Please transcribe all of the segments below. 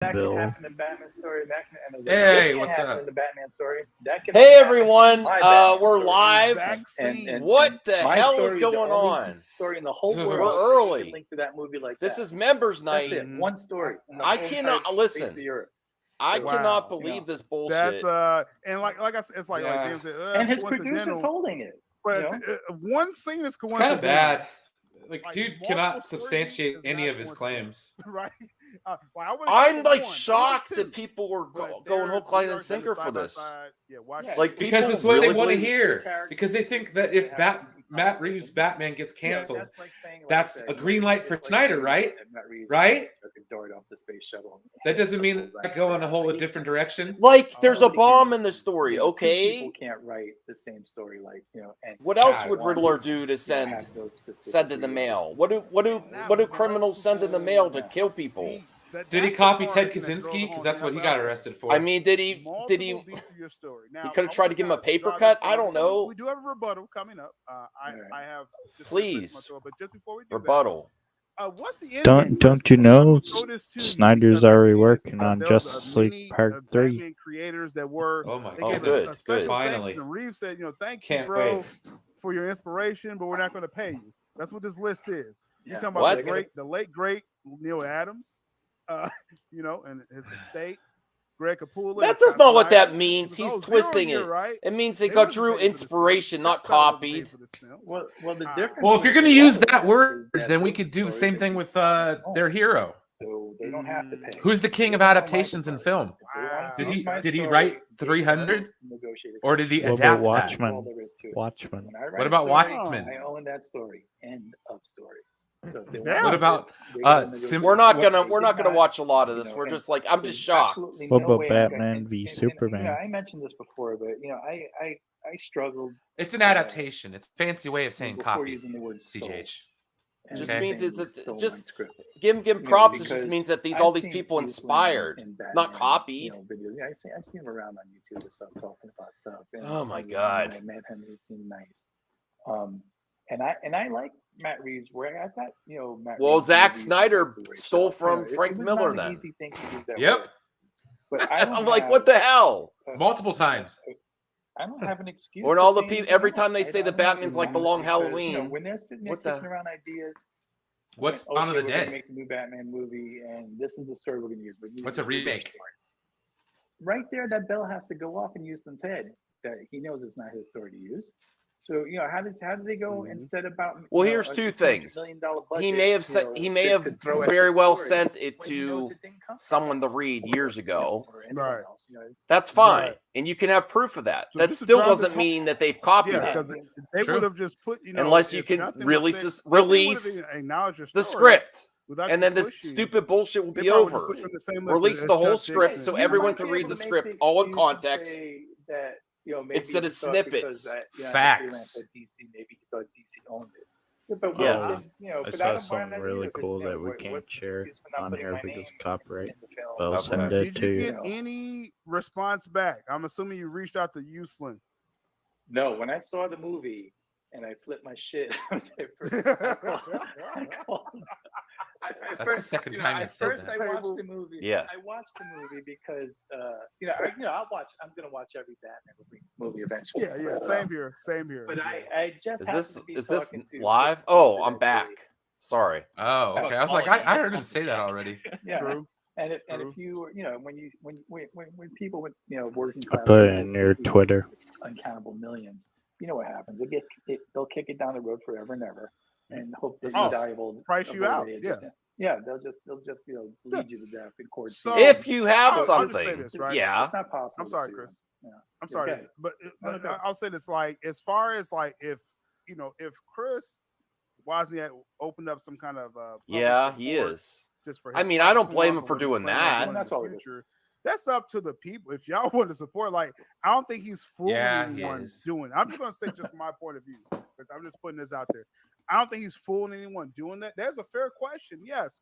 That can Bill. happen in Batman story. That can, and Hey, this what's can happen up? in the Batman story. That can Hey happen everyone, in my Batman we're story. live. And What the my hell story, is going the only on? story in the whole We're world early. that can link to that movie like This that. is members That's night. it. One story. in the I whole cannot entire listen. face of Europe. I So, cannot you believe know, this bullshit. That's and like I said, it's like Yeah. James said, and his coincidental. producer's holding it. But you know? one scene is It's kind coincidental. of bad. Like, Like, dude multiple cannot story substantiate is any not of his coincidental. claims. Right? Well, I'm like one, shocked two. that people were But going hook, line, and there's sinker for side by this. side. Yeah, watch Yeah, it. Like Because people it's what really they want to believe- hear. Because they think that if Matt Reeves' Batman gets canceled, that's like saying, that's that, a green light for it's like Snyder, saying right? that Matt Reeves Right? took a dart off the space shuttle. That doesn't mean they go in a whole different direction. Like there's a Nobody bomb can- in the story, Two okay? people can't write the same story, like and What else God, would one, Riddler do to have send those specific send in the mail? What realities. do criminals send in the mail to kill people? Did he copy Ted Kaczynski? Because that's what he got arrested for. I mean, did he He could have tried to give him a paper cut? I don't know. We do have a rebuttal coming up. I have just Please. but just before we do Rebuttal. what's the end Don't game? don't you know Throw this to you Snyder's because already this is- working on there was Justice many, League Part 3. Batman creators that were Oh my they God. gave good, us a good. special Finally. thanks. And Reeves said, thank Can't you, bro, wait. for your inspiration, but we're not going to pay you. That's what this list is. You're Yeah. talking about What? the late great Neil Adams, and his estate. Greg Capullo. That and does Scott not what that Snyder. means. It was, He's 0 twisting year, it. right? It means they They got wasn't true paid for this film. inspiration, not Scott Snyder wasn't paid copied. for this film. Well, the difference. Well, if you're going to with use Marvel that is word, that then we those could do the stories same are thing with their own. their hero. So they don't have to pay. Who's the king of They don't like adaptations the in part. film? If they want to Wow. use my Did he story, write they 300? negotiate it. Or did he What about adapt that? Watchmen? All there is to it. Watchmen. When I write What a about story, Watchmen? I own that story. End of story. So if they Yeah. want What to about, use it, they gotta negotiate Sim- it. We're not They gonna did watch a lot of this. you know, We're and just like I'm just there's shocked. absolutely What no about way Batman v Superman? I mentioned this before, but I struggled. It's an adaptation. It's a fancy way of saying before copy. using the word stole. CJH. And Just Okay. means saying it's you stole just my script. give him You know, props. It just because means that I've all these seen people Wiseman inspired, and Batman, not copied. Videos. Yeah, I've seen him around on YouTube or stuff talking about stuff. And Oh my when God. I met him, he seemed nice. And I like Matt Reeves. Where I thought Matt. Well, Reeves Zack movies Snyder were great stole stuff. from It Frank was Miller not an then. easy thing to use that Yep. word. But I don't I'm like, have- what the hell? Multiple times. I don't have an excuse. When for all the saying people, you know every what, time they I say the don't have Batman's to like the use long it because, Halloween. when they're sitting there What the- kicking around ideas. What's like, Dawn of the we're gonna Dead? make the new Batman movie, and this is the story we're going to use. But What's a remake? Right there, that bell has to go off in Houston's head that he knows it's not his story to use. So how did they go and set about? Well, here's two things. $200 million budget, He may have to throw at very the well story sent it when he knows to it didn't come from someone to him read or- years ago. or anyone Right. else, That's fine, Right. and you can have proof of that. So That just to still drive this doesn't home- mean that they've copied Yeah, it. because they True. would have just put Unless you if can nothing was really said- sus- if they would've release acknowledged your the story script, without and you then this pushing, stupid bullshit will they be probably would over. just put you on the same list Release as the whole Chuck script Dixon. so You everyone might can be read able the to make script all in excuse and context. say that, maybe Instead he of thought snippets. because that, Facts. freelance at DC, maybe he thought DC owned it. Yeah, but Yes. I but saw don't mind something that really either, 'cause, cool that we what's can't the share excuse for not on putting here my because name of copyright. in the film? I'll Okay. send it Did to you you. get any response back? I'm assuming you reached out to Uslan. No, when I saw the movie and I flipped my shit, I was like, That's the second time you said first that. I watched the movie. Yeah. I watched the movie because I'm gonna watch every Batman movie eventually. Yeah, same here. But I just Is happened this to be is this talking to live? people Oh, I'm that back. Sorry. Oh, okay. I was like, I heard him say that already. Yeah. True. And if True. you when people with working I class put it guys in your do Twitter. uncountable millions, you know what happens? They'll kick it down the road forever and ever, and hope this Oh, valuable price you out, they'll just lead you to death in court. So- If you have I'll just say something, this, right? yeah. It's not possible. I'm sorry, to sue Chris. them. Yeah. I'm sorry, Okay. but No, no. I'll say this: like, as far as like, if Chris Wozniak opened up some kind of public Yeah, he support is. just for I his mean, I don't platform blame him or for what he's doing planning on that. doing in That's the all it is. future. That's up to the people. If y'all want to support, like, I don't think he's fooling Yeah, he anyone is. doing. I'm just gonna say just my point of view because I'm just putting this out there. I don't think he's fooling anyone doing that. That's a fair question. Yes,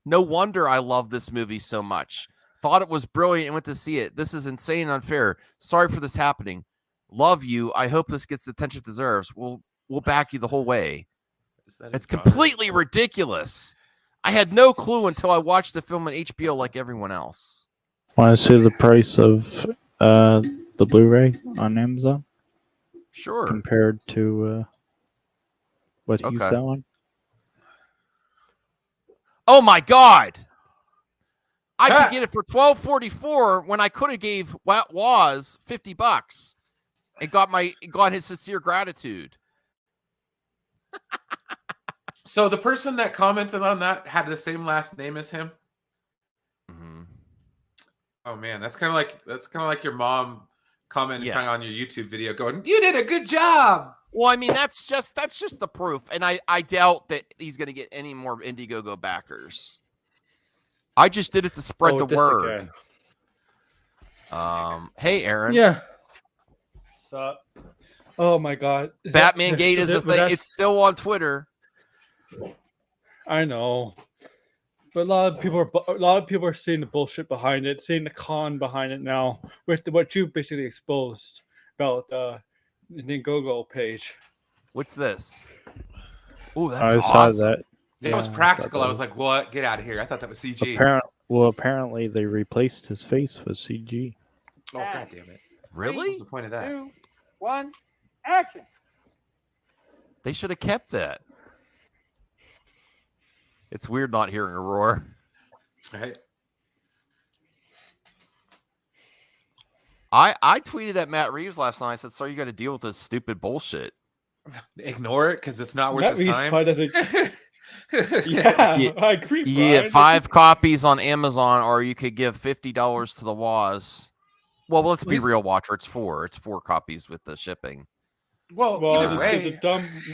No wonder I love this movie so much. Thought it was brilliant and went to see it. This is insane and unfair. Sorry for this happening. Love you. I hope this gets the attention it deserves. We'll back you the whole way. Is that It's his daughter? completely ridiculous. I had no clue until I watched the film on HBO like everyone else. Want to see the price of the Blu-ray on Amazon Sure. compared to what he's Okay. selling? Oh my God. I Ha! could get it for $12.44 when I could have gave Waz $50 and got his sincere gratitude. So the person that commented on that had the same last name as him. Mm-hmm. Oh man, that's kind of like your mom commenting Yeah. on your YouTube video, going, "You did a good job." Well, I mean, that's just the proof, and I doubt that he's going to get any more Indiegogo backers. I just did it to spread the this word. again. Hey, Aaron. Yeah. What's up? Oh my God. Batman Gate is a thing. It's still on Twitter. I know, but a lot of people are seeing the bullshit behind it, seeing the con behind it now with what you basically exposed about the Indiegogo page. What's this? Oh, that's I saw awesome. that. It was Yeah, I practical. saw I was like, "What? Get out of here!" I thought that was CG. Apparently they replaced his face with CG. Oh god damn it! Really? What's the point of that? 2, 1, action. They should have kept that. It's weird not hearing a roar. Right? I tweeted at Matt Reeves last night. I said, "Sir, you got to deal with this stupid bullshit." Ignore it because it's not worth That his Reeves time. probably doesn't. Yeah, You- I agree. You Brian. get 5 copies on Amazon, or you could give $50 to the Waz. Well, let's be Please. real, Watcher. It's 4. It's 4 copies with the shipping. Well, Well, either way,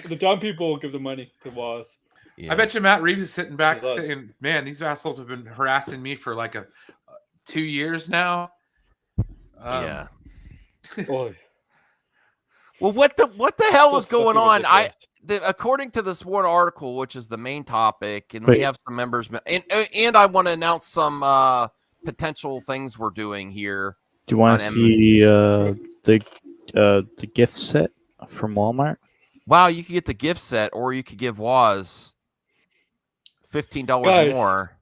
the dumb people will give the money to Waz. Yeah. I bet you Matt Reeves is sitting back Good luck. saying, "Man, these assholes have been harassing me for like 2 years now." Yeah. Boy, Well, what the hell is so going fucking on? ridiculous. According to this one article, which is the main topic, and we Wait. have some members, and I want to announce some potential things we're doing here. Do you want On to M- see the gift set from Walmart? Wow, you could get the gift set, or you could give Waz $15 Guys. more.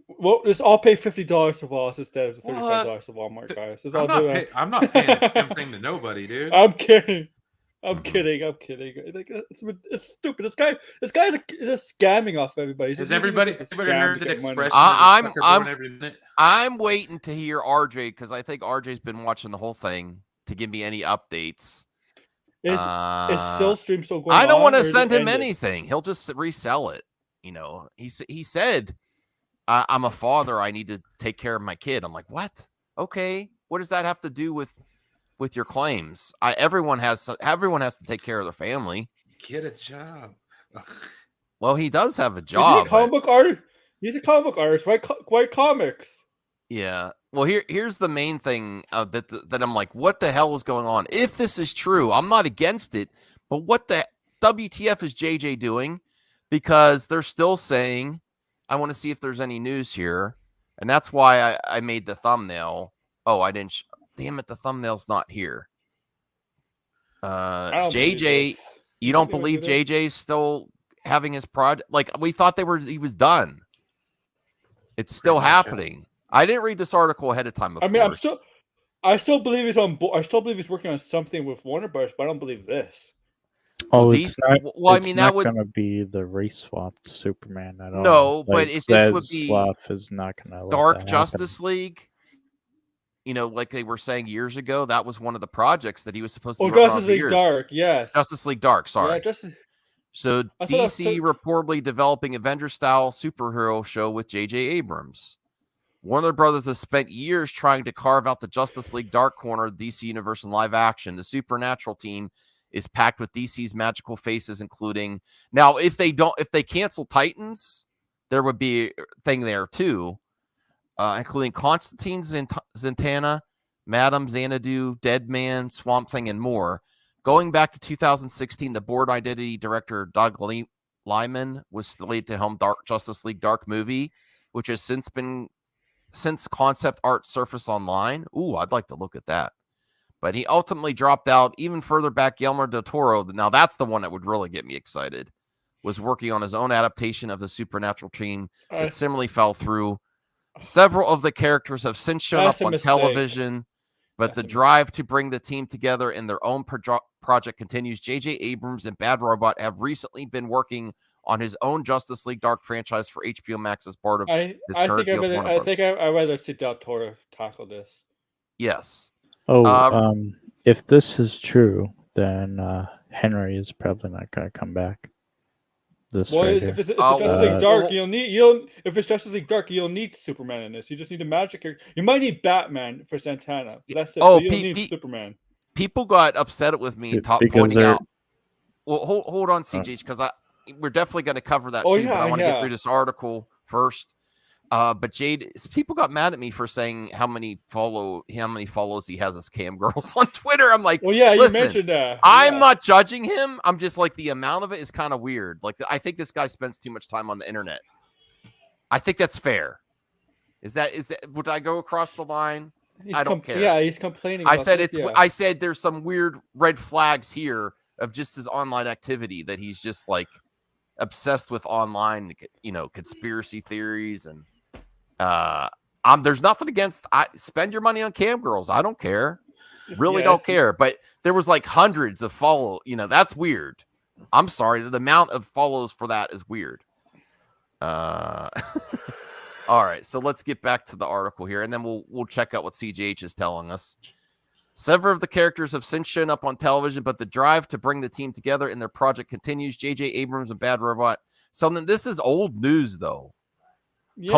well, let's all pay $50 to Waz instead of the What? $35 to Walmart, guys. Let's I'm all not, do it. I'm not paying a damn thing to nobody, dude. I'm kidding. I'm Mhm. kidding. I'm kidding. Like, it's stupid. This guy is just scamming off everybody. He's Has just using everybody this as a heard scam to that get money. expression? I'm- is a sucker I'm- born every minute? I'm waiting to hear RJ because I think RJ's been watching the whole thing to give me any updates. Is still stream still going I don't on, want or to is it send him ended? anything. He'll just resell it. You know, he said, "I'm a father. I need to take care of my kid." I'm like, what? Okay, what does that have to do with your claims? Everyone has to take care of their family. Get a job. Well, he does have a Is he job. a comic book artist? He's a comic book artist. Why comics? Yeah. Well, here's the main thing that I'm like, what the hell is going on? If this is true, I'm not against it, but what the WTF is JJ doing? Because they're still saying, I want to see if there's any news here, and that's why I made the thumbnail. Oh, I didn't. Damn it, the thumbnail's not here. I don't believe JJ, this. you don't think it was believe JJ's still having his project? Like we thought he was done. It's still much, yeah. happening. I didn't read this article ahead of time. Of I mean, course. I still believe he's on. I still believe he's working on something with Warner Bros. But I don't believe this. Oh, Well, it's not, well, I it's mean, not that would gonna be the race swapped Superman at all. No, but if this would Zez be swap is not gonna let Dark that Justice League. You know, like they were saying years ago, that was one of the projects that he was supposed to Oh, be working on Justice for League years. Dark. Yes. Justice League Dark, sorry. Yeah, Justice. So I thought I was DC so- reportedly developing Avengers-Style superhero show with J.J. Abrams. Warner Brothers has spent years trying to carve out the Justice League Dark corner of DC Universe in live action. The Supernatural team is packed with DC's magical faces, including now if they cancel Titans, there would be a thing there too, including Constantine Zatanna, Madame Xanadu, Deadman, Swamp Thing, and more. Going back to 2016, the board identity director Doug Liman was slated to helm Justice League Dark movie, which has since concept art surfaced online. Ooh, I'd like to look at that. but he ultimately dropped out. Even further back, Guillermo del Toro, now that's the one that would really get me excited, was working on his own adaptation of the Supernatural team that similarly fell through. Several of the characters have since shown up on television, but the drive to bring the team together in their own project continues. J.J. Abrams and Bad Robot have recently been working on his own Justice League Dark franchise for HBO Max as part of his current deal with Warner Bros. I think I'd rather see Del Toro tackle this. Yes. If this is true, then Henry is probably not going to come back. If it's Justice League Dark, if it's Justice League Dark, you'll need Superman in this. You just need a magic character. You might need Batman for Santana. That's it. You don't need Superman. People got upset with me pointing out. Well, hold on, CJ, because we're definitely going to cover that too. But I want to get through this article first. But Jade, people got mad at me for saying how many follows he has as cam girls on Twitter. I'm like, listen, you mentioned that. I'm not judging him. I'm just like, the amount of it is kind of weird. Like, I think this guy spends too much time on the internet. I think that's fair. Is that would I go across the line? I don't care. Yeah, he's complaining. I said there's some weird red flags here of just his online activity, that he's just like obsessed with online, conspiracy theories and. There's nothing against. Spend your money on cam girls. I don't care. Really don't care. But there was like hundreds of follow. That's weird. I'm sorry. The amount of follows for that is weird. All right. So let's get back to the article here, and then we'll check out what CJH is telling us. Several of the characters have since shown up on television, but the drive to bring the team together in their project continues. J.J. Abrams and Bad Robot. This is old news, though. Yeah.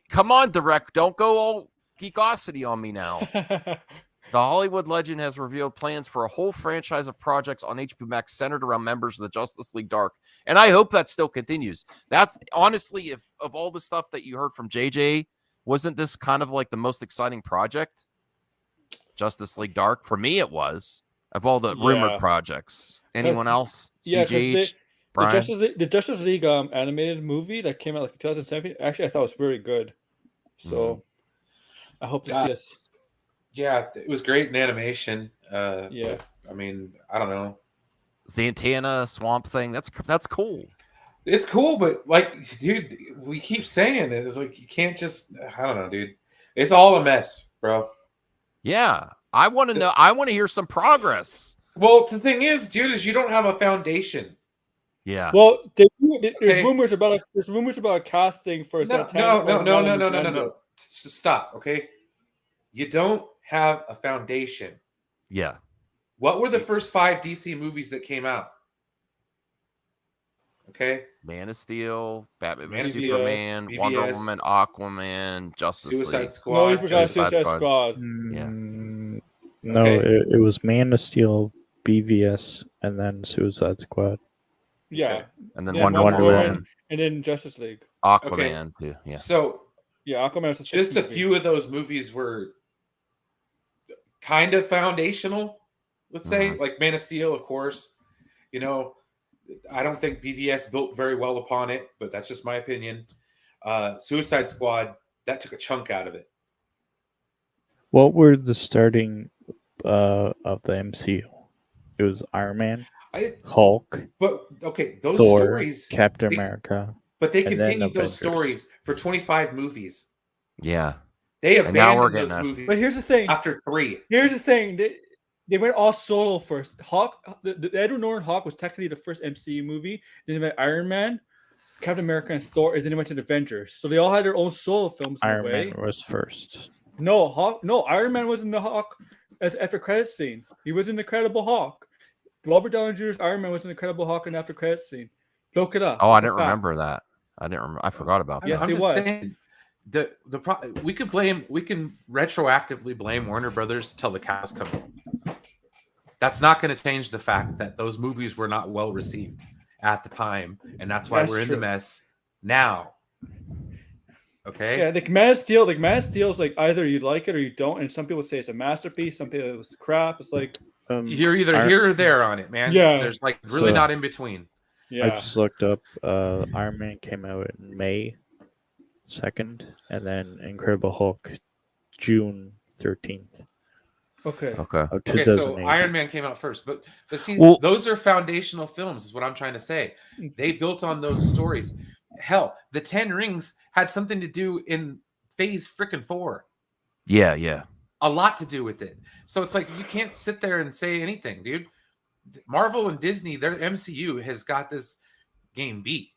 Come on, Direct. Don't go all geekosity on me now. The Hollywood legend has revealed plans for a whole franchise of projects on HBO Max centered around members of the Justice League Dark. And I hope that still continues. That's honestly, if of all the stuff that you heard from JJ, wasn't this kind of like the most exciting project? Justice League Dark? For me, it was. Of all the rumored projects. Anyone else? CJH? The Justice League animated movie that came out like 2017. Actually, I thought it was very good. So I hope to see this. Yeah, it was great in animation. Yeah. I mean, I don't know. Zatanna, Swamp Thing. That's cool. It's cool, but like, dude, we keep saying it. It's like you can't just. I don't know, dude. It's all a mess, bro. Yeah, I want to know. I want to hear some progress. Well, the thing is, dude, is you don't have a foundation. Yeah. Well, there's rumors about a casting for No. Stop. Okay. You don't have a foundation. Yeah. What were the first 5 DC movies that came out? Okay. Man of Steel, Batman vs Superman, BVS, Wonder Woman, Aquaman, Justice Suicide League. Squad. No, you forgot Suicide Squad. Yeah. No, it was Man of Steel, BVS, and then Suicide Squad. Yeah. Okay. And then Wonder Woman. And then Justice League. Aquaman, too. Yeah. So, Aquaman. Just a few of those movies were kind of foundational, let's say. Like Man of Steel, of course. I don't think BVS built very well upon it, but that's just my opinion. Suicide Squad, that took a chunk out of it. What were the starting of the MCU? It was Iron Man, Hulk, but okay, those Thor, stories, Captain America. But they continued those stories for 25 movies. Yeah, they abandoned those movies. But here's the thing: after 3, here's the thing. They went all solo first. Hawk, the Edward Norton Hawk was technically the first MCU movie. Then they went Iron Man, Captain America, and Thor, and then they went to the Avengers. So they all had their own solo films. Iron Man was first. No, Iron Man was in the Hawk after credit scene. He was in the Incredible Hulk. Robert Downey Jr.'s Iron Man was in the Incredible Hulk and after credit scene. Look it up. Oh, I didn't remember that. I forgot about that. Yes, I'm he just was. saying. We can retroactively blame Warner Brothers till the cows come home. That's not going to change the fact that those movies were not well received at the time, and that's why we're in the mess now. Okay. Yeah, like Man of Steel is like either you like it or you don't, and some people say it's a masterpiece. Some people say it was crap. It's like you're either here or there on it, man. Yeah. There's like really not in between. Yeah. I just looked up. Iron Man came out in May 2nd, and then Incredible Hulk June 13th. Okay. Okay. Oh, Okay, so 2008. Iron Man came out first, but see, Well- those are foundational films, is what I'm trying to say. They built on those stories. Hell, the 10 Rings had something to do in Phase freaking 4. Yeah, yeah. A lot to do with it. So it's like you can't sit there and say anything, dude. Marvel and Disney, their MCU has got this game beat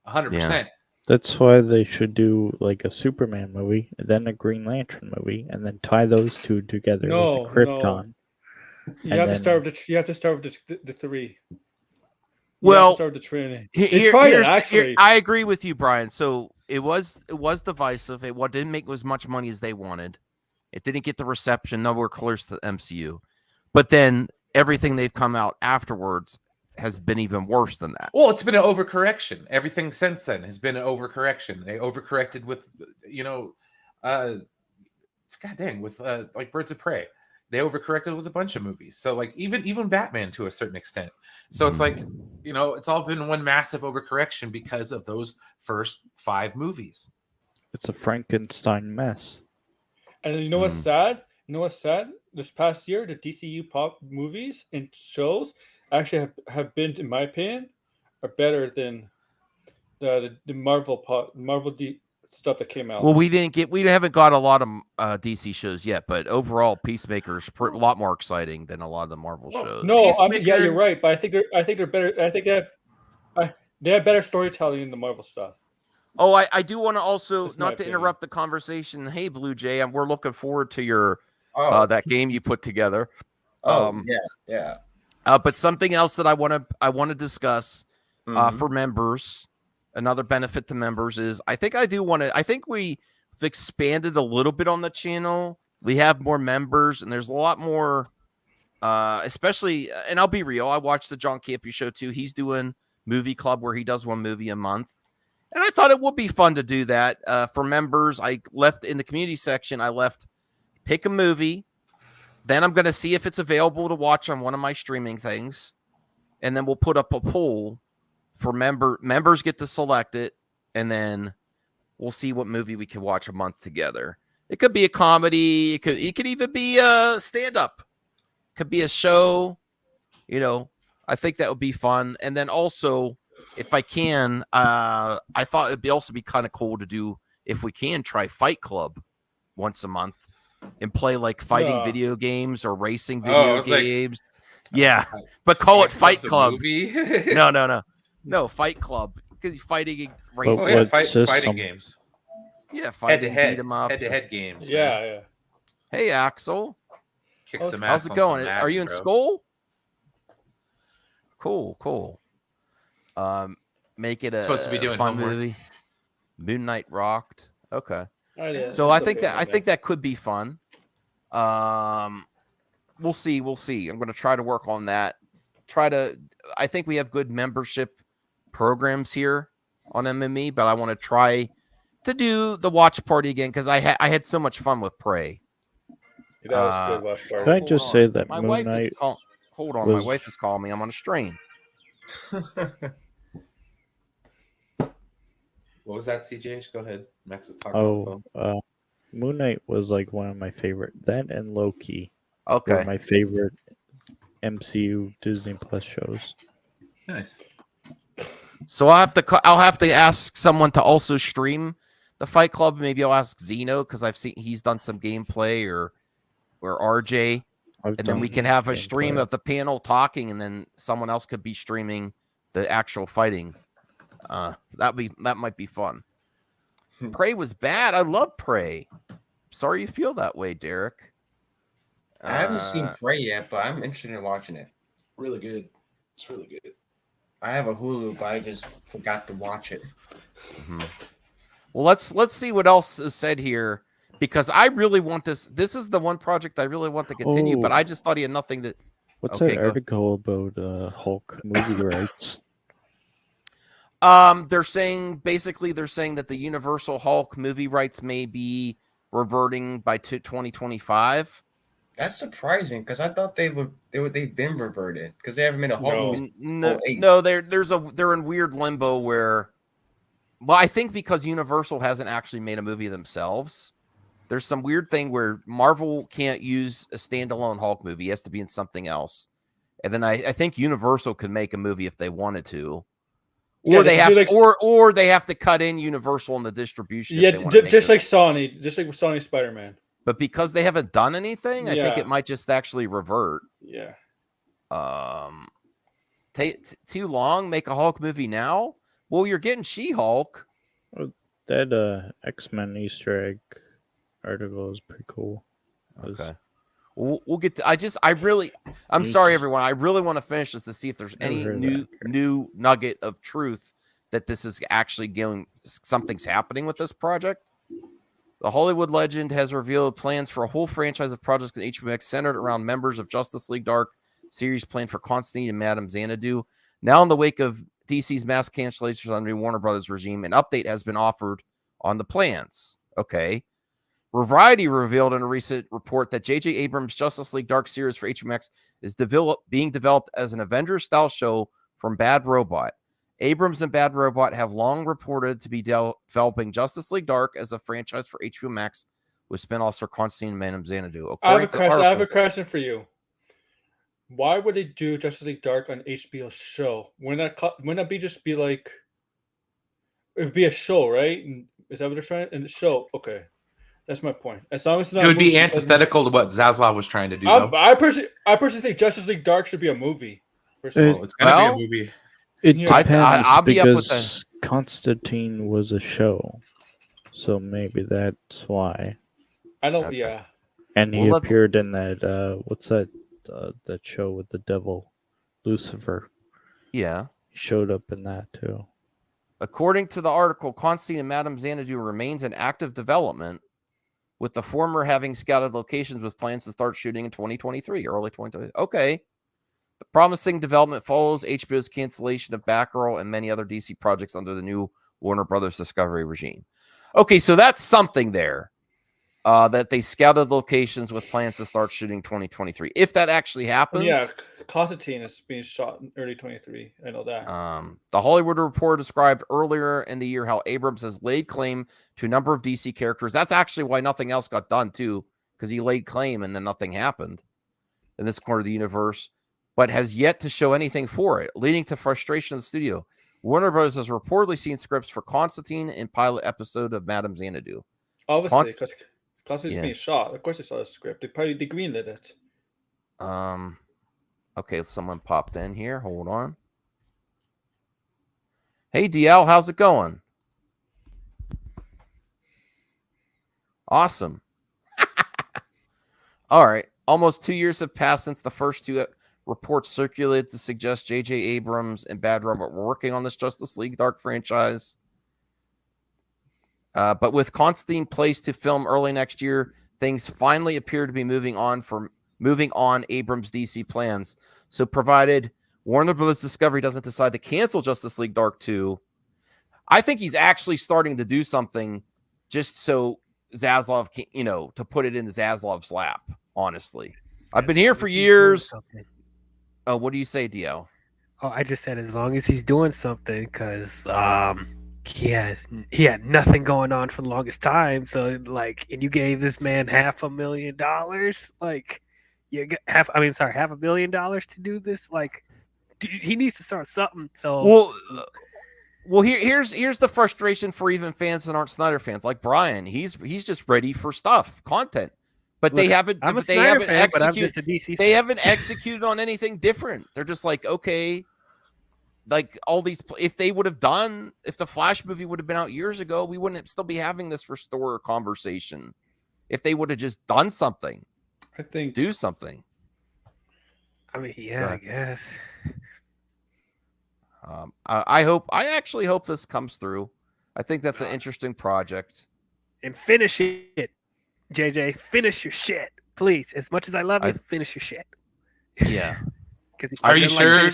100%. That's why they should do like a Superman movie, and then a Green Lantern movie, and then tie those two together No, with the Krypton. You And have to then- start with the. You have to start with the three. You have to Well, start with the Trinity. Here- tried it, here's the- actually. I agree with you, Brian. So it was divisive. It didn't make as much money as they wanted. It didn't get the reception, nowhere close to the MCU. But then everything they've come out afterwards has been even worse than that. Well, it's been an overcorrection. Everything since then has been an overcorrection. They overcorrected with, god dang, with like Birds of Prey. They overcorrected with a bunch of movies. So like even Batman to a certain extent. So it's like, it's all been one massive overcorrection because of those first 5 movies. It's a Frankenstein mess. And you know what's sad? You know what's sad? This past year, the DCU pop movies and shows actually have been, in my opinion, are better than the Marvel stuff that came out. Well, we haven't got a lot of DC shows yet, but overall, Peacemaker's a lot more exciting than a lot of the Marvel shows. No, Peacemaker- yeah, you're right, but I think they're better. I think they have better storytelling than the Marvel stuff. Oh, I do want to also, That's my not to opinion. interrupt the conversation. Hey, Blue Jay, we're looking forward to your Oh, that game you put together. yeah. But something else that I want to discuss for members, another benefit to members is I think we've expanded a little bit on the channel. We have more members, and there's a lot more, especially. And I'll be real, I watched the John Campy show too. He's doing movie club where he does one movie a month. And I thought it would be fun to do that for members. I left in the community section. Pick a movie. Then I'm going to see if it's available to watch on one of my streaming things. And then we'll put up a poll for members get to select it. And then we'll see what movie we can watch a month together. It could be a comedy. It could even be a stand-up. It could be a show. I think that would be fun. And then also, if I can, I thought it'd also be kind of cool to do, if we can, try Fight Club once a month and play like fighting video games or racing video games. But call it Fight Club. No, Fight Club, because you're fighting and racing. Fighting games. Yeah, fighting head-to-head, beat 'em ups. head-to-head games. Yeah. Hey, Axel, Kick some ass. how's it on going? some Are you in match, bro. school? Cool. Make it a Supposed to be doing fun homework. movie. Moon Knight rocked. Okay. So It's I think okay. that could be fun. We'll see. I'm going to try to work on that. I think we have good membership programs here on MME, but I want to try to do the watch party again because I had so much fun with Prey. That was a good watch party. Can I just say that My Moon wife Knight? is calling. Hold on, was- my wife is calling me. I'm on a strain. What was that, CJ? Go ahead. Max is talking on the phone. Moon Knight was like one of my favorite. That and Loki Okay. were my favorite MCU Disney Plus shows. Nice. So I'll have to ask someone to also stream the Fight Club. Maybe I'll ask Zeno because I've seen he's done some gameplay or RJ, and then we can have a stream of the panel talking, and then someone else could be streaming the actual fighting. That might be fun. Prey was bad. I love Prey. Sorry you feel that way, Derek. I haven't seen Prey yet, but I'm interested in watching it. Really good. It's really good. I have a Hulu, but I just forgot to watch it. Mm-hmm. Well, let's see what else is said here, because I really want this. This is the one project I really want to continue, but I just thought he had nothing that. What's Okay, that go. article about Hulk movie rights? They're saying that the Universal Hulk movie rights may be reverting by 2025. That's surprising because I thought they've been reverted because they haven't made a Hulk movie. No, they're in weird limbo where, well, I think because Universal hasn't actually made a movie themselves, There's some weird thing where Marvel can't use a standalone Hulk movie. He has to be in something else. And then I think Universal could make a movie if they wanted to. Or they have to, or they have to cut in Universal in the distribution. Yeah, just like Sony, just like with Sony Spider-Man. But because they haven't done anything, I think it might just actually revert. Yeah. Too long? Make a Hulk movie now? Well, you're getting She-Hulk. That X-Men Easter egg article is pretty cool. Okay. We'll get to, I'm sorry, everyone. I really want to finish this to see if there's any new nugget of truth that this is actually something's happening with this project. The Hollywood legend has revealed plans for a whole franchise of projects in HBO Max centered around members of Justice League Dark series planned for Constantine and Madame Xanadu. Now, in the wake of DC's mass cancellations under the Warner Brothers regime, an update has been offered on the plans. Okay. Variety revealed in a recent report that J.J. Abrams' Justice League Dark series for HBO Max is being developed as an Avengers-style show from Bad Robot. Abrams and Bad Robot have long reported to be developing Justice League Dark as a franchise for HBO Max with spin-offs for Constantine and Madame Xanadu. I have a question for you. Why would they do Justice League Dark on HBO show? Wouldn't that be like it would be a show, right? Is that what they're trying? And the show, okay. That's my point. As long as it's not it would be antithetical to what Zaslav was trying to do. I personally think Justice League Dark should be a movie. It's going to be a movie. It depends I'll be because Constantine was a show, so maybe that's why. I don't. Yeah. And he appeared in that. What's that? That show with the devil, Lucifer. Yeah. He showed up in that too. According to the article, Constantine and Madame Xanadu remains in active development, with the former having scouted locations with plans to start shooting in 2023, early 2023. Okay. The promising development follows HBO's cancellation of Batgirl and many other DC projects under the new Warner Brothers Discovery regime. Okay, so that's something there. That they scouted locations with plans to start shooting 2023. If that actually happens. Yeah, Constantine is being shot in early 23. I know that. The Hollywood Reporter described earlier in the year how Abrams has laid claim to a number of DC characters. That's actually why nothing else got done, too, because he laid claim and then nothing happened in this corner of the universe, but has yet to show anything for it, leading to frustration in the studio. Warner Bros. Has reportedly seen scripts for Constantine and pilot episode of Madame Xanadu. Obviously, because Constantine's being shot. Of course, they saw the script. They probably greenlit it. Okay, someone popped in here. Hold on. Hey, DL, how's it going? Awesome. All right. Almost 2 years have passed since the first two reports circulated to suggest J.J. Abrams and Bad Robot were working on this Justice League Dark franchise. But with Constantine placed to film early next year, things finally appear to be moving on Abrams' DC plans. So provided Warner Bros. Discovery doesn't decide to cancel Justice League Dark 2, I think he's actually starting to do something just so Zaslav can, to put it in Zaslav's lap, honestly. I've been here for years. Oh, what do you say, Dio? Oh, I just said as long as he's doing something, because he had nothing going on for the longest time. So and you gave this man $500,000, $500 million to do this. He needs to start something. So well, here's the frustration for even fans that aren't Snyder fans, like Brian. He's just ready for content. But they haven't. They haven't executed on anything different. They're just like, okay, all these. If they would have done, if the Flash movie would have been out years ago, we wouldn't still be having this Restorer conversation. If they would have just done something, do something. I mean, yeah, I guess. I actually hope this comes through. I think that's an interesting project. And finish it. JJ, finish your shit, please. As much as I love you, finish your shit. Yeah. Are you sure?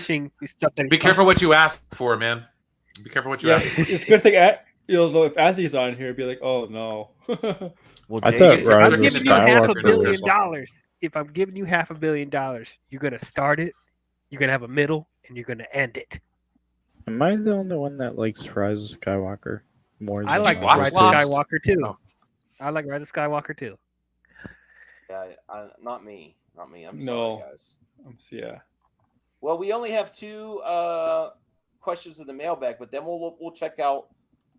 Be careful what you ask for, man. Be careful what you ask for. It's a good thing, if Anthony's on here, be like, oh no. Well, I thought if I'm giving you $500 million, if I'm giving you $500 million, you're gonna start it, you're gonna have a middle, and you're gonna end it. Am I the only one that likes Rise of Skywalker more than I like Rise of Skywalker too? No. I like Rise of Skywalker too. Yeah, not me. Not me. I'm No. sorry, guys. Yeah. Well, we only have 2 questions in the mailbag, but then we'll check out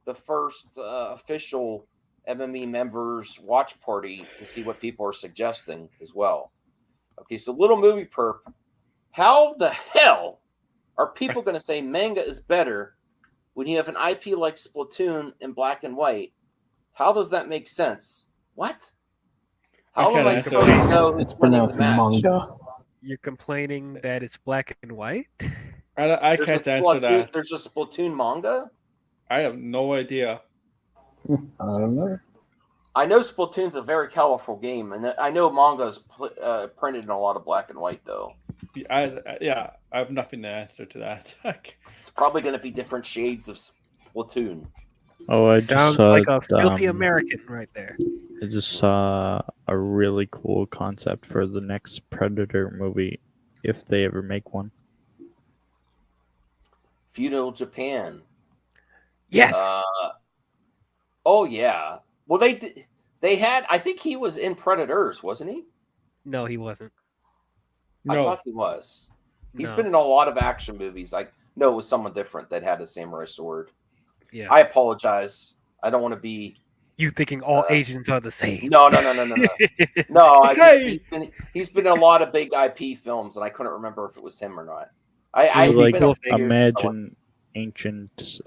the first official MME members watch party to see what people are suggesting as well. Okay, so Little Movie Perp, how the hell are people going to say manga is better when you have an IP like Splatoon in black and white? How does that make sense? What? How am I supposed to know It's who's winning pronounced the match? manga. You're complaining that it's black and white? I can't answer that. There's a Splatoon manga? I have no idea. I don't know. I know Splatoon's a very colorful game, and I know manga's printed in a lot of black and white, though. I have nothing to answer to that. It's probably going to be different shades of Splatoon. Oh, I Sounds just saw like a filthy American right there. I just saw a really cool concept for the next Predator movie, if they ever make one. Feudal Japan. Yes. Oh yeah. Well, they had. I think he was in Predators, wasn't he? No, he wasn't. I thought he was. He's been in a lot of action movies. No, it was someone different that had a samurai sword. Yeah. I apologize. I don't want to be. You thinking all Asians are the same? No. No, he's been in a lot of big IP films, and I couldn't remember if it was him or not. Imagine ancient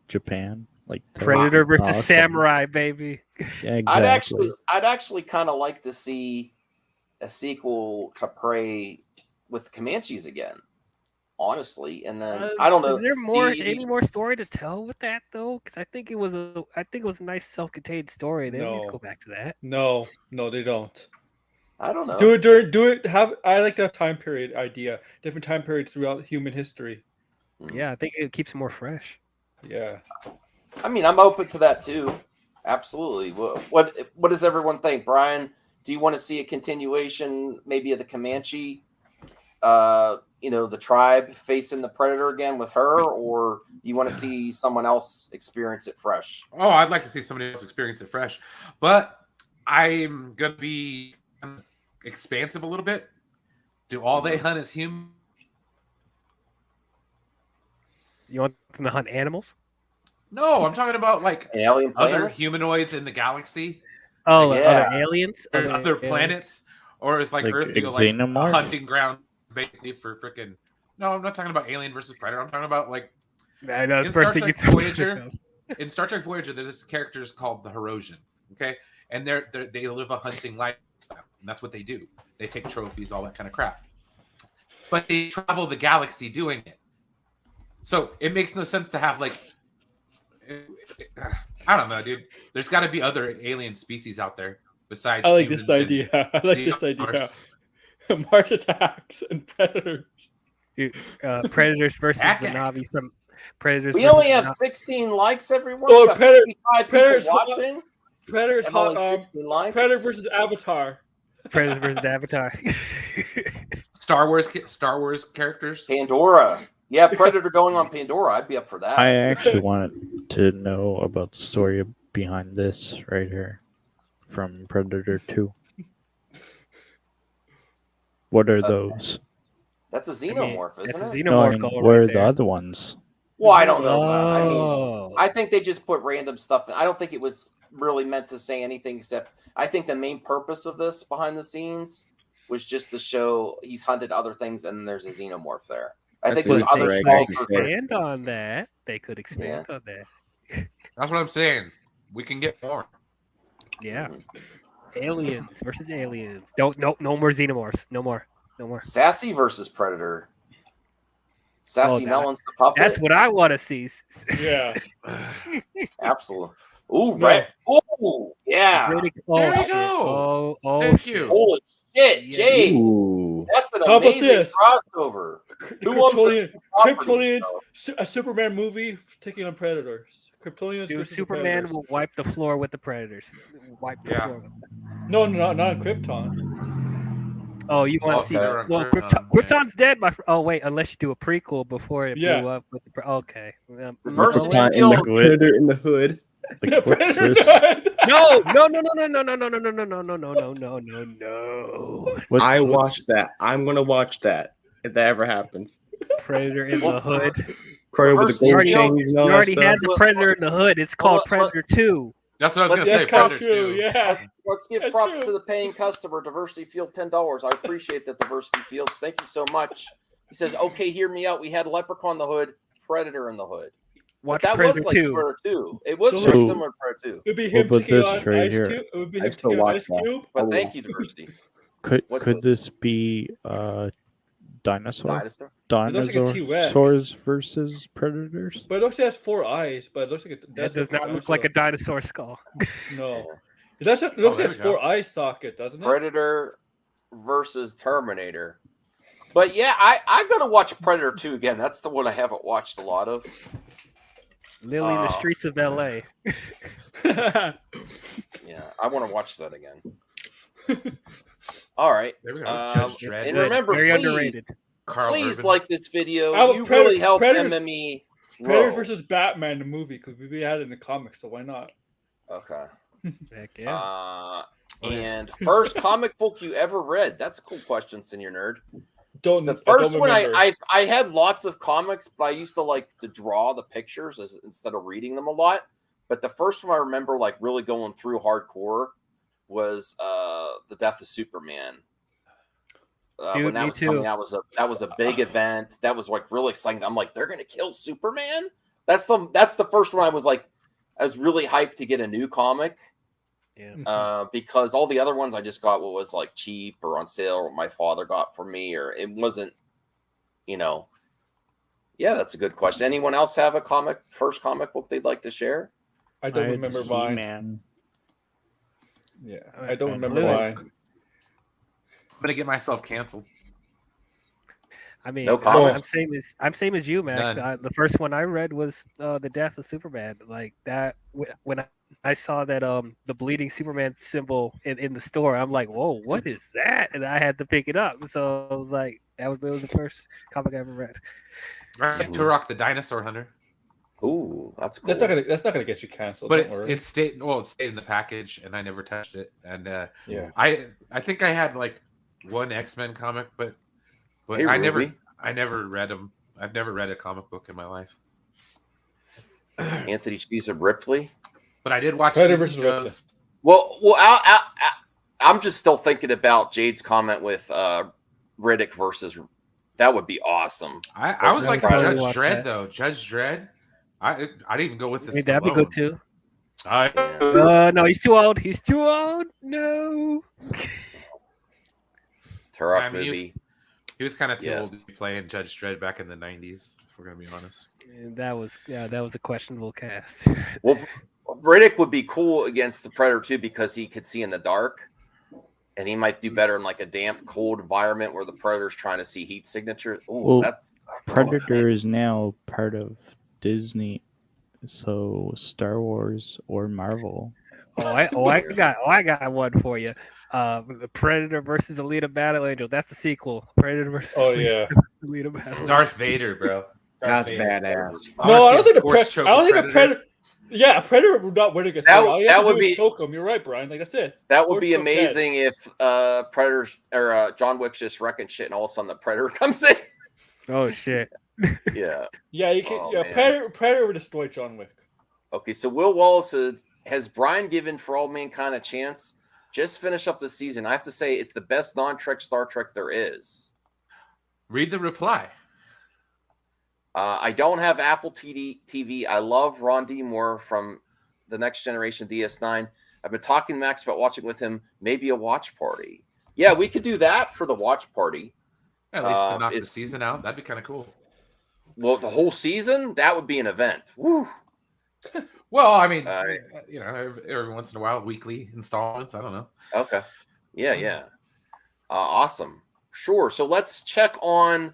Japan, like Predator versus Samurai, baby. Yeah, exactly. I'd actually kind of like to see a sequel to Prey with Comanches again, honestly. And then I don't know. Is there any more story to tell with that though? Because I think it was a nice self-contained story. They don't need to go back to that. No, they don't. I don't know. Do it. I like the time period idea. Different time periods throughout human history. Yeah, I think it keeps it more fresh. Yeah. I mean, I'm open to that too. Absolutely. What does everyone think, Brian? Do you want to see a continuation, maybe of the Comanche? The tribe facing the Predator again with her, or you want to see someone else experience it fresh? Oh, I'd like to see somebody else experience it fresh, but I'm gonna be expansive a little bit. Do all they hunt as humans? You want them to hunt animals? No, I'm talking about like alien other planets? Humanoids in the galaxy. Oh, other aliens, other planets, or is like Earth like a hunting ground basically for freaking? No, I'm not talking about Alien versus Predator. I'm talking about like in Star Trek Voyager. In Star Trek Voyager, there's characters called the Herosian. Okay, and they live a hunting lifestyle, and that's what they do. They take trophies, all that kind of crap. But they travel the galaxy doing it. So it makes no sense to have like. I don't know, dude. There's got to be other alien species out there besides. I like this idea. Mars attacks and predators. Dude, Predators versus the Navi. Some Predators. We only have 16 likes, everyone. Oh, Predators watching. Predators. Only 16 likes. Predator versus Avatar. Predators versus Avatar. Star Wars characters. Pandora. Yeah, Predator going on Pandora. I'd be up for that. I actually wanted to know about the story behind this right here from Predator 2. What are those? That's a xenomorph, isn't it? Where are the other ones? Well, I don't know. I think they just put random stuff in. I don't think it was really meant to say anything except I think the main purpose of this behind the scenes was just to show he's hunted other things and there's a xenomorph there. I think there's other things expand on that. They could expand on that. That's what I'm saying. We can get more. Yeah. Aliens versus aliens. No more xenomorphs. No more. Sassy versus Predator. Sassy Melon's the puppet. That's what I want to see. Yeah. Absolutely. Ooh, right. Ooh, yeah. There you go. Thank you. Holy shit, Jay. That's an amazing crossover. Kryptonians, a Superman movie taking on Predators. Kryptonians. Dude, Superman will wipe the floor with the Predators. Wipe the floor with them. No, not Krypton. Oh, you want to see? Well, Krypton's dead. Unless you do a prequel before it blew up. Krypton in the Predator in the hood. No. I watched that. I'm gonna watch that if that ever happens. Predator in the Hood. Predator with the You gold already, chains and all you that already stuff. had the Predator in the Hood. It's called Predator 2. That's what I was going to say. Predator 2. Yeah. Let's give props to the paying customer, Diversity Field, $10. I appreciate that, Diversity Fields. Thank you so much. He says, "Okay, hear me out. We had Leprechaun in the Hood, Predator in the Hood. Watch But that Predator was like 2. Predator 2. It was So- very similar to Predator 2. It'd be Well, him but taking this on right Ice here. Cube. It would be I him still taking on watch Ice that. Cube. But thank you, Diversity. Could What's this be dinosaur? Dinosaur? It looks like a T-Rex. Dinosaurs versus predators? But it looks like it has 4 eyes. But it looks like it That does not look like a dinosaur skull. No. It looks like it there has we 4 go. eye socket, doesn't it? Predator versus Terminator. But yeah, I'm gonna watch Predator 2 again. That's the one I haven't watched a lot of. Lily in the streets of LA. Yeah, I want to watch that again. All right. There we go. Judge Dredd. And remember, Very please, underrated. Carl please Urban. like this video. Oh, You Predator- really help Predators- MME Predators grow. versus Batman, the movie, because we had it in the comics, so why not? Okay. Heck yeah. And first comic book you ever read? That's a cool question, Senior Nerd. The First one, I had lots of comics, but I used to like to draw the pictures instead of reading them a lot. But the first one I remember like really going through hardcore was The Death of Superman. Dude, when that me was coming too. out, that was a big event. That was like really exciting. I'm like, they're gonna kill Superman? That's the first one I was really hyped to get a new comic. Yeah. Because all the other ones I just got what was like cheap or on sale, or what my father got for me, or it wasn't, Yeah, that's a good question. Anyone else have a first comic book they'd like to share? I don't remember mine. Man. Yeah, I don't remember Really? mine. I'm going to get myself canceled. I mean, No comments. I'm same as you, Max. None. The first one I read was The Death of Superman. Like that, when I saw that the bleeding Superman symbol in the store, I'm like, whoa, what is that? And I had to pick it up. So I was like, that was the first comic I ever read. Right. Turok the Dinosaur Hunter. Ooh, that's cool. That's not gonna get you canceled. But don't worry. it stayed in the package, and I never touched it. And Yeah. I think I had like one X-Men comic, but Hey, I Ruby. never read them. I've never read a comic book in my life. Anthony Caesar Ripley. But I did watch Predator TV versus shows. Well, I'm just still thinking about Jade's comment with Riddick versus. That would be awesome. I was like Probably Judge watch Dredd that. though. Judge Dredd. I'd even go with I this. mean, that'd be good too. No, he's too old. He's too old. No. Turok I mean, movie. He was kind of too Yes. old to be playing Judge Dredd back in the 90s, if we're going to be honest. And that was a questionable cast. Well, Riddick would be cool against the Predator too because he could see in the dark, and he might do better in like a damp, cold environment where the Predator's trying to see heat signatures. Ooh, Well, that's Predator is now part of Disney, so Star Wars or Marvel. I got one for you. The Predator versus Alita Battle Angel. That's the sequel. Predator versus Oh yeah. Alita Battle Angel. Darth Vader, bro. That's badass. No, I don't think the Predator. Yeah, Predator would not win against That All you that have to would do is be- choke him. You're right, Brian. Like that's it. That would Or be choke dead. amazing if Predators or John Wick's just wrecking shit, and all of a sudden the Predator comes in. Oh shit. Yeah. Yeah, you can. Oh, yeah, man. Predator would destroy John Wick. Okay, so Will Wallace says, has Brian given For All Mankind a chance? Just finish up the season. I have to say, it's the best non-Trek Star Trek there is. Read the reply. I don't have Apple TV. I love Ron D. Moore from the Next Generation DS9. I've been talking to Max about watching with him. Maybe a watch party. Yeah, we could do that for the watch party. At least to knock the season out. That'd be kind of cool. Well, the whole season? That would be an event. Woo. Well, I mean, every once in a while, weekly installments. I don't know. Okay. Yeah. Awesome. Sure. So let's check on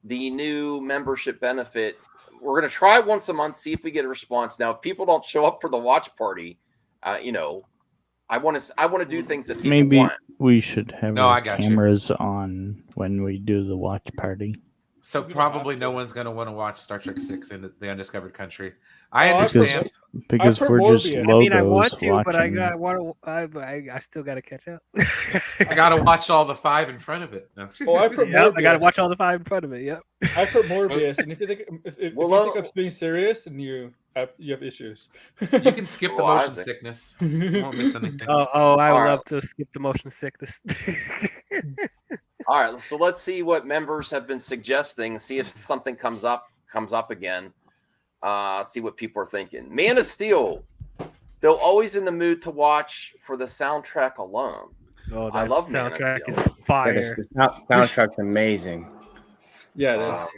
the new membership benefit. We're going to try once a month, see if we get a response. Now, if people don't show up for the watch party, I want to do things that people Maybe want. we should have No, our I got you. cameras on when we do the watch party. So You don't probably have no to. one's going to want to watch Star Trek 6 in the Undiscovered Country. I Oh, understand. Because I've heard we're just Morbius. logos I mean, I want to, but I watching. I still got to catch up. I got to watch all the 5 in front of it. No. Oh, I've heard Yep, I got to Morbius. watch all the 5 in front of it. Yep. I've heard Morbius, and if you think Well, if you think I'm being serious, then you have issues. You can skip the Well, motion Isaac. sickness. You won't miss anything. I All would right. love to skip the motion sickness. All right, so let's see what members have been suggesting. See if something comes up again. See what people are thinking. Man of Steel. They're always in the mood to watch for the soundtrack alone. Oh, I that love Man of soundtrack Steel. is fire. The soundtrack's amazing. Yeah, that's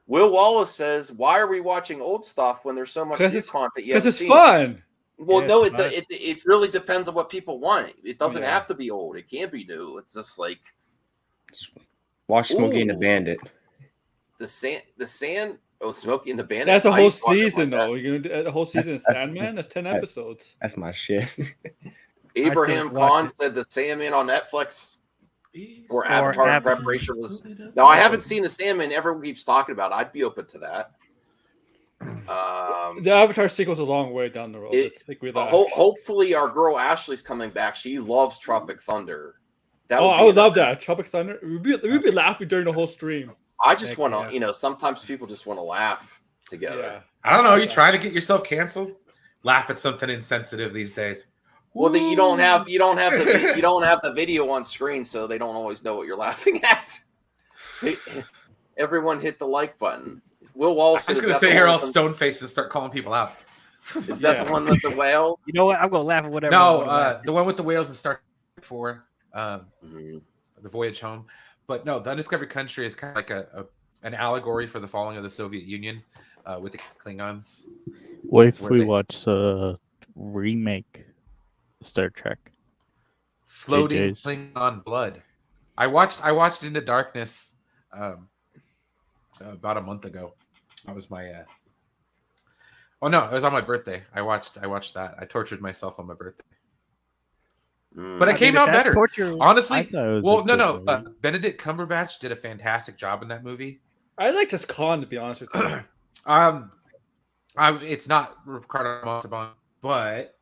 Will Wallace says, "Why are we watching old stuff when there's so much new content you because haven't it's seen?" fun. Well, Yeah, no, it's fun. it really depends on what people want. It doesn't Yeah. have to be old. It can be new. It's just like Watch Smokey and the Ooh. Bandit. the sand. Oh, Smokey and the Bandit. That's a I whole used to watch it season, like that. though. You're gonna do the whole season of Sandman. That's 10 episodes. That's my shit. Abraham watch Khan it. said the Sandman on Netflix or Or Avatar Avatar. preparation was. Now I haven't seen the Sandman. Everyone keeps talking about it. I'd be open to that. The Avatar sequel's a long way down the road. Let's like relax. Hopefully, our girl Ashley's coming back. She loves Tropic Thunder. That Oh, would I be would love another- that. Tropic Thunder. We'd be laughing during the whole stream. I just Heck want yeah. to, sometimes people just want to laugh together. Yeah. I don't know. You try to get yourself canceled? Laugh at something insensitive these days. Well, then you don't have the video on screen, so they don't always know what you're laughing at. Everyone hit the like button. Will Wallace. I'm just going to sit here all stone faced and start calling people out. Is that the one with the whale? You know what? I'm gonna laugh at whatever. No, the one with the whales is Star Trek 4, Mhm. The Voyage Home. But no, the Undiscovered Country is kind of like an allegory for the falling of the Soviet Union with the Klingons. What That's if where we they- watch the remake Star Trek? Floating JJ's. Klingon blood. I watched Into Darkness about a month ago. That was my oh no, it was on my birthday. I watched that. I tortured myself on my birthday. But it came out better. Honestly, I thought it was well, a no, good no. movie. Benedict Cumberbatch did a fantastic job in that movie. I liked his con, to be honest with you. It's not Ricardo Montalban, but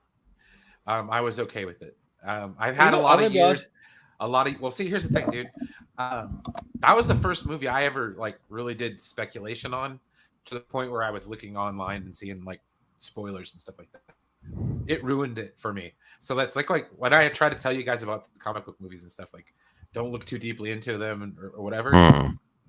I was okay with it. I've had a lot of years. Well, see, here's the thing, dude. That was the first movie I ever really did speculation on, to the point where I was looking online and seeing spoilers and stuff like that. It ruined it for me. So that's like when I try to tell you guys about comic book movies and stuff, don't look too deeply into them or whatever.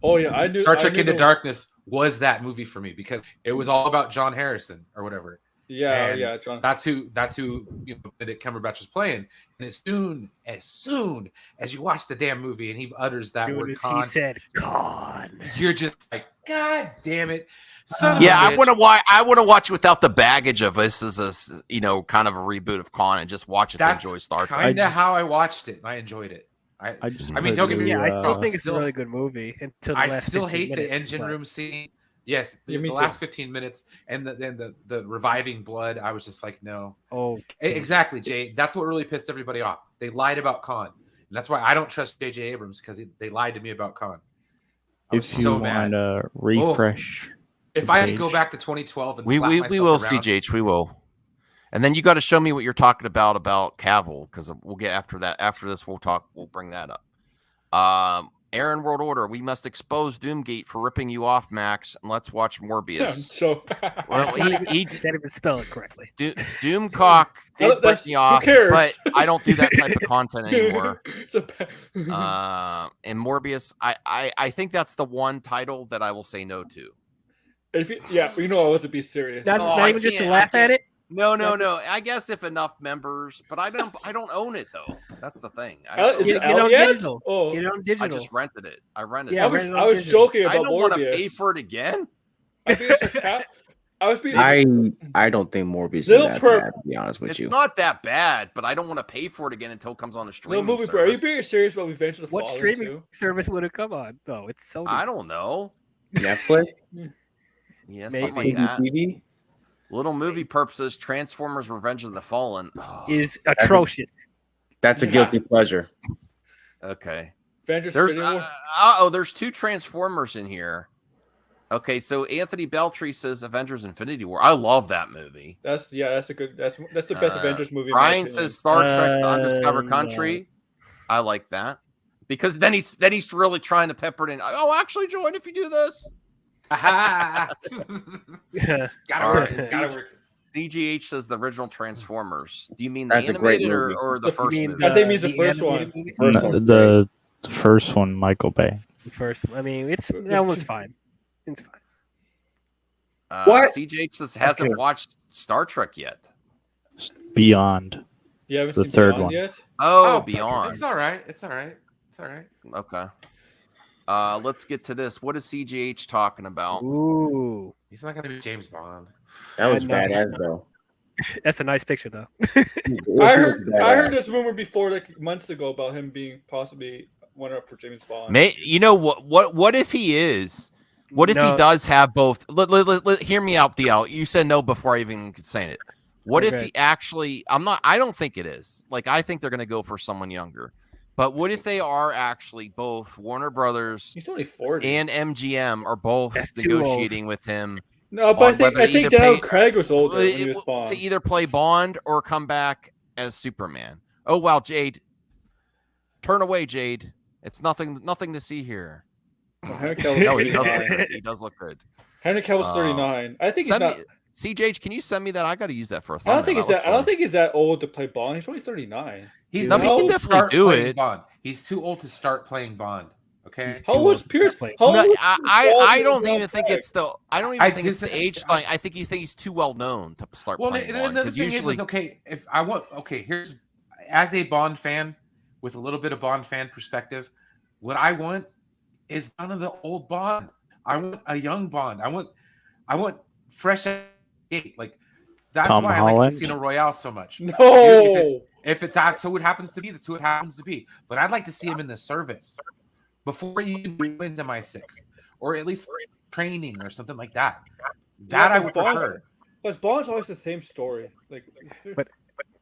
Oh yeah, I knew. Star Trek Into Darkness was that movie for me because it was all about John Harrison or whatever. Yeah, And yeah, John. That's who Benedict Cumberbatch was playing. And as soon as you watch the damn movie and he utters that word He con, said con. you're just like, God damn it. Son Yeah, of a bitch. I want to watch without the baggage of this as a kind of a reboot of Con and just watch it to That's enjoy Star Trek. kind of how I watched it. I enjoyed it. I mean, don't get me Yeah, I wrong. still think it's a really good movie. Until the I last still 15 hate the minutes, engine but- room scene. Yes, Yeah, the me too. last 15 minutes and then the reviving blood. I was just like, no. Oh, Exactly, Jay. That's what really pissed everybody off. They lied about Khan, and that's why I don't trust J.J. Abrams because they lied to me about Khan. I was If you so want mad. to refresh, If the I could go page. back to 2012 and We slap will, myself around, CJH. We will. And then you got to show me what you're talking about Cavill, because we'll get after that. After this, we'll bring that up. Aaron World Order, we must expose Doomgate for ripping you off, Max, and let's watch Morbius. So Well, he can't even spell it correctly. Doomcock did Well, break me who off, cares? but I don't do that type of content anymore. It's a- And Morbius, I think that's the one title that I will say no to. If you, yeah, you know I wasn't being serious. Not, Oh, not I even just to can't- laugh I at can't. it. No. I guess if enough members, but I don't own it though. That's the thing. I Is don't it own Get it. it out on yet? digital. Oh. Get it on I digital. just rented it. I rented Yeah, it. rent it on I was digital. joking I about don't want to Morbius. pay for it again. I think it's just I was being. I don't think Morbius is Little that perp. bad, to be honest with It's you. not that bad, but I don't want to pay for it again until it comes on a No streaming movie, bro. Are you service. being serious about Revenge of the What Fallen streaming too? service would it come on? No, it's Sony. I don't know. Netflix, Yeah, Maybe. something like that. TV. Little movie purposes, Transformers: Revenge of the Fallen. Oh, Is atrocious. That's a Yeah. guilty pleasure. okay. Avengers There's Infinity War? there's 2 Transformers in here. Okay, so Anthony Beltree says Avengers Infinity War. I love that movie. That's a good. That's the best Avengers movie. in my Ryan opinion. says Star Trek: The Undiscovered Country. I like that because then he's really trying to pepper it in. I'll actually join if you do this. Gotta work. DGH says the original Transformers. Do you mean That's the a great animated movie. or the first movie? I think it means the first one. The first one, Michael Bay. The first. I mean, that one's fine. It's fine. What? CJH says hasn't watched Star Trek yet. Beyond. You haven't The seen third Beyond one. yet? Oh, Beyond. It's all right. It's all right. It's all right. Okay. Let's get to this. What is CJH talking about? Ooh, He's not gonna be James Bond. That was I know. badass though. that's a nice picture though. I heard this rumor before, like months ago, about him being possibly one up for James Bond. You know what? What if he is? What if he does have both? Hear me out, DL. You said no before I even could say it. What if he actually? I don't think it is. Like I think they're going to go for someone younger. But what if they are actually both Warner Brothers? He's only 40. And MGM are both negotiating with him. No, but I think Daniel Craig was older when he was Bond. To either play Bond or come back as Superman. Oh wow, Jade. Turn away, Jade. It's nothing to see here. Henry No, he does look good. He does look good. Henry Cavill's 39. I think he's not. CJ, can you send me that? I got to use that for a I thumbnail. don't think he's that old to play Bond. He's only 39. He's no, he can definitely do it. Bond. He's too old to start playing Bond. Okay. How old was Pierce? I don't even think it's the. I don't even think it's the age thing. I think he's too well known to start playing Bond. The thing is, okay, if I want, here's as a Bond fan with a little bit of Bond fan perspective, what I want is none of the old Bond. I want a young Bond. I want fresh gate. Like that's Tom why Holland? I like Casino Royale so much. No. If it's who it happens to be, that's who it happens to be. But I'd like to see him in the service before he even wins MI6, or at least training or something like that. That I would prefer. But Bond's always the same story. Like, but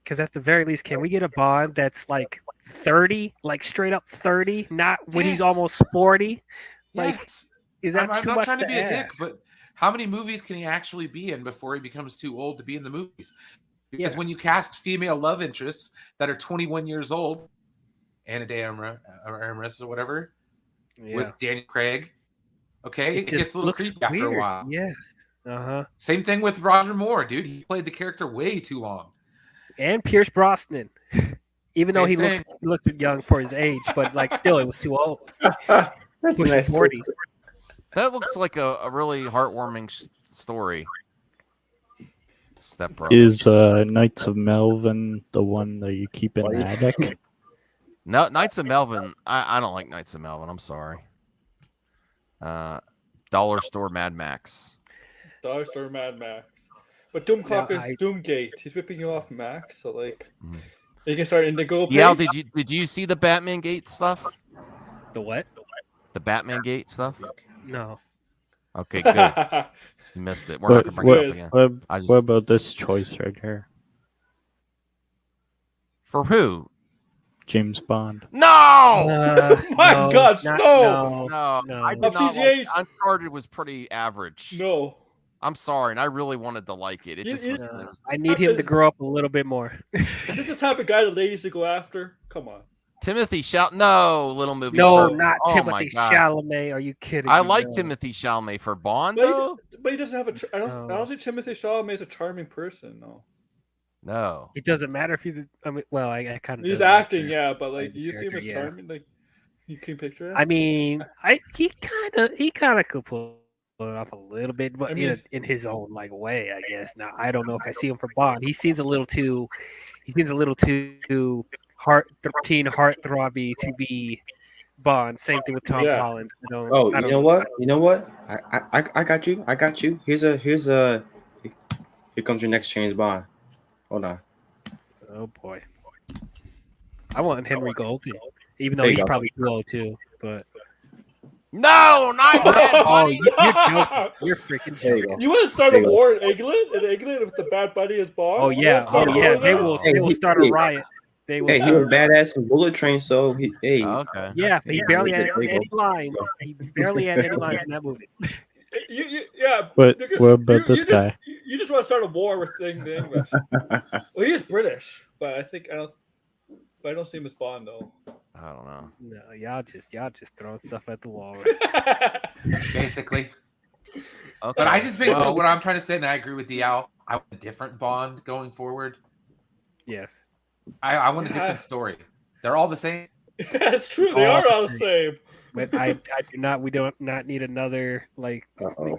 because at the very least, can we get a Bond that's like 30, like straight up 30, not when he's almost 40? Like, yes. That's I'm too not much trying to be a ask. dick, but how many movies can he actually be in before he becomes too old to be in the movies? Because when you cast female love interests that are 21 years old, Ana de Armas or whatever, with Daniel Craig, it gets a little creepy after a while. Yes. Same thing with Roger Moore, dude. He played the character way too long. And Pierce Brosnan, even though he looked young for his age, but like still, it was too old. That's a nice 40. That looks like a really heartwarming story. Step Bro. Is Knights of Melvin the one that you keep in the attic? No, Knights of Melvin. I don't like Knights of Melvin. I'm sorry. Dollar Store Mad Max. Dollar Store Mad Max. But Doomcock is Doomgate. He's ripping you off Max, so like you can start Indigo. Yeah, did you see the Batman Gate stuff? The what? The Batman Gate stuff? No. Okay, good. You missed it. We're not gonna bring it up again. What about this choice right here? For who? James Bond. No! My God, no! I did not like Uncharted was pretty average. No. I'm sorry, and I really wanted to like it. It just was. I need him to grow up a little bit more. Is this the type of guy the ladies to go after? Come on. Timothy Chalamet. No, little movie. No, Purple. not Oh Timothy my God. Chalamet. Are you kidding? I me? like No. Timothy Chalamet for Bond, though. But he doesn't have a. I don't think Timothy Chalamet is a charming person. No. No. It doesn't matter if he's. I mean, well, I kind of. He's acting, yeah, but like, do you see him as charming? Like, you can picture it. I mean, he kind of could pull it off a little bit, but in his own like way, I guess. Now, I don't know if I see him for Bond. He seems a little too heartthrobby to be Bond. Same thing with Tom Holland. You know what? You know what? I got you. I got you. Here comes your next James Bond. Hold on. Oh boy. I want Henry Golding, even though he's probably too old too. But no, not Bad Buddy. You're joking. You're freaking joking. You want to start a war in England? In England with the Bad Buddy as Bond? Oh yeah. They will start a riot. They Hey, he was badass in Bullet Train, so hey. Okay. Yeah, he barely had There you any go. lines. He barely had any lines in that movie. Yeah. What because about this you guy? You just want to start a war with the English. Well, he is British, but I don't see him as Bond though. I don't know. No, y'all just throwing stuff at the wall. Basically. Okay. But I just basically what I'm trying to say, and I agree with Diao, I want a different Bond going forward. Yes. I want a different story. They're all the same. That's true. They are all the same. But I do not. We don't not need another like. Uh-oh.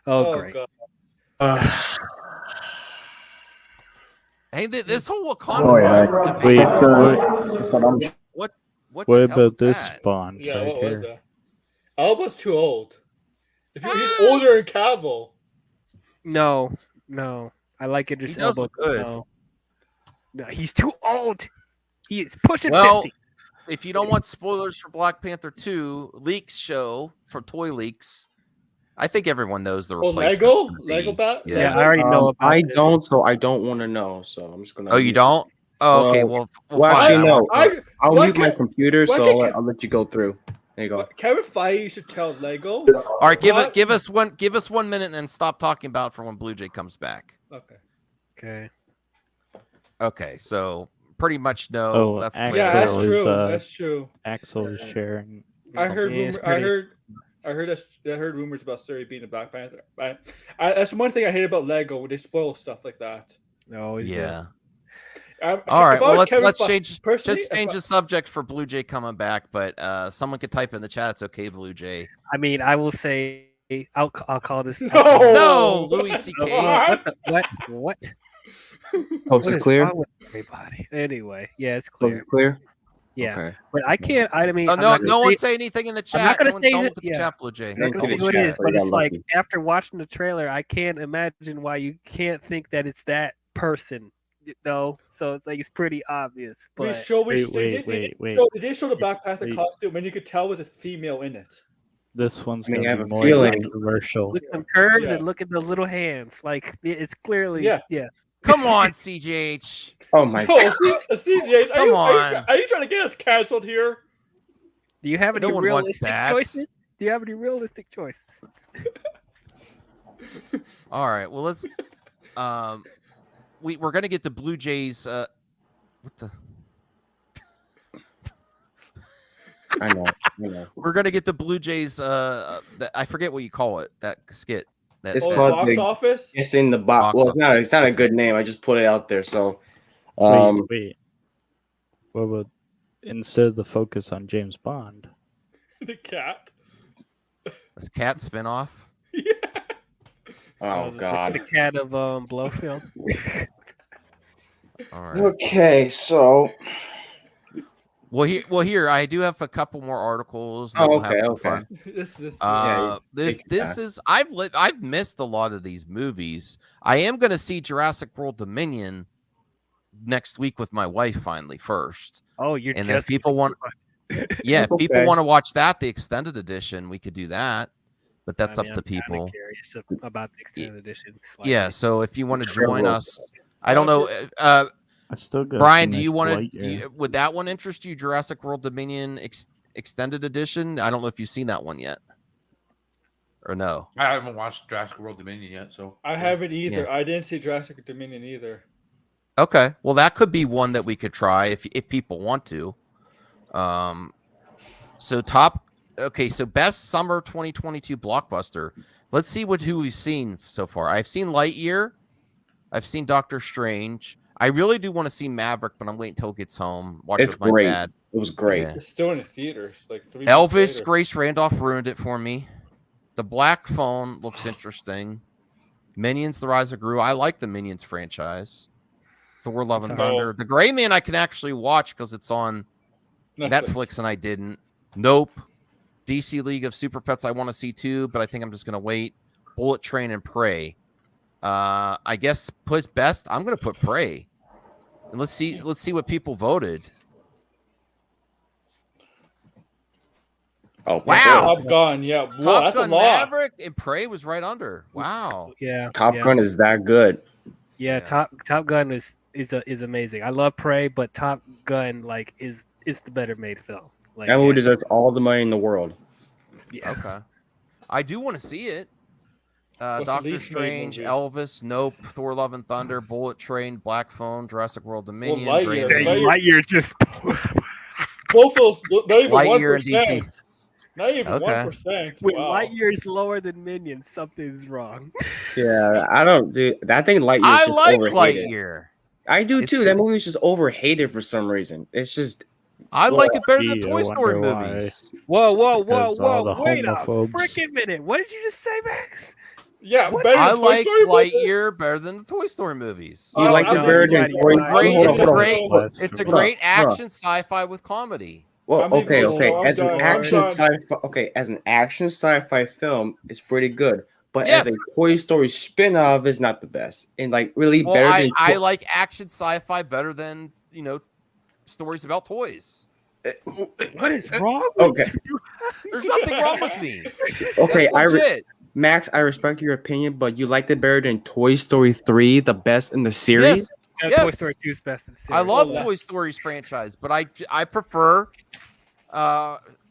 Oh, great. God. Hey, this whole Wakanda. Wait. What What the hell about was this that? Bond Yeah, right what was here? that? Alba's too old. He's older than Cavill. No. I like Idris He does Elba. look good. No, he's too old. He is pushing 50. If you don't want spoilers for Black Panther 2, leaks show for Toy Leaks. I think everyone knows the replacement. Lego bat. Yeah, I already know about I this. don't, so I don't want to know. So I'm just gonna. Oh, you don't? Oh, okay. Well, actually, no. I'll why mute my can't- computer, why so can't- I'll let you go through. There you go. Kevin Feige should tell Lego. All right, give What? us 1 minute and then stop talking about it for when Blue Jay comes back. Okay. Okay, so pretty much no. Oh, That's the Axel way Yeah, that's is, true. That's true. Axel is sharing. I heard. Yeah, it's I heard rumors about Suri being a Black Panther. That's one thing I hate about Lego when they spoil stuff like that. No, he's Yeah. If All right. I Well, was Kevin let's Fe- change. personally, Just if change I- the subject for Blue Jay coming back, but someone could type in the chat. It's okay, Blue Jay. I mean, I will say I'll call this. No, Louis C.K. What? Coast What is is clear. wrong with everybody? Anyway, yeah, it's Coast clear. is clear. Yeah, Okay. but I can't. I mean, Oh, I'm no, not gonna no one say- say anything in the chat. I'm not gonna No one- say don't that- look at the yeah. chat, Blue Jay. I'm not gonna say Thank what you. it is, but Yeah, it's like lucky. after watching the trailer, I can't imagine why you can't think that it's that person. You know, so it's like it's pretty obvious. But Wait. They did show the Black Panther Wait. costume, and you could tell it was a female in it. This one's I mean, I gonna have be a more feeling- controversial. look at them curves Yeah. and look at those little hands. Like it's clearly, Yeah. Come on, CJH. Oh my. No, CJ, Come on. are you trying to get us canceled here? Do you have any No one wants realistic that. choices? Do you have any realistic choices? All right. Well, let's. We're gonna get the Blue Jays. What the? I know. We're gonna get the Blue Jays. I forget what you call it. That skit. That, It's Oh, that- called box the- office. It's in the box. Box Well, it's not a good name. I just put it out there. So, Wait. What about instead of the focus on James Bond? The cat. this cat spinoff. oh The god. cat of Blowfield. All right. Okay, so. Well, here I do have a couple more articles. that Oh, we'll have okay, some okay. fun. This. This take your time. is I've missed a lot of these movies. I am going to see Jurassic World Dominion next week with my wife finally first. Oh, you're And just if people want, yeah, if people Okay. want to watch that, the extended edition, we could do that. But that's I mean, up to I'm kinda people. Curious about the extended edition. slightly. Yeah. So if you want to Sure join will. us, I don't know. I still got Brian, too do you much want Lightyear. to? Would that one interest you? Jurassic World Dominion extended edition. I don't know if you've seen that one yet, or no. I haven't watched Jurassic World Dominion yet, so I haven't either. Yeah. I didn't see Jurassic Dominion either. Okay, well that could be one that we could try if people want to. So best summer 2022 blockbuster. Let's see who we've seen so far. I've seen Lightyear. I've seen Doctor Strange. I really do want to see Maverick, but I'm waiting until it gets home. Watch It's it with my great. dad. It was great. Yeah. It's still in the theaters, like 3 Elvis, months later. Grace Randolph ruined it for me. The Black Phone looks interesting. Minions: The Rise of Gru. I like the Minions franchise. Thor: Love and Oh. Thunder. The Gray Man I can actually watch because it's on Netflix and I didn't. Nope. DC League of Super Pets I want to see too, but I think I'm just gonna wait. Bullet Train and Prey. I guess put best. I'm gonna put Prey. And let's see what people voted. Oh Wow. Top Gun, yeah. Whoa, Top that's Gun a lot. Maverick and Prey was right under. Wow. Yeah. Top yeah. Gun is that good. Yeah, Top Gun is is amazing. I love Prey, but Top Gun is the better made film. Like, That movie deserves all the money in the world. Yeah. Okay. I do want to see it. What's the Doctor least made Strange, movie? Elvis, Nope, Thor: Love and Thunder, Bullet Train, Black Phone, Jurassic World Dominion, Lightyear. Lightyear's just Both those, not even Lightyear and 1%. DC. Not even Okay. 1%. when Wow. Lightyear's lower than Minions, something's wrong. Yeah, I don't do. I think Lightyear. I just like overhated. Lightyear. I do It's too. That movie is just overhated for some reason. It's just. I like it better than Gee, Toy I Story wonder why. movies. Whoa! Because all the Wait a homophobes. freaking minute! What did you just say, Max? Yeah, What? better I than Toy like Story movies? Lightyear better than the Toy Story movies. You like the no, bird you're and right, Toy you're right. Great, Hold on, it's a hold on. great, Blasphemy. it's a Hold on, great hold on. action sci-fi with comedy. Well, I'm okay, leaving okay. it alone. As an I'm action done. sci-fi, okay, as an action sci-fi film, it's pretty good. But Yes. as a Toy Story spin-off, is not the best. And like really Well, better I, than. I like action sci-fi better than stories about toys. What is wrong? with Okay, you? There's nothing wrong with me. okay. That's legit. Max, I respect your opinion, but you liked it better than Toy Story 3, the best in the series. Yes. Toy Yes. Story 2 is best in the series. I love Well, Toy Story's franchise, but I prefer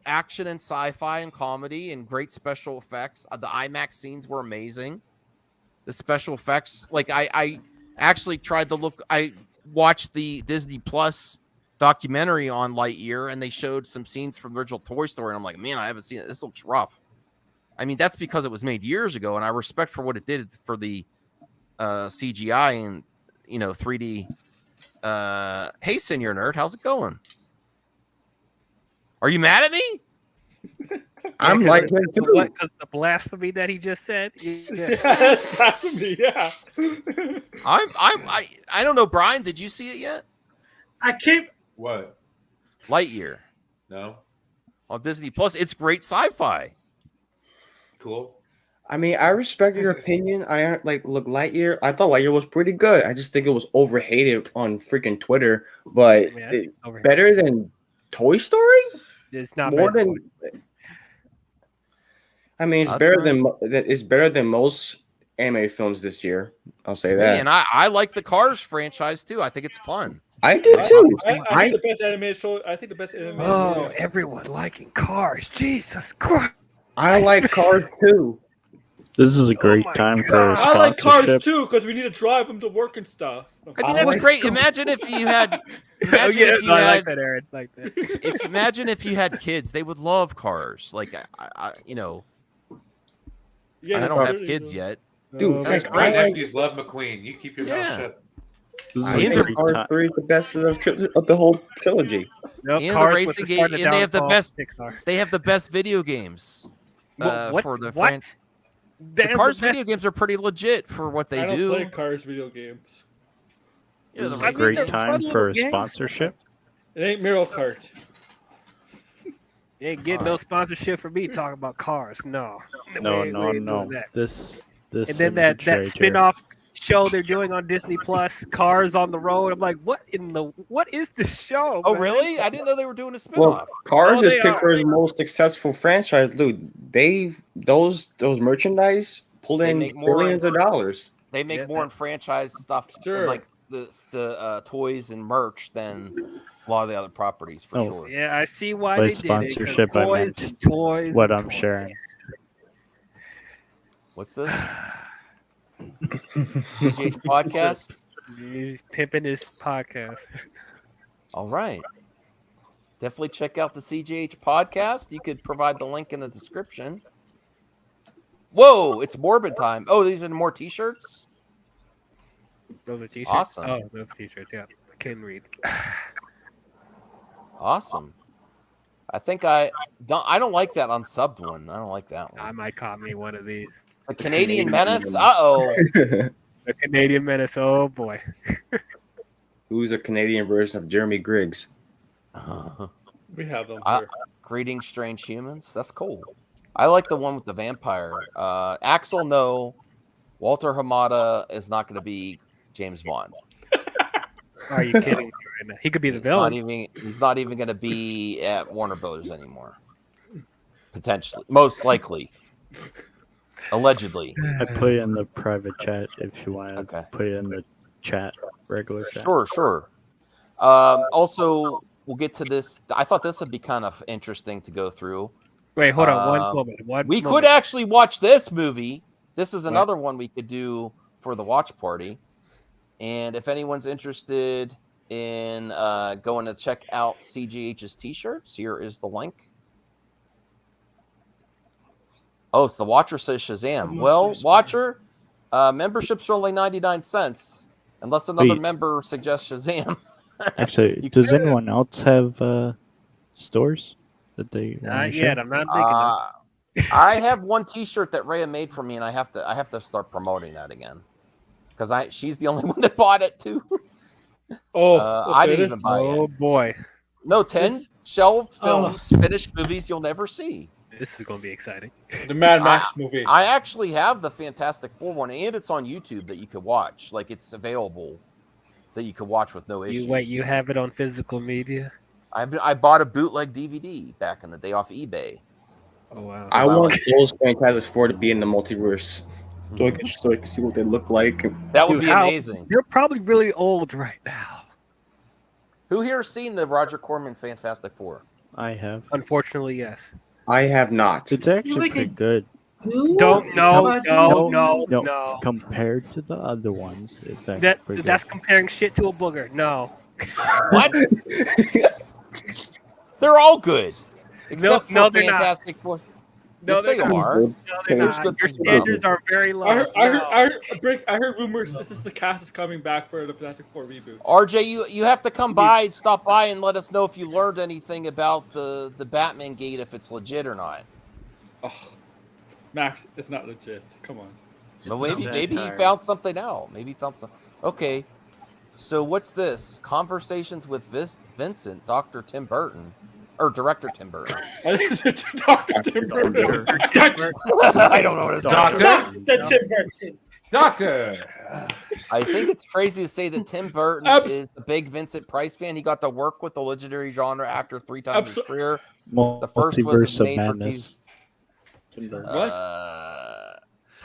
action and sci-fi and comedy and great special effects. The IMAX scenes were amazing. The special effects, like I actually tried to look. I watched the Disney Plus documentary on Lightyear, and they showed some scenes from the original Toy Story, and I'm like, man, I haven't seen it. This looks rough. I mean, that's because it was made years ago, and I respect for what it did for the CGI and 3D. Hey, Senior Nerd, how's it going? Are you mad at me? I'm like him too. Because the blasphemy that he just said. Yeah. That's blasphemy, yeah. I don't know, Brian. Did you see it yet? I can't. What? Lightyear No. on Disney Plus. It's great sci-fi. Cool. I mean, I respect your opinion. I look Lightyear. I thought Lightyear was pretty good. I just think it was overhated on freaking Twitter. But Yeah, overhated. better than Toy Story? It's not More better. than. I mean, it's I'll better turn- than it's better than most anime films this year. I'll say To me, that. and I like the Cars franchise too. I think it's fun. I do too. I think the best animated show. I think the best animated. Oh, movie- everyone liking Cars. Jesus Christ. I like Cars too. This is a great time for a I like Cars sponsorship. too because we need to drive them to work and stuff. I mean, that's like great. Cars. Imagine if you had. Oh, Imagine yeah, if you no, I had. like that, Aaron. Like that. Imagine if you had kids, they would love Cars. Like I Yeah, I don't have sure kids do. yet. Dude, That's like, My great. I like, nephews love McQueen. You keep your Yeah. mouth shut. This is I a think great Cars time. 3 is the best of the whole trilogy. Nope, And the Cars was racing the start game, of and they have the downfall best. of Pixar. They have the best video games What? for the What? franchise. They The have Cars the best- video games are pretty legit for what they I don't do. play Cars video games. Yeah, This the is a racing great games- time fun for a little games. sponsorship. It ain't Mario Kart. You ain't getting no sponsorship for me talking about Cars. No. No, We no, ain't no. doing that. This. And then that spin-off show they're doing on Disney Plus, Cars on the Road. I'm like, what is this show? Oh, man? really? I didn't know they were doing a spinoff. Well, Cars Oh, is they are. Pixar's most successful franchise, dude. Those merchandise pulled They in make more- billions of dollars. They make Yeah. more in franchise stuff, Sure. like the toys and merch than a lot of the other properties for Oh. sure. Yeah, I see why By they did it. 'cause sponsorship, I toys meant and toys what and I'm toys. sharing. What's this? CJ's podcast. He's pimping his podcast. All right. Definitely check out the CJH podcast. You could provide the link in the description. Whoa, it's Morbid time. Oh, these are more t-shirts? Those are t-shirts. Awesome. Oh, those are t-shirts. Yeah, I can read. Awesome. I think I don't like that unsubbed one. I don't like that one. I might cop me one of these. The Canadian Menace. Uh-oh. The Canadian Menace. Oh boy. Who's a Canadian version of Jeremy Griggs? We have them. Uh, Here. Greetings, strange humans. That's cool. I like the one with the vampire. Axel, no. Walter Hamada is not going to be James Bond. Are you kidding me right now? He could be the villain. He's not even going to be at Warner Brothers anymore. Potentially. Most likely. Allegedly. I put it in the private chat if you want to Okay. put it in the chat. regular chat. Sure. Also, we'll get to this. I thought this would be kind of interesting to go through. Wait, hold on one moment. We could actually watch this movie. This is another one we could do for the watch party. And if anyone's interested in going to check out CGH's t-shirts, here is the link. Oh, it's the Watcher says Shazam. Well, Watcher, memberships are only 99 cents unless another member suggests Shazam. Actually, does anyone else have stores that they not yet? I'm not big enough. I have one T-shirt that Rhea made for me, and I have to start promoting that again because she's the only one that bought it too. I didn't even buy it. Oh boy! No, 10 shelf films, finished movies you'll never see. This is going to be exciting. The Mad Max movie. I actually have the Fantastic Four one, and it's on YouTube that you could watch. Like, it's available that you could watch with no issues. You have it on physical media? I bought a bootleg DVD back in the day off eBay. Oh, wow. I want those Fantastic Four to be in the multiverse so I can see what they look like. That would be amazing. You're probably really old right now. Who here has seen the Roger Corman Fantastic Four? I have. Unfortunately, yes. I have not. It's actually pretty good. No. Compared to the other ones, it's actually pretty good. That's comparing shit to a booger. No. What? They're all good. Except no, for they're Fantastic Four. No, yes, they are. No, they're not. Your standards are very low. I heard rumors this is the cast is coming back for the Fantastic Four reboot. RJ, you have to stop by and let us know if you learned anything about the Batman gate, if it's legit or not. Oh, Max, it's not legit. Come on. Well, maybe he found something out. Okay. So what's this? Conversations with Vincent, Dr. Tim Burton. Or Director Tim Burton. Dr. Tim Burton. I don't know what it's Doctor. I think it's crazy to say that Tim Burton is a big Vincent Price fan. He got to work with the legendary genre actor 3 times in his career. The first was his Made for TV.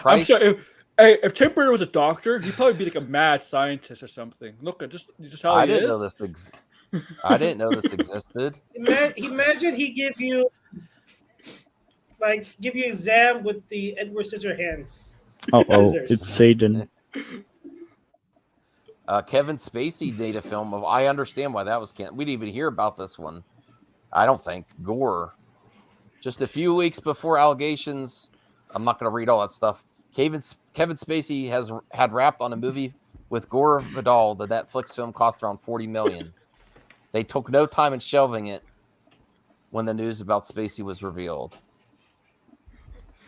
I'm sure if Tim Burton was a doctor, he'd probably be like a mad scientist or something. Look at just how I didn't know this. I didn't know this existed. Imagine he give you exam with the Edward Scissorhands. It's Satan. Kevin Spacey made a film of. I understand why that was canceled. We didn't even hear about this one. I don't think Gore. Just a few weeks before allegations, I'm not going to read all that stuff. Kevin Spacey had rapped on a movie with Gore Vidal. The Netflix film cost around $40 million. They took no time in shelving it when the news about Spacey was revealed.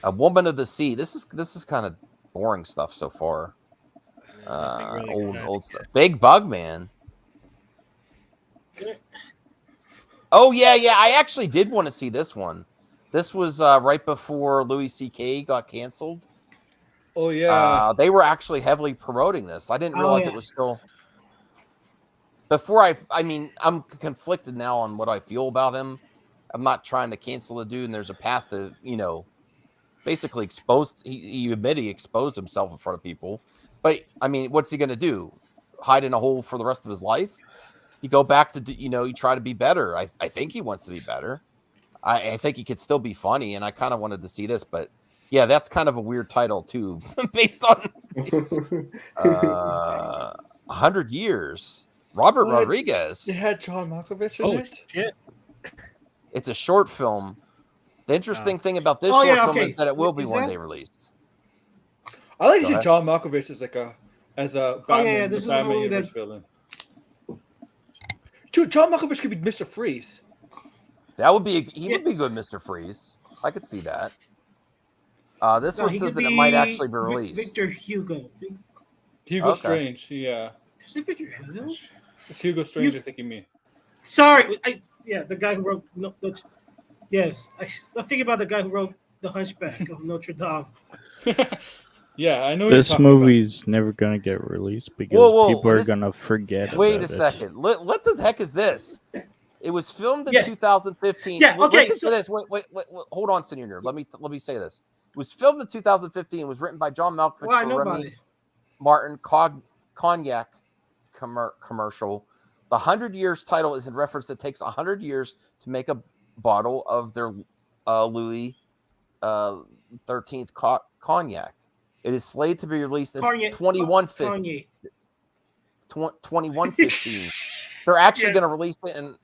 A Woman of the Sea. This is kind of boring stuff so far. Old stuff. Big Bug Man. Oh yeah. I actually did want to see this one. This was right before Louis C.K. got canceled. Oh yeah. They were actually heavily promoting this. I didn't realize it was still. Before I'm conflicted now on what I feel about him. I'm not trying to cancel the dude, and there's a path to, basically expose. He admitted he exposed himself in front of people. But what's he going to do? Hide in a hole for the rest of his life? You go back to, you try to be better. I think he wants to be better. I think he could still be funny, and I kind of wanted to see this, but yeah, that's kind of a weird title too, based on 100 years. Robert Rodriguez. It had John Malkovich in it. Shit. It's a short film. The interesting thing about this short film is that it will be one day released. I like to see John Malkovich as a Batman, this Batman is a movie universe villain. Dude, John Malkovich could be Mr. Freeze. That would be he would be good, Mr. Freeze. I could see that. This one says that it might actually be released. Victor Hugo. Hugo Strange, yeah. Is it Victor Hugo? It's Hugo Strange, I think you mean. Sorry, the guy who wrote. Yes, I'm thinking about the guy who wrote The Hunchback of Notre Dame. Yeah, I know. This movie's never gonna get released because people are gonna forget. Wait a second. What the heck is this? It was filmed in 2015. Yeah, okay. Listen to this. Wait. Hold on, Senior. Let me say this. It was filmed in 2015. It was written by John Malkovich, Remy Martin, Cognac, commercial. The 100 Years title is in reference that it takes 100 years to make a bottle of their Louis 13th cognac. It is slated to be released in 2115. They're actually going to release it in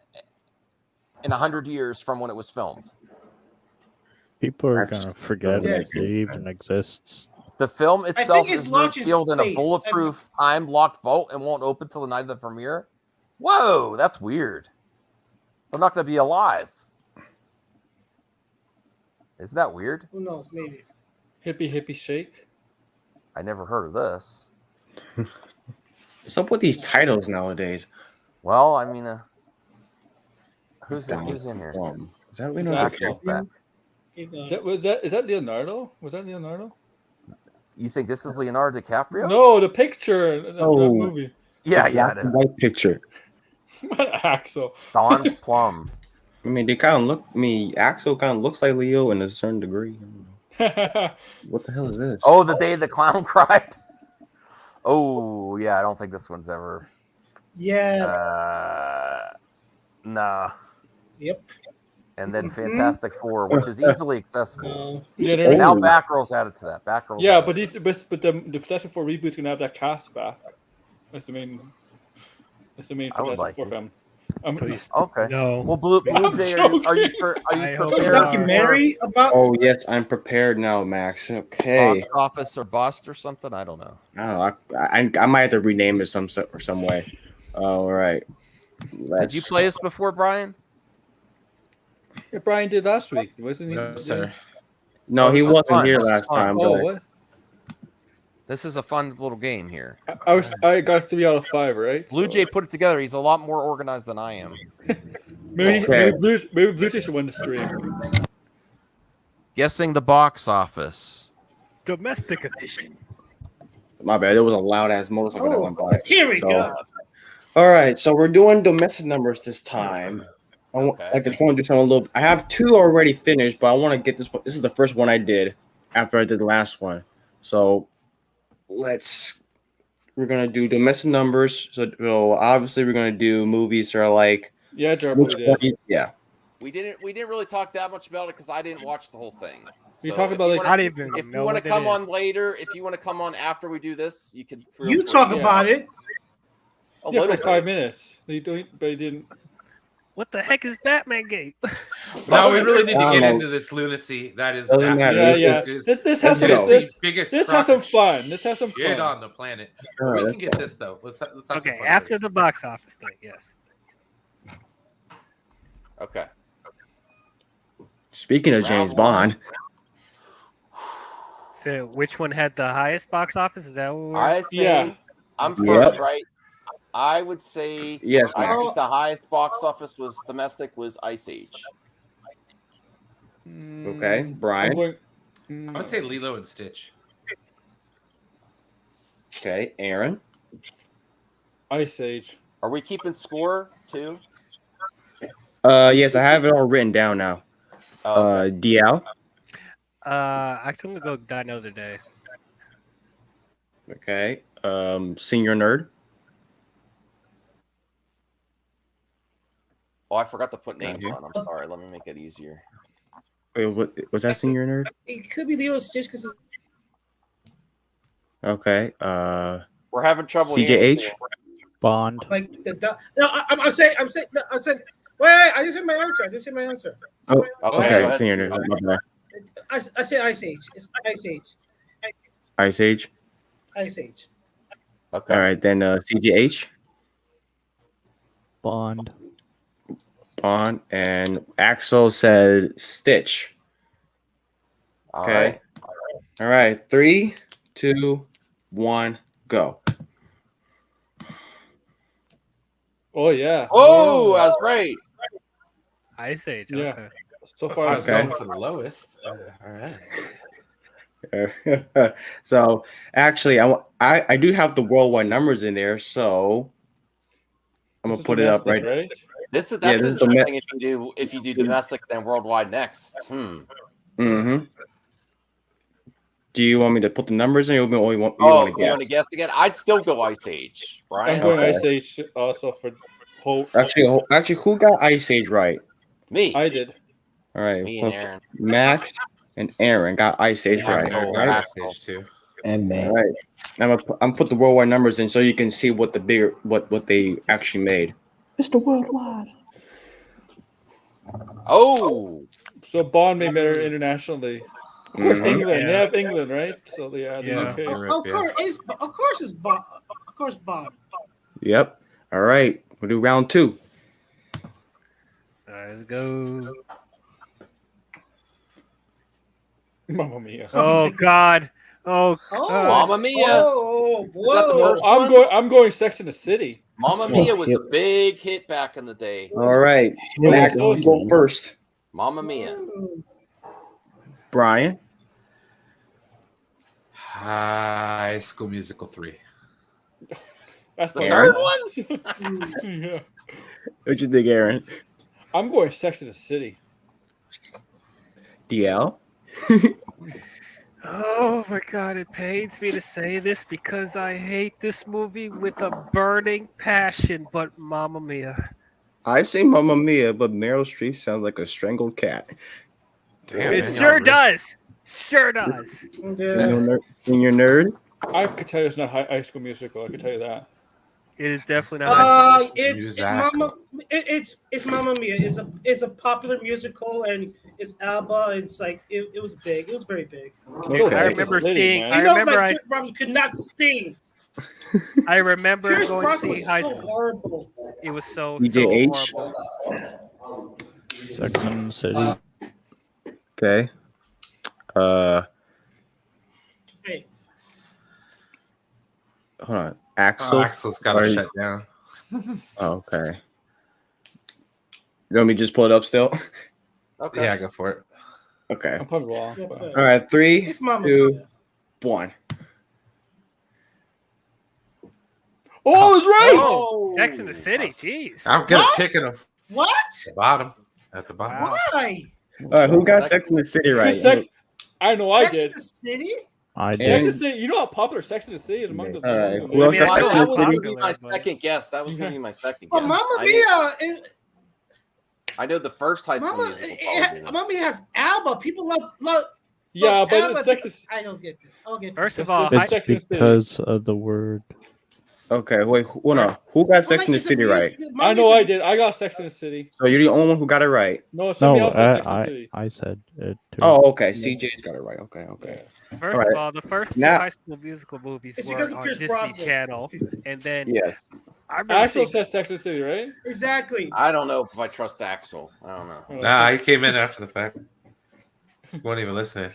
100 years from when it was filmed. People are going to forget it even exists. The film itself is launched in sealed in a space. bulletproof, time-locked vault and won't open till the night of the premiere. Whoa, that's weird. They're not going to be alive. Isn't that weird? Who knows? Maybe. Hippie shake. I never heard of this. What's up with these titles nowadays? Well, I mean, who's in here? Is that Leonardo DiCaprio? Is that Leonardo? Was that Leonardo? You think this is Leonardo DiCaprio? No, the picture of that movie. Yeah, it is. White picture. Axel. Don's Plum. I mean, they kind of look. Axel kind of looks like Leo in a certain degree. What the hell is this? Oh, the day the clown cried. Oh, yeah. I don't think this one's ever. Yeah. Nah. Yep. And then Fantastic Four, which is easily accessible. Now Batgirl's added to that. Batgirl's. Yeah, but the Fantastic Four reboot's gonna have that cast back. That's the main. I would like Fantastic Four Please. Okay. No. Well, Blue Jay, are you prepared? Documentary about? Oh yes, I'm prepared now, Max. Okay. Box Office or Bust or something? I don't know. I might have to rename it some way. All right. Did you play this before, Brian? Yeah, Brian did last week, wasn't he? No, sir. No, he wasn't here last time. Oh, but... what? This is a fun little game here. I got 3 out of 5, right? Blue Jay put it together. He's a lot more organized than I am. Maybe Blue Jay should win the stream. Guessing the box office. Domestic edition. My bad. There was a loud ass motorcycle that went by. Here we go. All right, so we're doing domestic numbers this time. I just want to do something a little. I have 2 already finished, but I want to get this one. This is the first one I did after I did the last one. So we're gonna do domestic numbers. So obviously we're gonna do movies that are like We didn't really talk that much about it because I didn't watch the whole thing. We talked about if you want to come on later, if you want to come on after we do this, you can. You talk about it. Yeah, for 5 minutes. But he didn't. What the heck is Batman Gate? Now we really need to get into this lunacy. That is doesn't matter. Yeah. This has some fun. This has some fun. Shit on the planet. We can get this though. Let's have some fun after with the box office thing, yes. Okay. Speaking of James Bond. So which one had the highest box office? Is that what I'm first, right? I would say yes. I think the highest box office was domestic was Ice Age. Okay, Brian. I would say Lilo and Stitch. Okay, Aaron. Ice Age. Are we keeping score too? Yes, I have it all written down now. DL. I'm gonna go Die Another Day. Okay. Senior Nerd. Oh, I forgot to put names on. I'm sorry. Let me make it easier. Wait, what was that? Senior Nerd? It could be Lilo Stitch because. Okay. We're having trouble. CJH. Bond. Like I'm saying. Wait, I just said my answer. Oh, okay. Senior Nerd. I said Ice Age. It's Ice Age. Ice Age. Ice Age. Okay. All right, then CGH. Bond. And Axel said Stitch. Okay. All right. 3, 2, 1, go. Oh yeah. Oh, that's great. Ice Age. Yeah. Okay. So far, I was going for the lowest. All right. So actually, I do have the worldwide numbers in there, so I'm gonna put it up right. That's interesting. If you do domestic, then worldwide next. Do you want me to put the numbers in? Or you want You want want to guess again? I'd still go Ice Age. Brian? I'm going Ice Age also for hope. Actually, who got Ice Age right? Me. I did. All right. Me and Aaron. Max and Aaron got Ice Age right. Right? Ice Age too. And man. All right. Now I'm put the worldwide numbers in so you can see what they actually made. Mr. Worldwide. Oh. So Bond made better internationally. Of course, England. Yeah. They have England, right? So the UK. Of course, it's Bob. Of course, Bob. Yep. All right. We'll do round 2. All right, let's go. Mamma mia. Oh God. Oh, Mamma Mia. Oh, Was that the first I'm going Sex in the City. Mamma Mia was a big hit back in the day. All right. Max, you go first. Mamma Mia. Brian. High School Musical 3. That's The third one? Yeah. What you think, Aaron? I'm going Sex in the City. DL. Oh my God! It pains me to say this because I hate this movie with a burning passion. But Mamma Mia. I've seen Mamma Mia, but Meryl Streep sounds like a strangled cat. Damn, It man, sure y'all does. Sure does. Senior nerd. I could tell you it's not High School Musical. I could tell you that. It is definitely not. It's Mamma Mia. It's a popular musical and it's ABBA. It's like it was big. It was very big. Okay. I remember seeing. Man. I remember. Pierce Brosnan could not sing. I remember Pierce going Brosnan to see was high so school. horrible. It was so EJH. horrible. Sex in the City. Okay. Hey, Hold on. Axel. Axel's got to shut down. Oh, okay. You want me to just pull it up still? Okay. Yeah, go for it. Okay. I'm probably wrong. yeah, but- All right. 3, it's Mamma 2, Mia. 1. Oh, I was right. Oh. Sex in the City. Jeez. I'm good at What? picking them. What? The bottom. At the bottom. Wow. Why? All right. Who got Sex in the City right? I know I Sex did. in the City? I Sex did. in the City. You know how popular Sex in the City is among the. All right. among Who else the- got I Sex know, in that the was City? going to be my second guess. That was going to be my second Oh, guess. Mamma I Mia. know the first High School Mamma, Musical. probably. Mamma Mia has ABBA. People love. Yeah, but ABBA. it's Sex is. I don't get this. I'll get First this. of all, It's It's Sex in the City. because of the word. Okay. Wait. Hold on. Who got Sex in the City right? I know I did. I got Sex in the City. So you're the only one who got it right. No, somebody No, else said Sex in the I City. I said it too. Oh, okay. CJ's got it right. Okay. Okay. First All right. of all, the first two Now- High School Musical movies It's were because of on Pierce Disney Brosnan. Channel, and then Yeah. I remember Axel seeing, said Sex in the City, right? Exactly. I don't know if I trust Axel. I don't know. Nah, he came in after the fact. Won't even listen.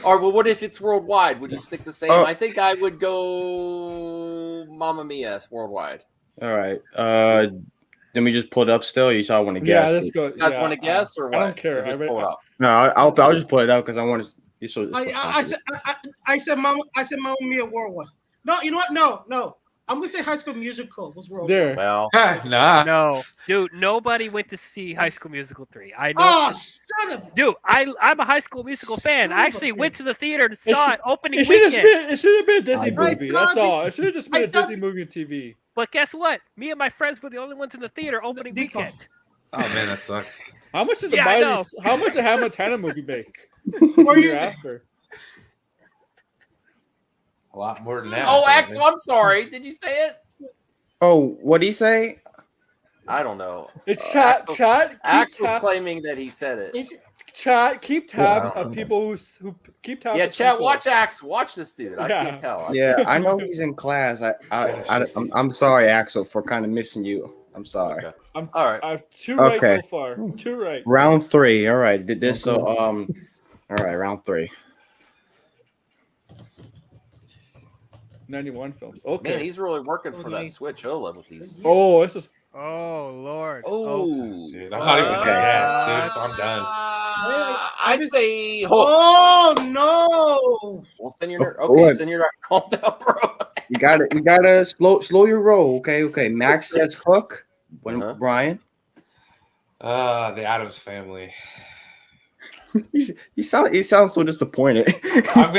Or well, what if it's worldwide? Would you stick the same? Oh. I think I would go Mamma Mia worldwide. All right. Let me just pull it up still. You saw I want to guess. Yeah, let's go. You guys yeah, want to guess or I what? don't care. Or just I read- pull it up. No, I'll just pull it out because I want to. I said Mamma Mia worldwide. No, you know what? No. I'm gonna say High School Musical was worldwide. There. Well, Nah. no, dude, nobody went to see High School Musical 3. I know, Oh, son of. dude, I'm a High School Musical fan. Son I of a actually bitch. went to the theater and It saw should- it opening It should have weekend. been a Disney I movie. thought That's all. It should have just been I a Disney thought- movie on TV. But guess what? Me and my friends were the only ones in the theater opening Deco. weekend. Oh man, that sucks. How much did the Yeah, I know. How much did Hannah Montana movie make? Or you- Year after. A lot more than that. oh, Axel, I'm sorry. Did you say it? Oh, what'd he say? I don't know. It's Axel's- chat. Keep Axel's tab, claiming that he said it. Is it? chat. Keep tabs Yeah. of people who keep tabs. Yeah, of chat. people. Watch Axel. Watch this dude. I Yeah. can't tell. Yeah, I know he's in class. I'm sorry, Axel, for kind of missing you. I'm sorry. Okay. I'm All right. I'm two right Okay. so far. Two right. Round 3. All right. Did this so all right, round 3. 91 films. Okay. Man, he's really working for that Switch OLED with these. Oh, this is. Oh Lord. Oh, Dude, I'm not even gonna guess, dude. I'm done. I'd say. Oh no! Well, send your nerd. Oh, Okay, what? send your nerd. Calm down, bro. You gotta slow your roll. Okay. Max says Hook. When Uh-huh. Brian. The Addams Family. You sound so disappointed. I'm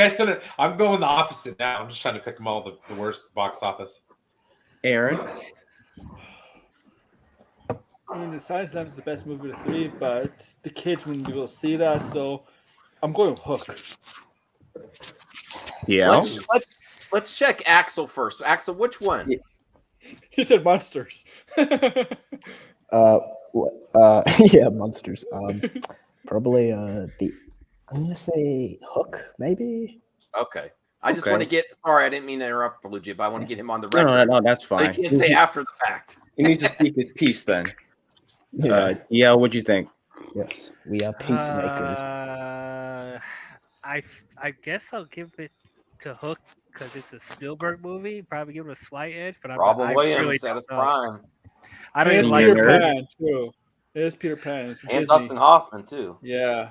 going the opposite now. I'm just trying to pick them all the worst box office. Aaron, I mean, the Science Lab is the best movie of the three, but the kids wouldn't be able to see that, so I'm going with Hook. Yeah. Let's check Axel first. Axel, which one? He said Monsters. Yeah, Monsters. Probably I'm gonna say Hook, maybe. Okay. I just want to get. Sorry, I didn't mean to interrupt Belugi, but I want to get him on the record. No, that's fine. So you can't say after the fact. He needs to speak his piece then. Yeah. What'd you think? Yes, we are peacemakers. I guess I'll give it to Hook because it's a Spielberg movie. Probably give it a slight edge, but Robin I Williams really at his don't know. prime. I don't It's even like Peter it. Pan too. It is Peter Pan. It's And Disney. Dustin Hoffman too. Yeah.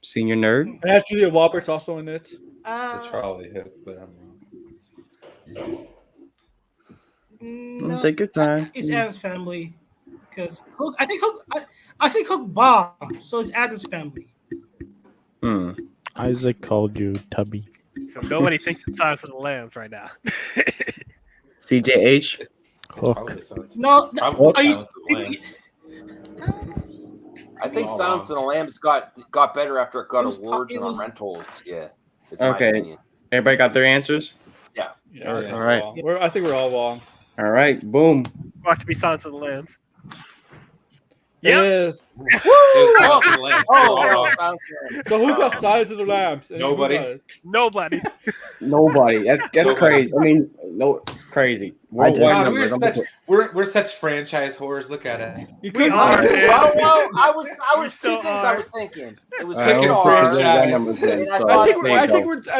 Senior nerd. And has Julia Roberts also in it. It's probably Hook, but I'm wrong. Take your time. It's Adam's family, because Hook. I think Hook bombed, so it's Adam's family. Isaac called you Tubby. So nobody thinks it's Silence of the Lambs right now. CJH. It's probably Silence. No, Probably are you? Silence of the Lambs. I think Silence of the Lambs got better after it got awards and on rentals. Yeah. Is my Okay. opinion. Everybody got their answers? Yeah. All right. I think we're all wrong. All right. Boom. Watch to be Silence of the Lambs. It is. It's Silence of the Lambs. So who got Silence of the Lambs? And Nobody. who got it? Nobody. Nobody. That's crazy. I mean, no, it's crazy. God, we're such franchise whores. Look at us. You We could are. Well, I was still two things I was thinking. It was Picking Pixar, franchise. and I So, thought there you I go.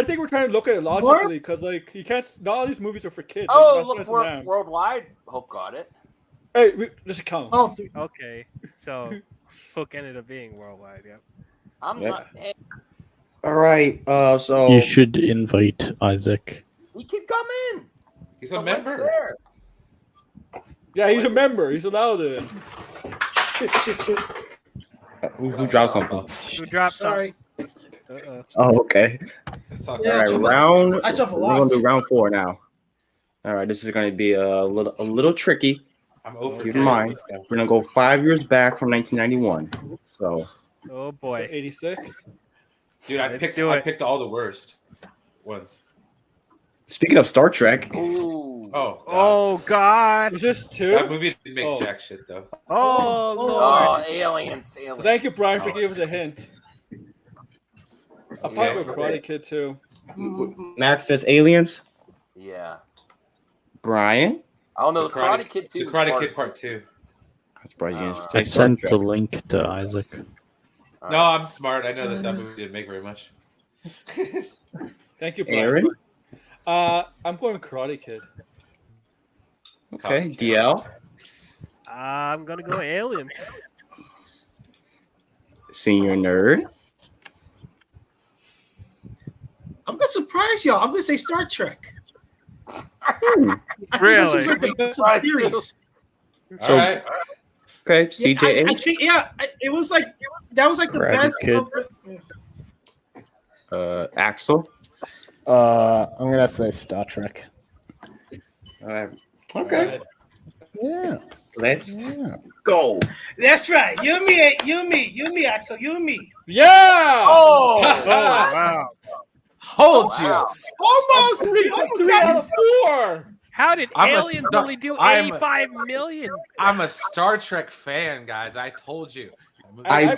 think we're trying to look at it logically because like you can't. Not all these movies are for kids. Oh, Like, look, that's Silence of the Lambs. worldwide. Hope got it. Hey, there's a count. Oh, Okay, so Hook ended up being worldwide. Yeah. I'm Yep. not. Hey, All right. So You should invite Isaac. he can come in. He's a The link's member. there. Yeah, he's a member. He's allowed in. who dropped something? Who dropped sorry. Oh, okay. It's all Yeah, All good. right. Round. I jump a We're gonna lot. do round 4 now. All right. This is going to be a little tricky. I'm over. Keep in mind, we're gonna go 5 years back from 1991. So Oh boy. 86. Dude, I Let's picked do it. all the worst ones. speaking of Star Trek, Ooh. Oh, God. Oh God. Is this two? That movie didn't make Oh. jack shit though. Oh Oh, Lord. aliens. Thank you, Brian, for giving us a hint. I'll probably Yeah. go Karate Kid too. Max says aliens. Yeah. Brian, I don't know. The Karate Kid 2. The Karate Kid Part 2. I'm surprised you didn't I I say Star sent Trek. the link to Isaac. No, I'm smart. I know that movie didn't make very much. Thank you, Brian. Aaron. I'm going with Karate Kid. Okay, DL. I'm gonna go Aliens. Senior nerd. I'm gonna surprise y'all. I'm gonna say Star Trek. I think Really? this was like the best of the series. All right. Okay, Yeah, CJ. I think it was like that was like the Karate best. Kid. Of the, Axel. I'm gonna say Star Trek. Okay. All right. Yeah. Let's Yeah. go. That's right. You and me, Axel. You and me. Yeah! Oh, wow. Hold wow. Almost. Three out of 4! How did I'm a Aliens star- only do I'm a- 85 million? I'm a Star Trek fan, guys. I told you. I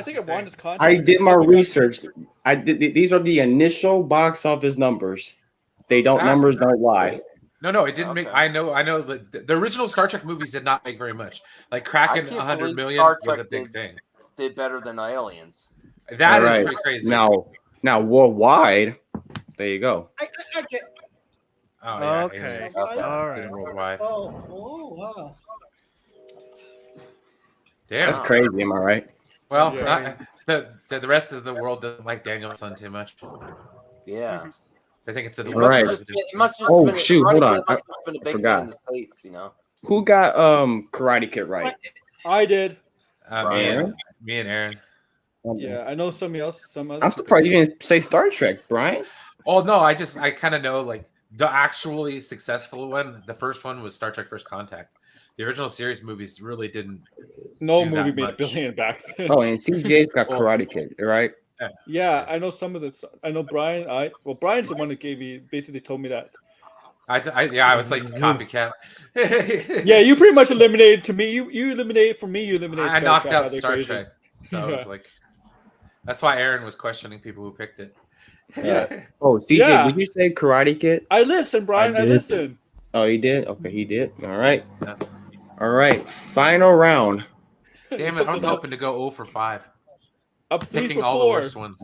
think I won this contest. I did my research. I did. These are the initial box office numbers. Numbers don't lie. No, it didn't make. Okay. I know the original Star Trek movies did not make very much. Like cracking I can't 100 believe million Star was a Trek big thing. Did better than Aliens. That All is right. pretty crazy. Now worldwide, there you go. I get. Oh, yeah, Okay. Aliens. Okay. All Did right. worldwide. Oh, wow. Damn. That's crazy. Am I right? Well, Yeah. the rest of the world doesn't like Danielson too much. Yeah. I think it's a All right. It must just Oh, been, shoot, Karate hold Kid on. must have been a big forgot. thing in the States, you know. Who got Karate Kid right? I did. Me and Aaron. Yeah, I know somebody else. Some other. I'm surprised you didn't say Star Trek, Brian. Oh no, I kind of know like the actually successful one. The first one was Star Trek: First Contact. The original series movies really didn't. No do movie that made much. $1 billion back then. Oh, and CJ's got Karate Kid, right? Yeah, I know some of the. I know Brian. Brian's the one that basically told me that. I was like copycat. Yeah, you pretty much eliminated to me. You eliminated from me. You eliminated. I knocked out They're Star crazy. Trek, so it's like that's why Aaron was questioning people who picked it. Oh, CJ, did you say Karate Kid? I listened, Brian. I listened. Oh, he did. Okay, he did. All right. All right. Final round. Damn it! I was hoping to go 0 for 5. Up 3 Picking for all 4. the worst ones.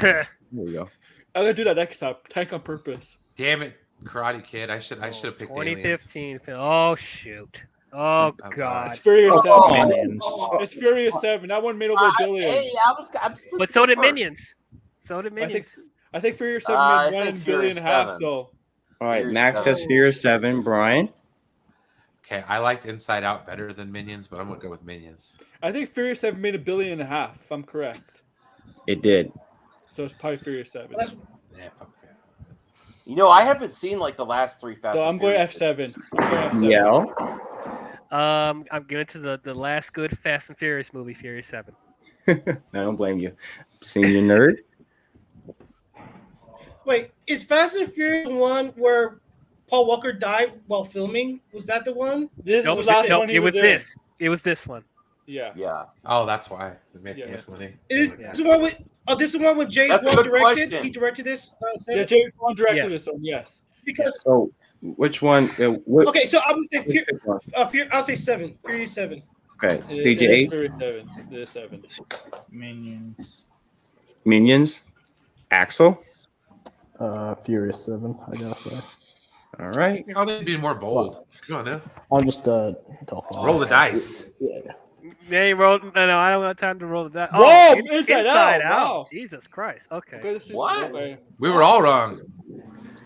There we go. I'm gonna do that next time. Tank on purpose. Damn it, Karate Kid! I should have picked 2015 film. Oh shoot! Oh god! It's Furious 7. Minions. It's Furious 7. That one made over $1 billion. Hey, I'm But so did Minions. So did Minions. I think Furious 7 made $1.5 billion though. All right, Max says Furious 7. Brian. Okay, I liked Inside Out better than Minions, but I'm gonna go with Minions. I think Furious 7 made $1.5 billion. If I'm correct. It did. So it's probably Furious 7. Yeah, fuck that. You know, I haven't seen like the last 3 Fast. So I'm going F7. Yeah. I'm going to the last good Fast and Furious movie, Furious 7. I don't blame you. Senior nerd. Wait, is Fast and Furious the one where Paul Walker died while filming? Was that the one? It was this one. Yeah. Yeah. Oh, that's why it made so much money. Is this the one with? Oh, this is the one with James That's a Wan good directed. question. He directed this. Yeah, James Wan directed this one. Yes. Because So, which one? okay, so I'm gonna say I'll say 7. Furious 7. Okay, It CJ is 8. Furious 7. It is 7. Minions. Axel. Furious 7, I gotta say. All right. I'll need to be more bold. Go on now. I'll just roll the dice. Yeah. They rolled. No, I don't have time to roll the dice. Whoa! Oh, Inside Out. Wow. Jesus Christ. Okay. What? We were all wrong.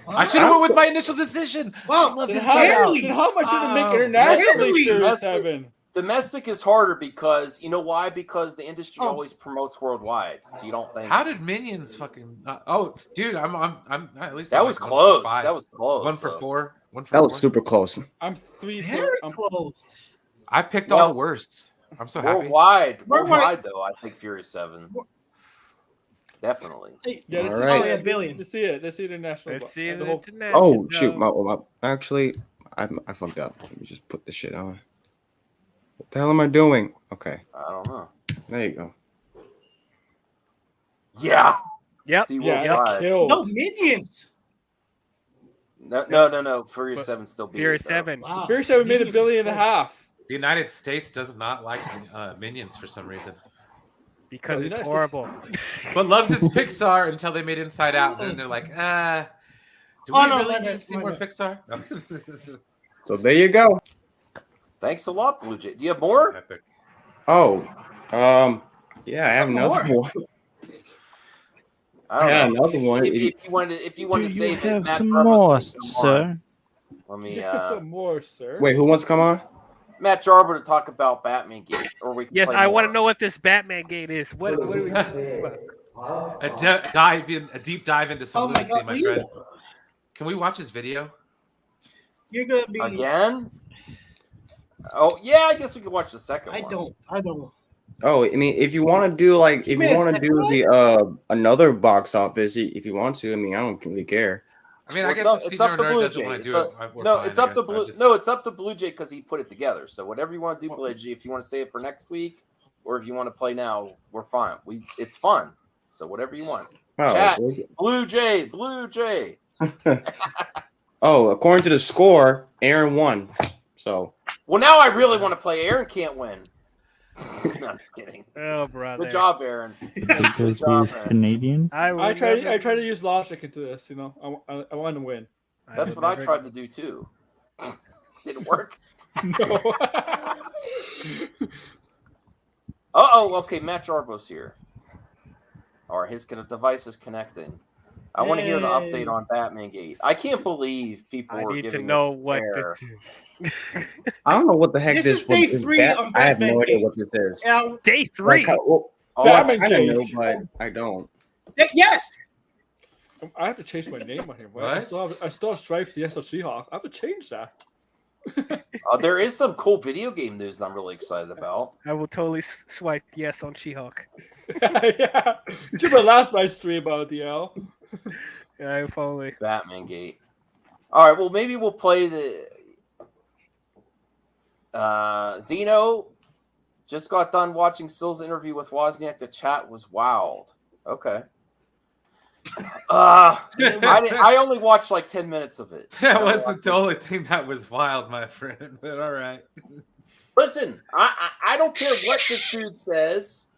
I should have went with my initial decision. Wow. Loved Then Inside Out. how much did it make internationally? really? Furious 7. Domestic is harder because you know why? Because the industry always promotes worldwide, so you don't think. How did Minions fucking? Oh, dude, I'm at least. That I'm was like close. 1 for 5. That was close. 1 for so. 4. 1 for That 4. was super close. I'm 3 for. Very close. I picked all the worst. I'm so happy. Worldwide though, I think Furious 7. Definitely. Yeah, All right. $1 billion. Let's see it. Let's see the international. Let's see the whole- Oh shoot! Actually, I fucked up. Let me just put this shit on. What the hell am I doing? Okay, I don't know. there you go. Yeah. Yep. See Yeah, worldwide. killed. No Minions. No. Furious 7 still beat Furious it, though. 7. Wow. Furious 7 made $1.5 billion. The United States does not like Minions for some reason, Because Oh, it's nice. horrible. but loves its Pixar until they made Inside Out. And then they're like, do we Oh, no, really no, need to no, see no, more no. Pixar? So there you go. Thanks a lot, Blue Jay. Do you have more? Epic. Oh, yeah, I have another one. I don't know. Another one. If you wanted to save it, Matt some Jarbo's more, gonna come sir? on. Let me Some more, sir. Wait, who wants to come on? Matt Jarbo to talk about Batman Gate, or we can Yes, play I more. want to know what this Batman gate is. What are we talking about? A deep dive into some Oh my Lucy, God, my will you- friend. Can we watch his video? You're gonna be Again? Oh yeah, I guess we could watch the second I one. don't. Oh, I mean, if you want to do like, if you Man, want to do the another box office, if you want to, I mean, I don't really care. I mean, Well, I guess it's up to Nerd Blue doesn't Jay. want to It's do up- it. We're No, fine, it's I up to guess. I Blue. just- No, it's up to Blue Jay because he put it together. So whatever you want to do, Blue Jay. If you want to save it for next week, or if you want to play now, we're fine. It's fun. So whatever you want. Oh, Chat. okay. Blue Jay. Oh, according to the score, Aaron won. So Well, now I really want to play. Aaron can't win. No, I'm just kidding. Oh, brother. Good job, Aaron. Because job, he's man. Canadian. I try to use logic into this. You know, I want to win. That's what I tried to do too. Didn't work. No. Okay. Matt Jarbo's here. Or his device is connecting. I want to hear the Yay. update on Batman Gate. I can't believe people I are need to giving know us what stare. this is. I don't know what the heck This this is day one 3 on I have Batman no idea Gate. what this is. Now, Day 3. Like, Oh, I Batman kind of know, Cage. but I don't. Yes. I have to change my name on here. Right? What? I still have Stripes, the SL She-Hulk. I have to change that. There is some cool video game news that I'm really excited about. I will totally swipe yes on She-Hulk. Yeah. You should have last night's stream about DL. Yeah, if only. Batman Gate. All right, well, maybe we'll play the Zeno. Just got done watching Sill's interview with Wozniak. The chat was wild. Okay. I only watched like 10 minutes of it. That wasn't the only thing that was wild, my friend. But all right. Listen, I don't care what this dude says.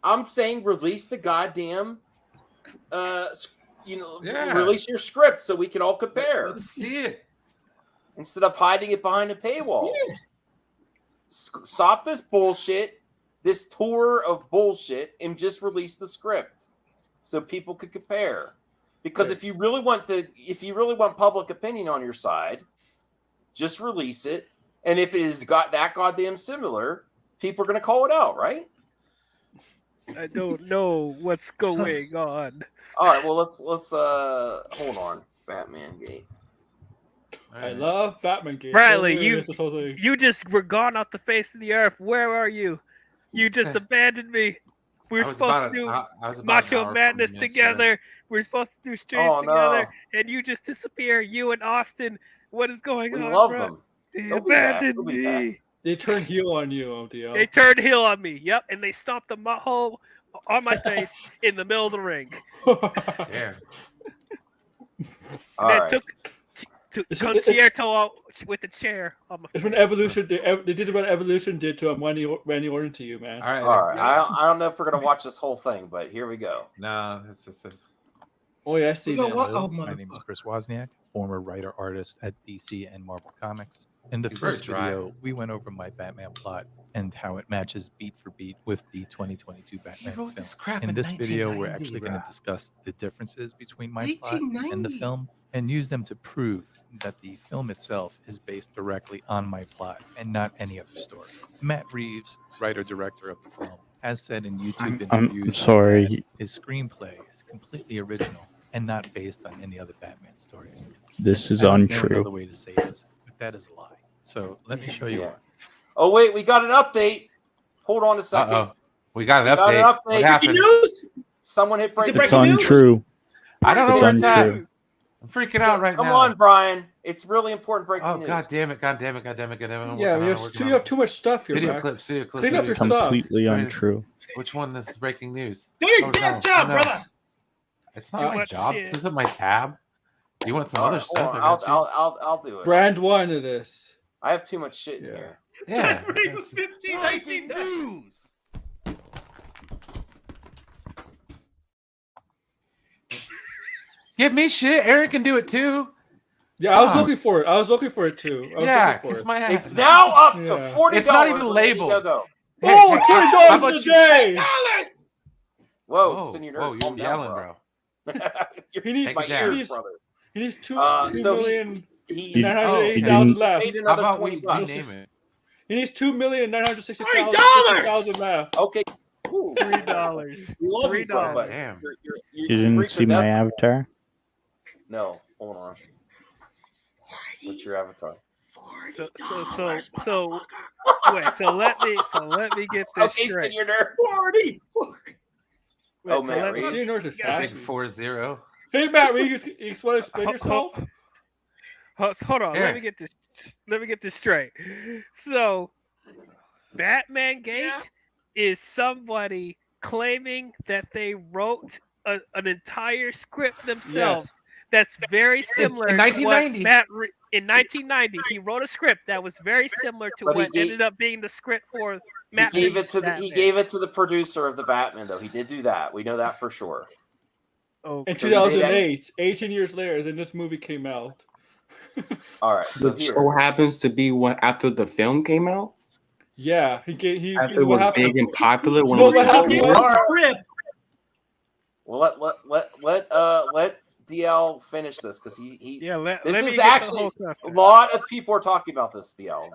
I'm saying release the goddamn, release your script so we can all compare. Let's see it. Instead of hiding it behind a paywall. Stop this bullshit, this tour of bullshit, and just release the script so people could compare. Because if you really want public opinion on your side, just release it. And if it is got that goddamn similar, people are going to call it out, right? I don't know what's going on. All right, well let's hold on. Batman Gate. I love Batman Gate. Bradley, you just were gone off the face of the earth. Where are you? You just abandoned me. We were supposed to do Macho Madness together. We were supposed to do streams together, and you just disappear. You and Austin. What is going on? We love bro? them. They abandoned me. They turned heel on you, ODL. They turned heel on me. Yep, and they stomped a hole on my face in the middle of the ring. Damn. All right. Took Concerto out with the chair on my face. It's when Evolution. They did what Evolution did to Randy Orton to you, man. All right. I don't know if we're gonna watch this whole thing, but here we go. No, Oh yeah, I see that. My name is Chris Wozniak, former writer-artist at DC and Marvel Comics. In the You're first very dry. video, we went over my Batman plot and how it matches beat for beat with the 2022 Batman wrote film. this crap In in this video, we're 1990, actually going to bro. discuss the differences between my plot and the 1990. film and use them to prove that the film itself is based directly on my plot and not any other story. Matt Reeves, writer-director of the film, has said in YouTube I'm interviews sorry. that his screenplay is completely original and not based on any other Batman stories. This is I don't know untrue. another way to say this, but that is a lie. So let me show you. Yeah. Oh wait, we got an update. Hold on a second. Uh-oh. We got an update. What happened? News? Someone hit break. It's untrue. I don't know It's where it's at. untrue. I'm freaking out right Come now. on, Brian. It's really important breaking Oh news. god damn it! God damn it! God damn it! God damn it! Yeah, you have too much stuff here. Video Max. clips. Video clips. Clean up your video clips. stuff. Completely untrue. Which one is breaking news? Do your Oh, damn no. job, Oh, no. brother. It's not Too my much job. shit. This isn't my tab. You want some All other right, stuff? hold I on. got you. I'll do it. Brand one of this. I have too much shit in here. Yeah. It was 15, 19 news. Give me shit. Aaron can do it too. Yeah, I was looking for it. I was looking for it too. I was Yeah, looking for kiss it. my ass. It's now up to Yeah. $40. It's not even on labeled. Indiegogo. Hey, Oh, hey, how $20 about a you- day. $10. Whoa, Senior whoa, Nerd, you're calm down, yelling, bro. He needs my it down. ears, brother. He needs two So million he 980,000 left. paid How another about we $20. rename it? He needs 2,960,000 left. Okay. $3. We love you, bro, $3. but Damn. You didn't see my avatar? No, hold on. What's your avatar? So wait. So let me get this Okay, straight. Senior Nerd. 40. Wait, Oh, so man, let me- Reeves. Senior Nerd's just happy. Big 40. Hey Matt, will you explain yourself? Hold on. Here. Let me get this straight. So, Batman Gate is somebody claiming that they wrote an entire script themselves. That's very similar In to 1990. what in 1990 he wrote a script that was very similar to But he what gave- ended up being the script for He Matt gave it Reeves' to Batman. he gave it to the producer of the Batman, though. He did do that. We know that for sure. Oh, In So he did that? 2008, 18 years later, then this movie came out. All right. So Which here. so happens to be what after the film came out. Yeah, he After it what was happened? big and popular. When No, it was what happened popular. was Well, let DL finish this because he Yeah, let this me is get the actually whole a lot of people are talking about this, DL.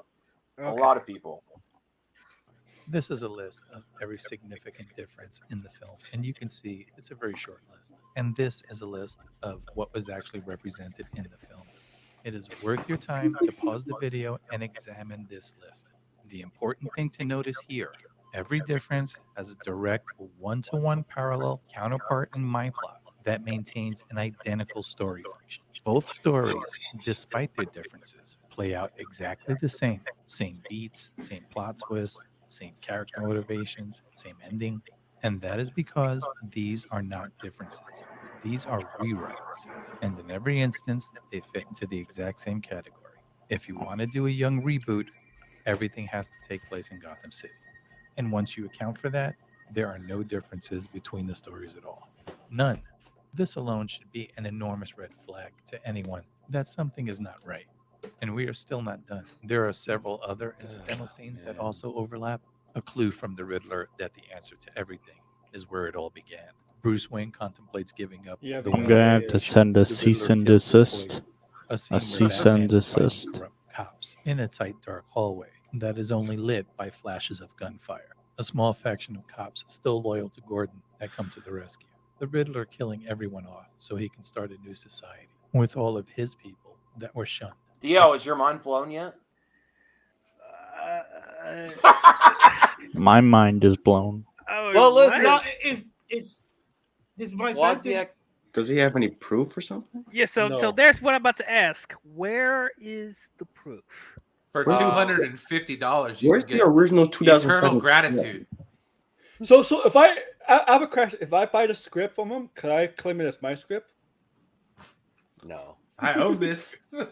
A Okay. lot of people. This is a list of every significant difference in the film, and you can see it's a very short list. And this is a list of what was actually represented in the film. It is worth your time to pause the video and examine this list. The important thing to notice here, every difference has a direct one-to-one parallel counterpart in my plot that maintains an identical story function. Both stories, despite their differences, play out exactly the same. Same beats, same plot twists, same character motivations, same ending. And that is because these are not differences. These are rewrites. And in every instance, they fit into the exact same category. If you want to do a young reboot, everything has to take place in Gotham City. And once you account for that, there are no differences between the stories at all. None. This alone should be an enormous red flag to anyone that something is not right. And we are still not done. There are several other incidental scenes that also overlap. A clue from the Riddler that the answer to everything is where it all began. Bruce Wayne contemplates giving up the I'm Wayne gonna have to Corporation. send a The cease Riddler and kills desist. employees. A A scene where cease Batman and is fighting desist. corrupt cops in a tight, dark hallway that is only lit by flashes of gunfire. A small faction of cops still loyal to Gordon that come to the rescue. The Riddler killing everyone off so he can start a new society with all of his people that were shunned. Dio, is your mind blown yet? My mind is blown. Well, listen. No, it's his mind's Wozniak. Does he have any proof or something? Yeah, so there's what I'm about to ask. Where is the proof? For $250, you Where's can the get original 2007 eternal gratitude. So if I have a question, if I buy the script from him, could I claim it as my script? No. I own this. It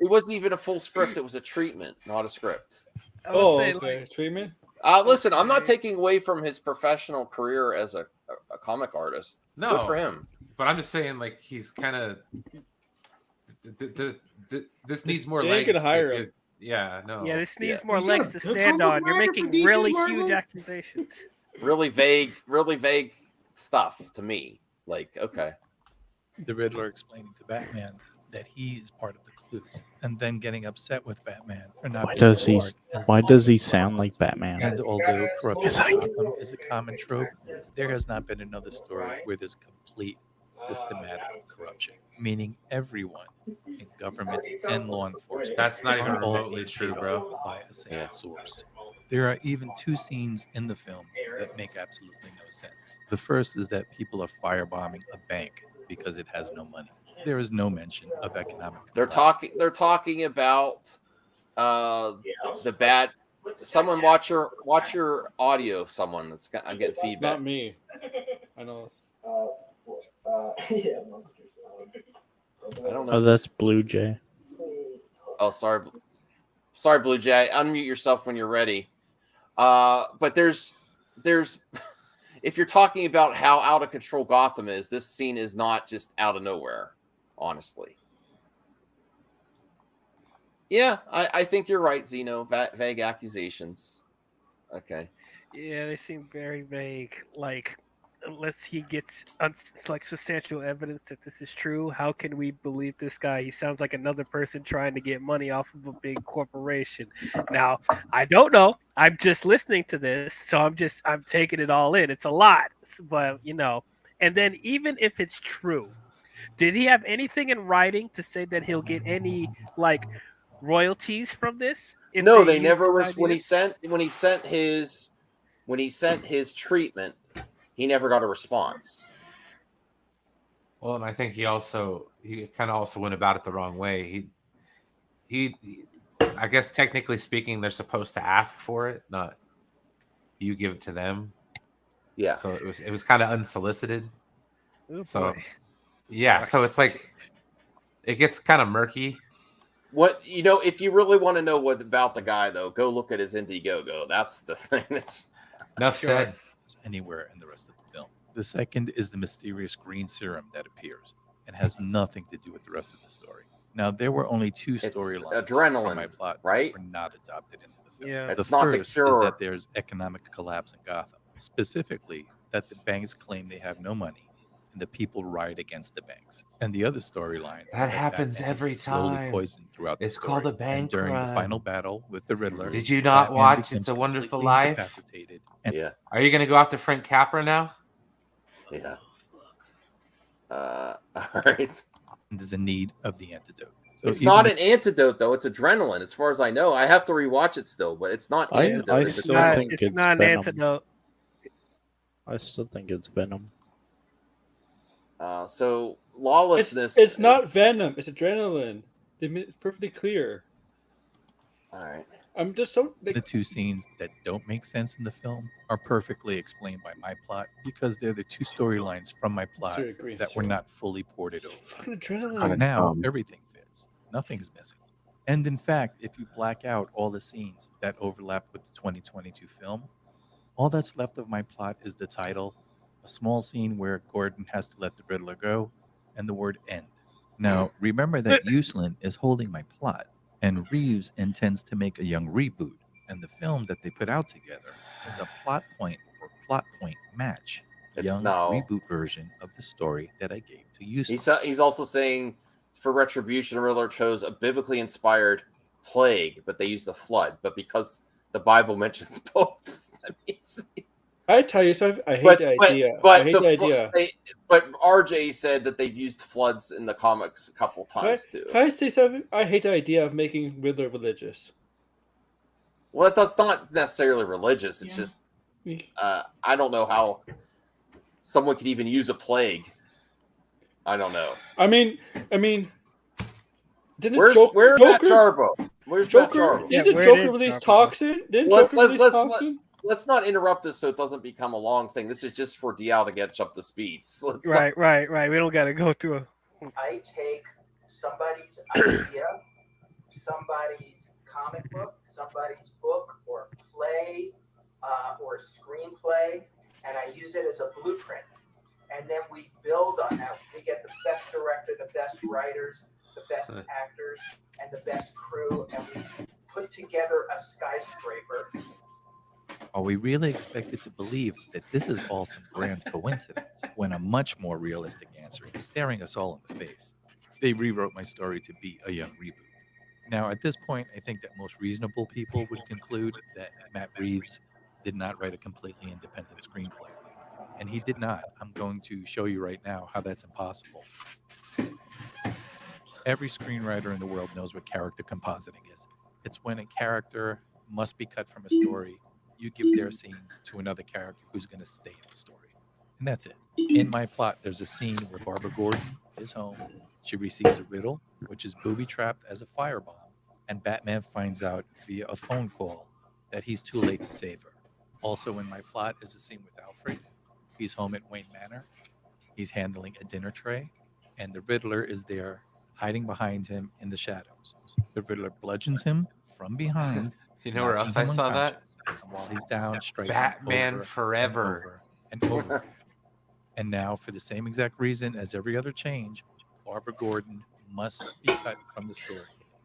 wasn't even a full script. It was a treatment, not a script. Oh, okay. Treatment. Listen, I'm not taking away from his professional career as a comic artist. No, good for him. But I'm just saying, like, he's kind of. This needs more They ain't legs. gonna hire him. Yeah, no. Yeah, this needs more legs to stand on. You're making really huge accusations. Really vague stuff to me. Like, okay. The Riddler explaining to Batman that he is part of the clues, and then getting upset with Batman for not. Why does he sound like Batman? And although corruption in Gotham is a common trope, there has not been another story where there's complete systematic corruption, meaning everyone in government and law enforcement. That's not even are all remotely being true, paid bro. By a single source. There are even two scenes in the film that make absolutely no sense. The first is that people are firebombing a bank because it has no money. There is no mention of economic. They're talking about the bad. Someone watch your audio. Someone I'm getting feedback. Not me. I know. I don't know. Oh, that's Blue Jay. Oh, sorry, Blue Jay. Unmute yourself when you're ready. But there's if you're talking about how out of control Gotham is, this scene is not just out of nowhere. Honestly, yeah, I think you're right, Zeno. Vague accusations. Okay. Yeah, they seem very vague. Like, unless he gets like substantial evidence that this is true, how can we believe this guy? He sounds like another person trying to get money off of a big corporation. Now, I don't know. I'm just listening to this, so I'm taking it all in. It's a lot, but And then even if it's true, did he have anything in writing to say that he'll get any like royalties from this? No, they never were. When he sent his treatment, he never got a response. Well, and I think he kind of also went about it the wrong way. He I guess technically speaking, they're supposed to ask for it, not you give it to them. Yeah. So it was kind of unsolicited. Oh, so boy. yeah, so it's like it gets kind of murky. If you really want to know what about the guy, though, go look at his Indiegogo. That's the thing. That's enough said. Anywhere in the rest of the film. The second is the mysterious green serum that appears and has nothing to do with the rest of the story. Now, there were only two storylines. Adrenaline, from my plot right? That were not adopted into the film. Yeah, it's the not the first cure. is that there's economic collapse in Gotham, specifically that the banks claim they have no money, and the people riot against the banks. And the other storyline That happens Batman every is slowly time. poisoned throughout the It's story. called a bank And during run. the final battle with the Riddler, Did you not Batman watch becomes It's a Wonderful completely Life? incapacitated. And Yeah. Are you going to go after Frank Capra now? Yeah. All right. is in need of the antidote. So It's not an antidote, though. It's adrenaline, as far as I know. I have to rewatch it still, but it's not antidote. I It's still adrenaline. think It's not an Venom. antidote. I still think it's Venom. So lawlessness. It's not Venom. It's adrenaline. They made it perfectly clear. All right. I'm just so the two scenes that don't make sense in the film are perfectly explained by my plot because they're the two storylines from my plot Sure, agree, that were not fully ported over. Fucking adrenaline. But now everything fits. Nothing's missing. And in fact, if you black out all the scenes that overlap with the 2022 film, all that's left of my plot is the title, a small scene where Gordon has to let the Riddler go, and the word end. Now, remember that Uslan is holding my plot, and Reeves intends to make a young reboot, and the film that they put out together is a plot point for plot point match. Young reboot version of the story that I gave to Uslan. He's also saying for Retribution, Riddler chose a biblically inspired plague, but they used the flood. But because the Bible mentions both, I tell you something. I hate the idea. But I hate the idea. But RJ said that they've used floods in the comics a couple times too. Can I say something? I hate the idea of making Riddler religious. Well, that's not necessarily religious. It's just I don't know how someone could even use a plague. I don't know. I mean, didn't where's Matt Jarbo? Where's Joker? Matt Jarbo? Didn't Joker release Toxin? Didn't Joker release Toxin? Let's not interrupt this so it doesn't become a long thing. This is just for Dial to get up to speed. So Right. We don't got to go through a. I take somebody's idea, somebody's comic book, somebody's book or play or screenplay, and I use it as a blueprint. And then we build on that. We get the best director, the best writers, the best actors, and the best crew, and we put together a skyscraper. Are we really expected to believe that this is all some grand coincidence when a much more realistic answer is staring us all in the face? They rewrote my story to be a young reboot. Now, at this point, I think that most reasonable people would conclude that Matt Reeves did not write a completely independent screenplay. And he did not. I'm going to show you right now how that's impossible. Every screenwriter in the world knows what character compositing is. It's when a character must be cut from a story. You give their scenes to another character who's going to stay in the story. And that's it. In my plot, there's a scene where Barbara Gordon is home. She receives a riddle, which is booby-trapped as a firebomb. And Batman finds out via a phone call that he's too late to save her. Also in my plot is a scene with Alfred. He's home at Wayne Manor. He's handling a dinner tray. And the Riddler is there, hiding behind him in the shadows. The Riddler bludgeons him from behind. You know where else I saw that? And while he's down, strikes Batman over Forever. and over. And now, for the same exact reason as every other change, Barbara Gordon must be cut from the story.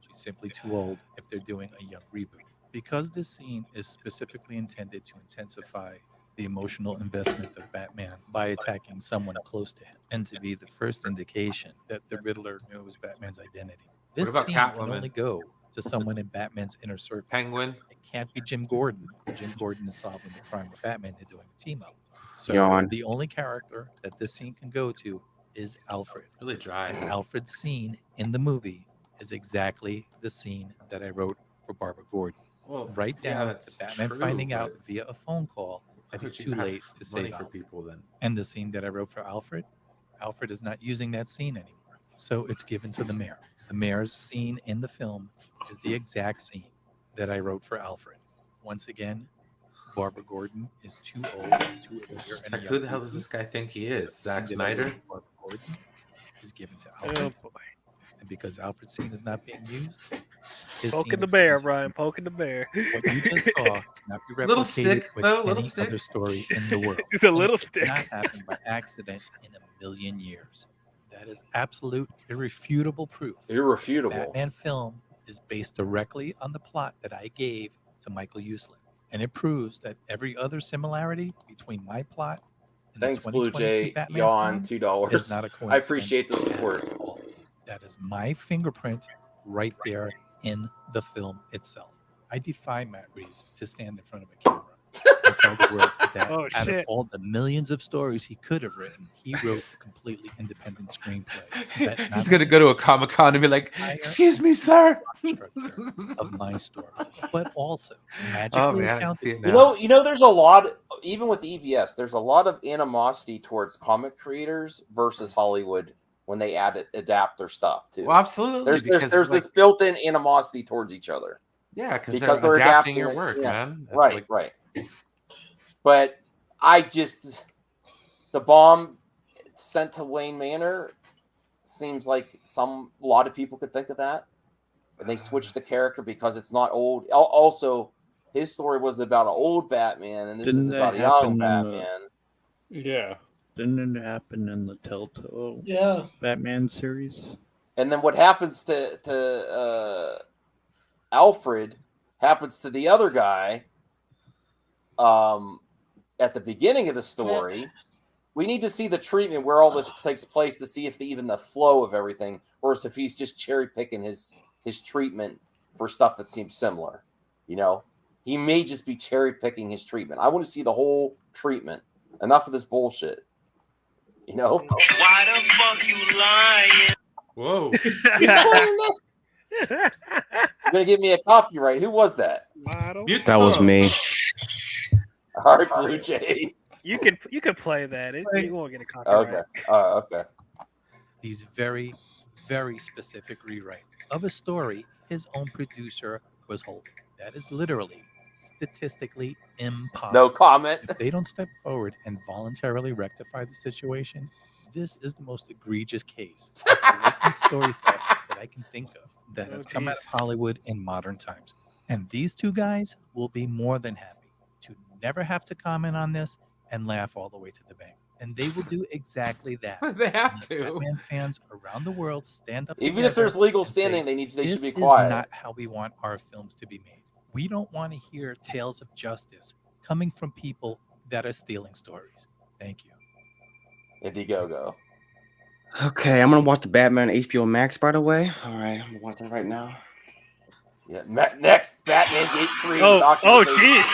She's simply too old if they're doing a young reboot. Because this scene is specifically intended to intensify the emotional investment of Batman by attacking someone close to him, and to be the first indication that the Riddler knows Batman's identity. This about scene Catwoman? can only go to someone in Batman's inner circle. Penguin? It can't be Jim Gordon. Jim Gordon is solving the crime with Batman. They're doing a team up. So Yawn. the only character that this scene can go to is Alfred. Really dry. And Alfred's scene in the movie is exactly the scene that I wrote for Barbara Gordon. Well, right yeah, down that's to Batman true, finding out but via a phone call that it's too late to money save for Alfred. people then. And the scene that I wrote for Alfred is not using that scene anymore. So it's given to the mayor. The mayor's scene in the film is the exact scene that I wrote for Alfred. Once again, Barbara Gordon is too old to appear. It's like, who the hell does this guy think he is? Zack Snyder? Barbara Gordon is given to Alfred. Oh, boy. And because Alfred's scene is not being used, his Poking scene the is bear, given to Brian. Poking the bear. what you just saw cannot be replicated Little stick, with though, little any stick. other story in the world. It's a little It stick. cannot happen by accident in a million years. That is absolute, irrefutable proof. Irrefutable. Batman film is based directly on the plot that I gave to Michael Uslan. And it proves that every other similarity between my plot in the Thanks, Blue 2022 Jay. Batman Yawn, film $2. is not a coincidence. I appreciate the support. at all. That is my fingerprint right there in the film itself. I defy Matt Reeves to stand in front of a camera and tell the world that out of all the millions of stories he could have written, he wrote a completely independent screenplay. He's gonna go to a Comic-Con and be like, "Excuse me, sir," of my story, but also magically accounted. You know, there's a lot, even with EVS, there's a lot of animosity towards comic creators versus Hollywood when they adapt their stuff too. Well, absolutely. There's this built-in animosity towards each other. Yeah, because they're adapting your work, man. It's Right, right. But the bomb sent to Wayne Manor seems like a lot of people could think of that. And they switched the character because it's not old. Also, his story was about an old Batman, and this is about a young Batman. Yeah. Didn't it happen in the Telltale Batman series? And then what happens to Alfred happens to the other guy at the beginning of the story. We need to see the treatment where all this takes place to see if even the flow of everything, or if he's just cherry picking his treatment for stuff that seems similar. You know, he may just be cherry picking his treatment. I want to see the whole treatment. Enough of this bullshit. You know? Why the fuck you lying? Whoa. You're gonna give me a copyright. Who was that? That was me. All right, Blue Jay. You can play that. You won't get a copyright. Okay. Okay. These very, very specific rewrites of a story his own producer was holding. That is literally statistically impossible. No comment. If they don't step forward and voluntarily rectify the situation, this is the most egregious case of blatant story theft that I can think of that has come out of Hollywood in modern times. And these two guys will be more than happy to never have to comment on this and laugh all the way to the bank. And they will do exactly that. They have to. Batman fans around the world stand up. Even if there's legal standing, they should be quiet. This is not how we want our films to be made. We don't want to hear tales of justice coming from people that are stealing stories. Thank you. Indiegogo. Okay, I'm gonna watch the Batman HBO Max. By the way, all right, I'm gonna watch that right now. Yeah, next Batman Gate 3. Oh, jeez.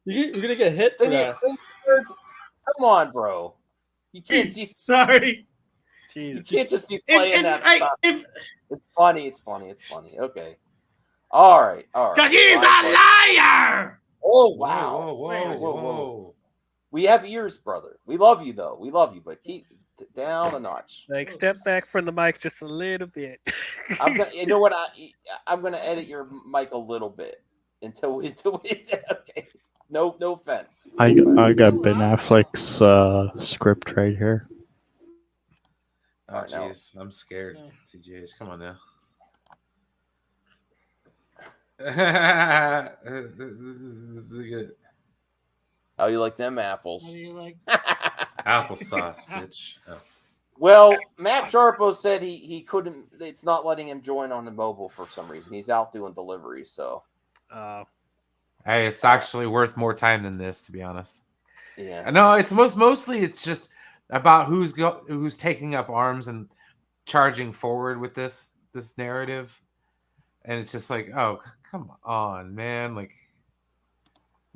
You're gonna get hit for that. Come on, bro. You can't. Sorry. You can't just be playing that stuff. It's funny. Okay. All right. Because he's a liar. Oh, wow. Whoa. We have ears, brother. We love you, though. We love you, but keep down a notch. Like, step back from the mic just a little bit. You know what? I'm gonna edit your mic a little bit until we. Okay. No offense. I got Ben Affleck's script right here. Oh, jeez. I'm scared. CGH, come on now. This is good. How you like them apples? How do you like applesauce, bitch? Oh. Well, Matt Sharpo said he couldn't. It's not letting him join on the mobile for some reason. He's out doing deliveries. So, hey, it's actually worth more time than this, to be honest. Yeah. No, it's mostly it's just about who's taking up arms and charging forward with this narrative, and it's just like, oh, come on, man, like.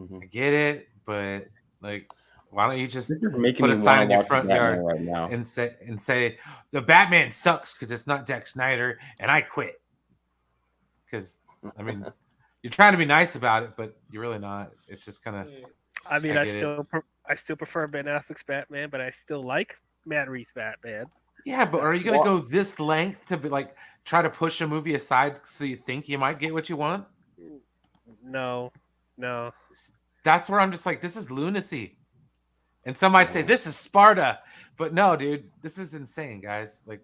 I get it, but like, why don't you just put a sign in your front yard right now and say the Batman sucks because it's not Zack Snyder and I quit? Because I mean, you're trying to be nice about it, but you're really not. It's just kind of. I mean, I still prefer Ben Affleck's Batman, but I still like Matt Reeves' Batman. Yeah, but are you gonna go this length to be like try to push a movie aside so you think you might get what you want? No. That's where I'm just like, this is lunacy. And some might say this is Sparta, but no, dude, this is insane, guys. Like,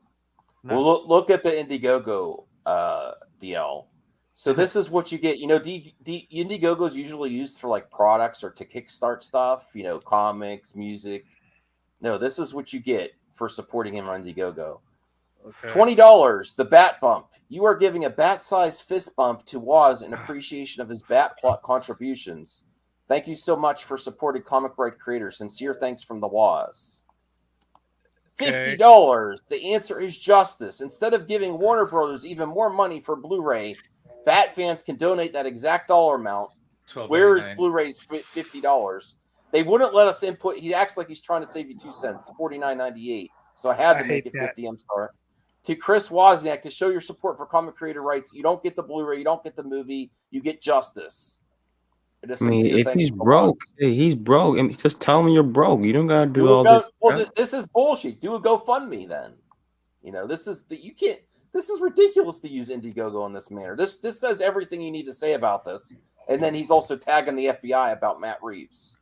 no. Well, look at the Indiegogo DL. So this is what you get. You know, Indiegogo is usually used for like products or to kickstart stuff. You know, comics, music. No, this is what you get for supporting him on Indiegogo. Okay. $20. The Bat Bump. You are giving a bat-sized fist bump to Woz in appreciation of his Bat plot contributions. Thank you so much for supporting comic right creators. Sincere thanks from the Woz. $50. The answer is justice. Instead of giving Warner Brothers even more money for Blu-ray, Bat fans can donate that exact dollar amount. Where is Blu-ray's $50? They wouldn't let us input. He acts like he's trying to save you 2 cents, $49.98. So I had to make it 50. I'm sorry. To Chris Wozniak, to show your support for comic creator rights, you don't get the Blu-ray, you don't get the movie, you get justice. I mean, if he's broke, he's broke. I mean, just tell him you're broke. You don't gotta do all this. this. Well, this is bullshit. Do a GoFundMe then. You know, this is you can't. This is ridiculous to use Indiegogo in this manner. This says everything you need to say about this, and then he's also tagging the FBI about Matt Reeves.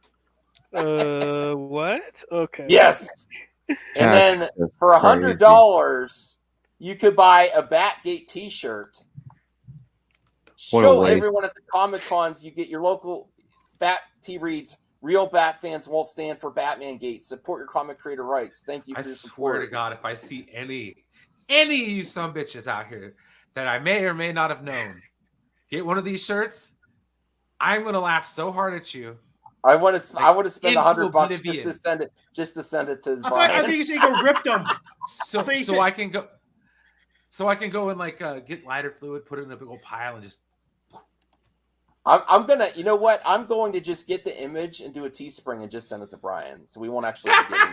What? Okay. Yes. And then for $100, you could buy a Batgate T-shirt. Show everyone at the Comic Cons you get your local Bat T reads. Real Bat fans won't stand for Batman Gate. Support your comic creator rights. Thank you for your support. I swear to God, if I see any of you some bitches out here that I may or may not have known get one of these shirts, I'm gonna laugh so hard at you. I would have spent $100 just to send it to. I think you should go rip them. So I can go and like get lighter fluid, put it in a big old pile, and just. I'm gonna, you know what? I'm going to just get the image and do a Teespring and just send it to Brian, so we won't actually give him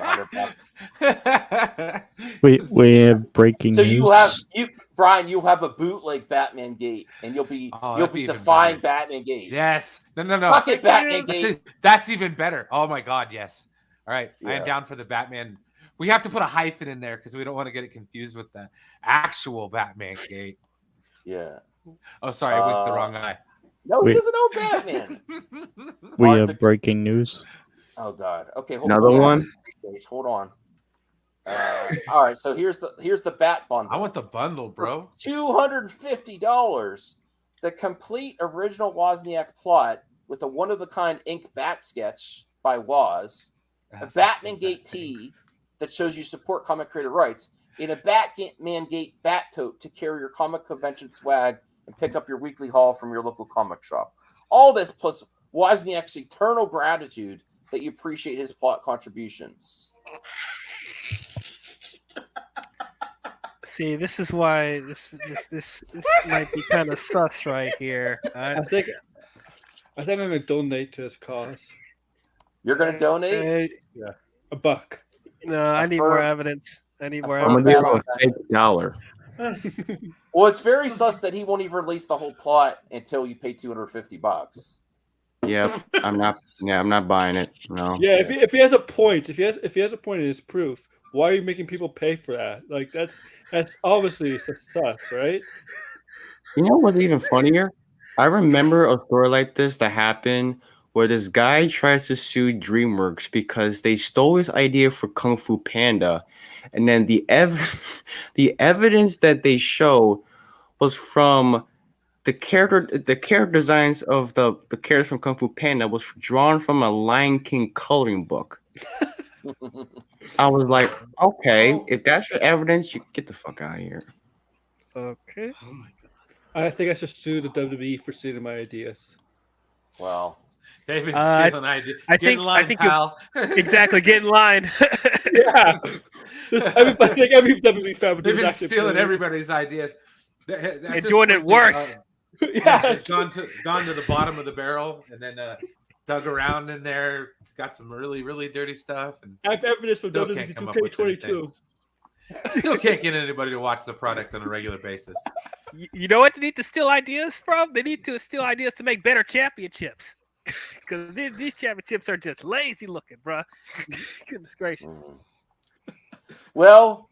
$100. We have breaking news. So Brian, you'll have a bootleg Batman Gate, and you'll be defying Batman Gate. Yes, no. Fuck it, Batman Gate. That's even better. Oh my God, yes. All right, Yeah. I am down for the Batman. We have to put a hyphen in there because we don't want to get it confused with the actual Batman Gate. Yeah. Oh, sorry, I winked the wrong eye. No, he doesn't know Batman. We have breaking news. Oh God. Okay, Another one. Hold on. All right, so here's the Bat bundle. I want the bundle, bro. $250. The complete original Wozniak plot with a one-of-a-kind inked bat sketch by Woz, a Batman Gate tee that shows you support comic creator rights, in a Batman Gate bat tote to carry your comic convention swag and pick up your weekly haul from your local comic shop. All this plus Wozniak's eternal gratitude that you appreciate his plot contributions. See, this is why this might be kind of sus right here. I think I'm gonna donate to his cause. You're gonna donate? Yeah, $1. No, I need more evidence. I need more I'm evidence. gonna give him a $1. Well, it's very sus that he won't even release the whole plot until you pay $250. Yep, I'm not buying it. No. Yeah, if he has a point, if he has a point in his proof, why are you making people pay for that? Like that's obviously sus, right? You know what's even funnier? I remember a story like this that happened where this guy tries to sue DreamWorks because they stole his idea for Kung Fu Panda, and then the evidence that they showed was from the character designs of the characters from Kung Fu Panda was drawn from a Lion King coloring book. I was like, okay, if that's your evidence, you get the fuck out of here. Okay. Oh my God. I think I should sue the WWE for stealing my ideas. Well, they've been stealing ideas. I think exactly. Get in line. Yeah. Every WWE fan would do They've been that stealing too. everybody's ideas. They're doing it worse. Yeah, it's gone to the bottom of the barrel and then dug around in there. Got some really, really dirty stuff. And I have evidence from still WWE can't come up with 2K22. Still can't get anybody to watch the product on a regular basis. You know what they need to steal ideas from? They need to steal ideas to make better championships. Because these championships are just lazy looking, bro. Goodness gracious. Well,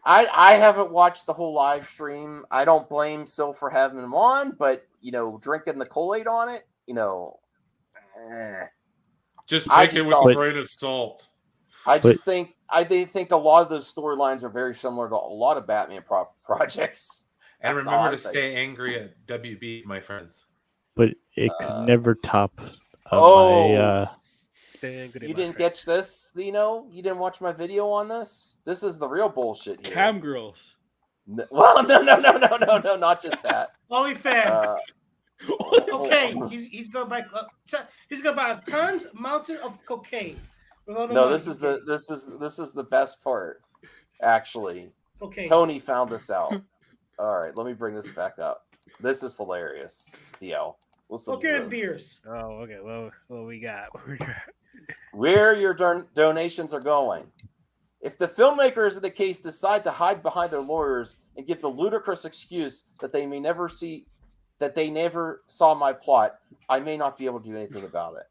I haven't watched the whole live stream. I don't blame Sil for having them on, but drinking the Kool-Aid on it, Just take it with a grain of salt. I think a lot of those storylines are very similar to a lot of Batman projects. And remember to stay angry at WB, my friends. But it could never top. You didn't catch this, You didn't watch my video on this? This is the real bullshit here. Cam girls. Well, no, not just that. OnlyFans. Okay, he's going to buy tons, mountain of cocaine. No, this is the best part. Actually, okay. Tony found this out. All right, let me bring this back up. This is hilarious, DL. Okay, beers. Oh, okay. Well, what we got? Where your donations are going. If the filmmakers of the case decide to hide behind their lawyers and give the ludicrous excuse that they never saw my plot, I may not be able to do anything about it.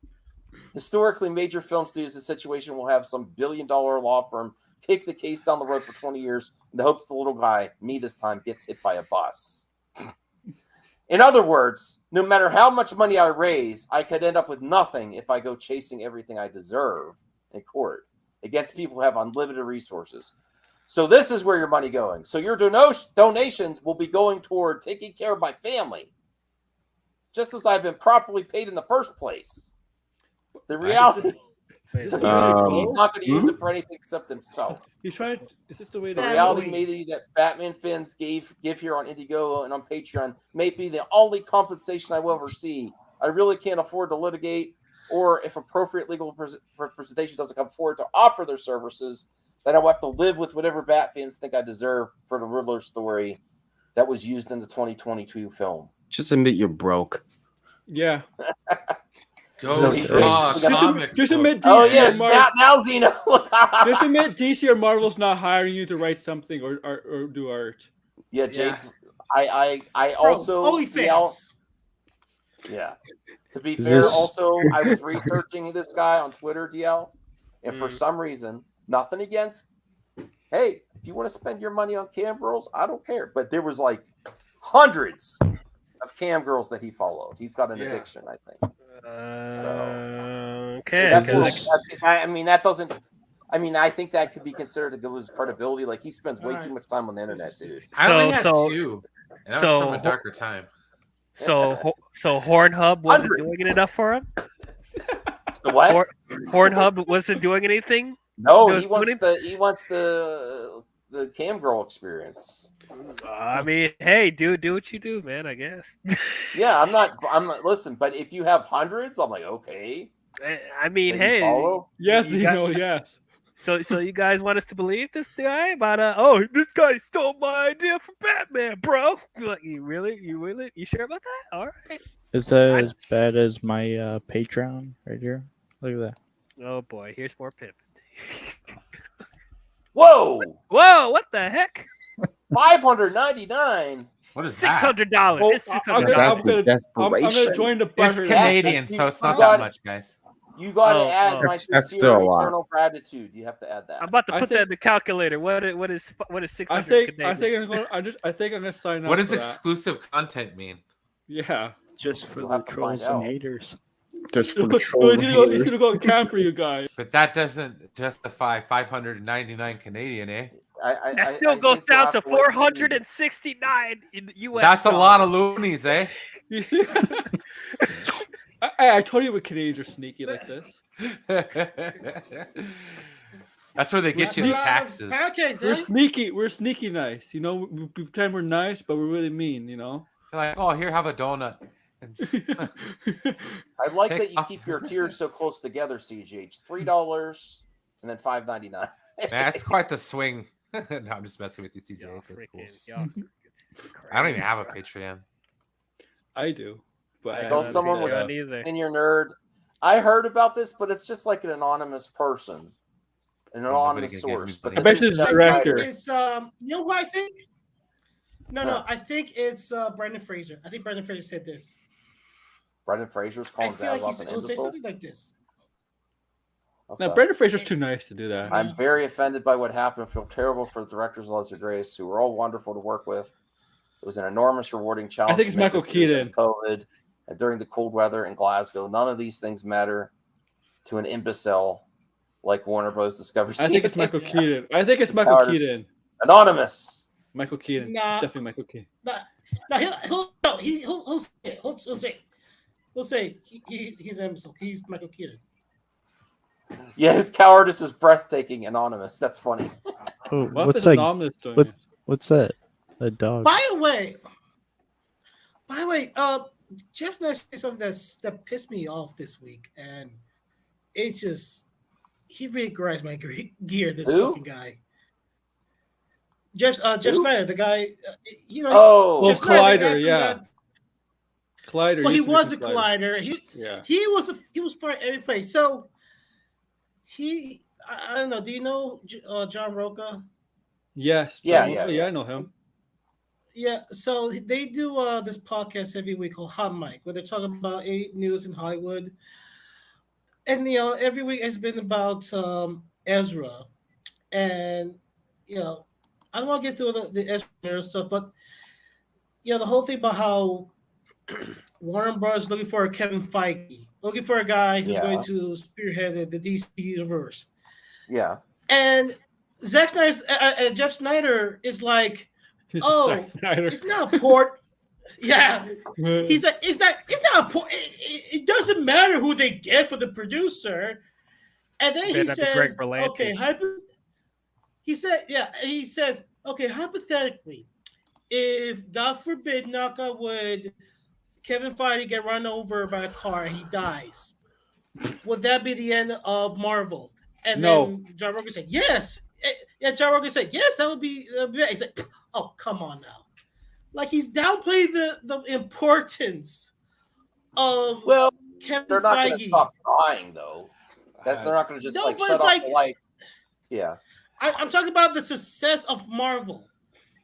Historically, major film studios in this situation will have some billion-dollar law firm kick the case down the road for 20 years in the hopes the little guy, me this time, gets hit by a bus. In other words, no matter how much money I raise, I could end up with nothing if I go chasing everything I deserve in court against people who have unlimited resources. So this is where your money going. So your donations will be going toward taking care of my family, just as I've been properly paid in the first place. The reality... So he's not going to use it for anything except himself. He's trying. Is this the way? The reality maybe that Batman fans give here on Indiegogo and on Patreon may be the only compensation I will ever see. I really can't afford to litigate, or if appropriate legal representation doesn't come forward to offer their services, then I will have to live with whatever Bat fans think I deserve for the Riddler story that was used in the 2022 film. Just admit you're broke. Yeah. So just admit DC oh yeah, now Zeno. Just admit DC or Marvel's not hiring you to write something or do art. Yeah, Jake. I also OnlyFans. Yeah. To be fair, also I was researching this guy on Twitter, DL, and for some reason, nothing against. Hey, if you want to spend your money on cam girls, I don't care. But there was like hundreds of cam girls that he followed. He's got an addiction, I think. Okay. I think that could be considered to go his credibility. Like he spends way too much time on the internet, dude. I only had two. And that was from a darker time. So Hornhub wasn't doing it enough for him? So what? Hornhub wasn't doing anything? No, he wants the cam girl experience. I mean, hey, do what you do, man, I guess. Yeah, I'm not listen, but if you have hundreds, I'm like, okay. I mean, hey. Yes, yes. So you guys want us to believe this guy about this guy stole my idea from Batman, bro? Like, you sure about that? All right. Is that as bad as my Patreon right here? Look at that. Oh boy, here's more pimp. Whoa! What the heck? $599. What is that? $600. Well, it's $600. I'm gonna join the It's Canadian, so it's not that much, guys. You got to add my That's still sincere a lot. eternal gratitude. You have to add that. I'm about to put that in the calculator. What is 600 I think Canadian? I'm gonna sign up. What does for exclusive content mean? Yeah. Just for You'll the have to trolls find and out. haters. Just for the trolls. He's gonna go camp for you guys. But that doesn't justify 599 Canadian, eh? That still goes down to 469 in the U.S. That's a lot of loonies, eh? You see? I told you Canadians are sneaky like this. That's where they get you the taxes. We're sneaky nice. You know, we pretend we're nice, but we're really mean, you know? They're like, oh, here, have a donut. I like that you keep your tiers so close together, CGH. $3 and then $5.99. That's quite the swing. No, I'm just messing with you, CGH. That's cool. I don't even have a Patreon. I do. But I saw someone was in your nerd. I heard about this, but it's just like an anonymous person, an anonymous source. But I bet it's the director. It's you know who I think? No, I think it's Brendan Fraser. I think Brendan Fraser said this. Brendan Fraser's calling Zaz off an he'll say imbecile. something like this. Okay. No, Brendan Fraser's too nice to do that. I'm very offended by what happened. I feel terrible for the directors of Leslie Grace, who were all wonderful to work with. It was an enormous, rewarding challenge. I think it's to make Michael this through Keaton. COVID and during the cold weather in Glasgow. None of these things matter to an imbecile like Warner Bros. Discovery. I think it's Michael Keaton. I think it's Michael Keaton. Anonymous. Michael Keaton. Nah. Definitely Michael Keaton. He'll say he's imbecile. He's Michael Keaton. Yeah, his cowardice is breathtaking. Anonymous. That's funny. Oh, What what's is that? anonymous doing? What's that? A dog. By the way, Jeff Snyder said something that pissed me off this week, and it's just he really grinds my gear. This Who? fucking guy. Jeff Snyder, the guy, Well, Jeff Snyder, the guy Collider, from yeah. that- Collider. Well, he used to be was from a Collider. He was part of every place. So I don't know. Do you know John Roca? Yes. Yeah, I know him. Yeah, so they do this podcast every week called Hot Mic, where they're talking about news in Hollywood. And every week has been about Ezra, and I don't want to get through the Ezra stuff, but the whole thing about how Warner Bros. Looking for a Kevin Feige, looking for a guy who's going to spearhead the DC universe. Yeah, and Zack Snyder's Jeff Snyder is like, it's not important. Yeah, he's like, it's not important. It doesn't matter who they get for the producer. And then he says, okay, he says, okay, hypothetically, if God forbid, knock on wood, Kevin Feige get run over by a car and he dies, would that be the end of Marvel? And then John Rogan said, yes. Yeah, John Rogan said, yes, that would be. He said, oh, come on now. Like, he's downplaying the importance of Kevin they're not Feige. going to stop trying, though. They're not going to just shut off the lights. Yeah. I'm talking about the success of Marvel.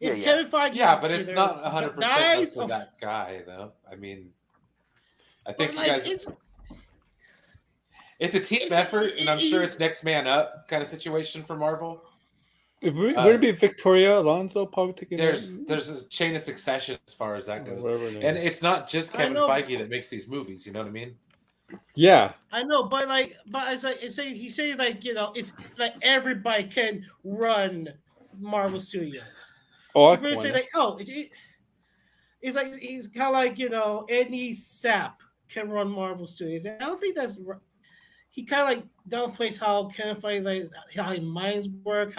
If Kevin Feige, but it's not 100% for that guy, though. I mean, I think you guys. It's a team effort, and I'm sure it's next man up kind of situation for Marvel. Would it be Victoria Alonso probably taking? There's a chain of succession as far as that goes, and it's not just Kevin Feige that makes these movies. You know what I mean? Yeah, I know, but he's saying it's like everybody can run Marvel Studios. Oh, people say it's like he's kind of like any sap can run Marvel Studios. And I don't think that's right. He kind of like downplays how Kevin Feige, how his minds work.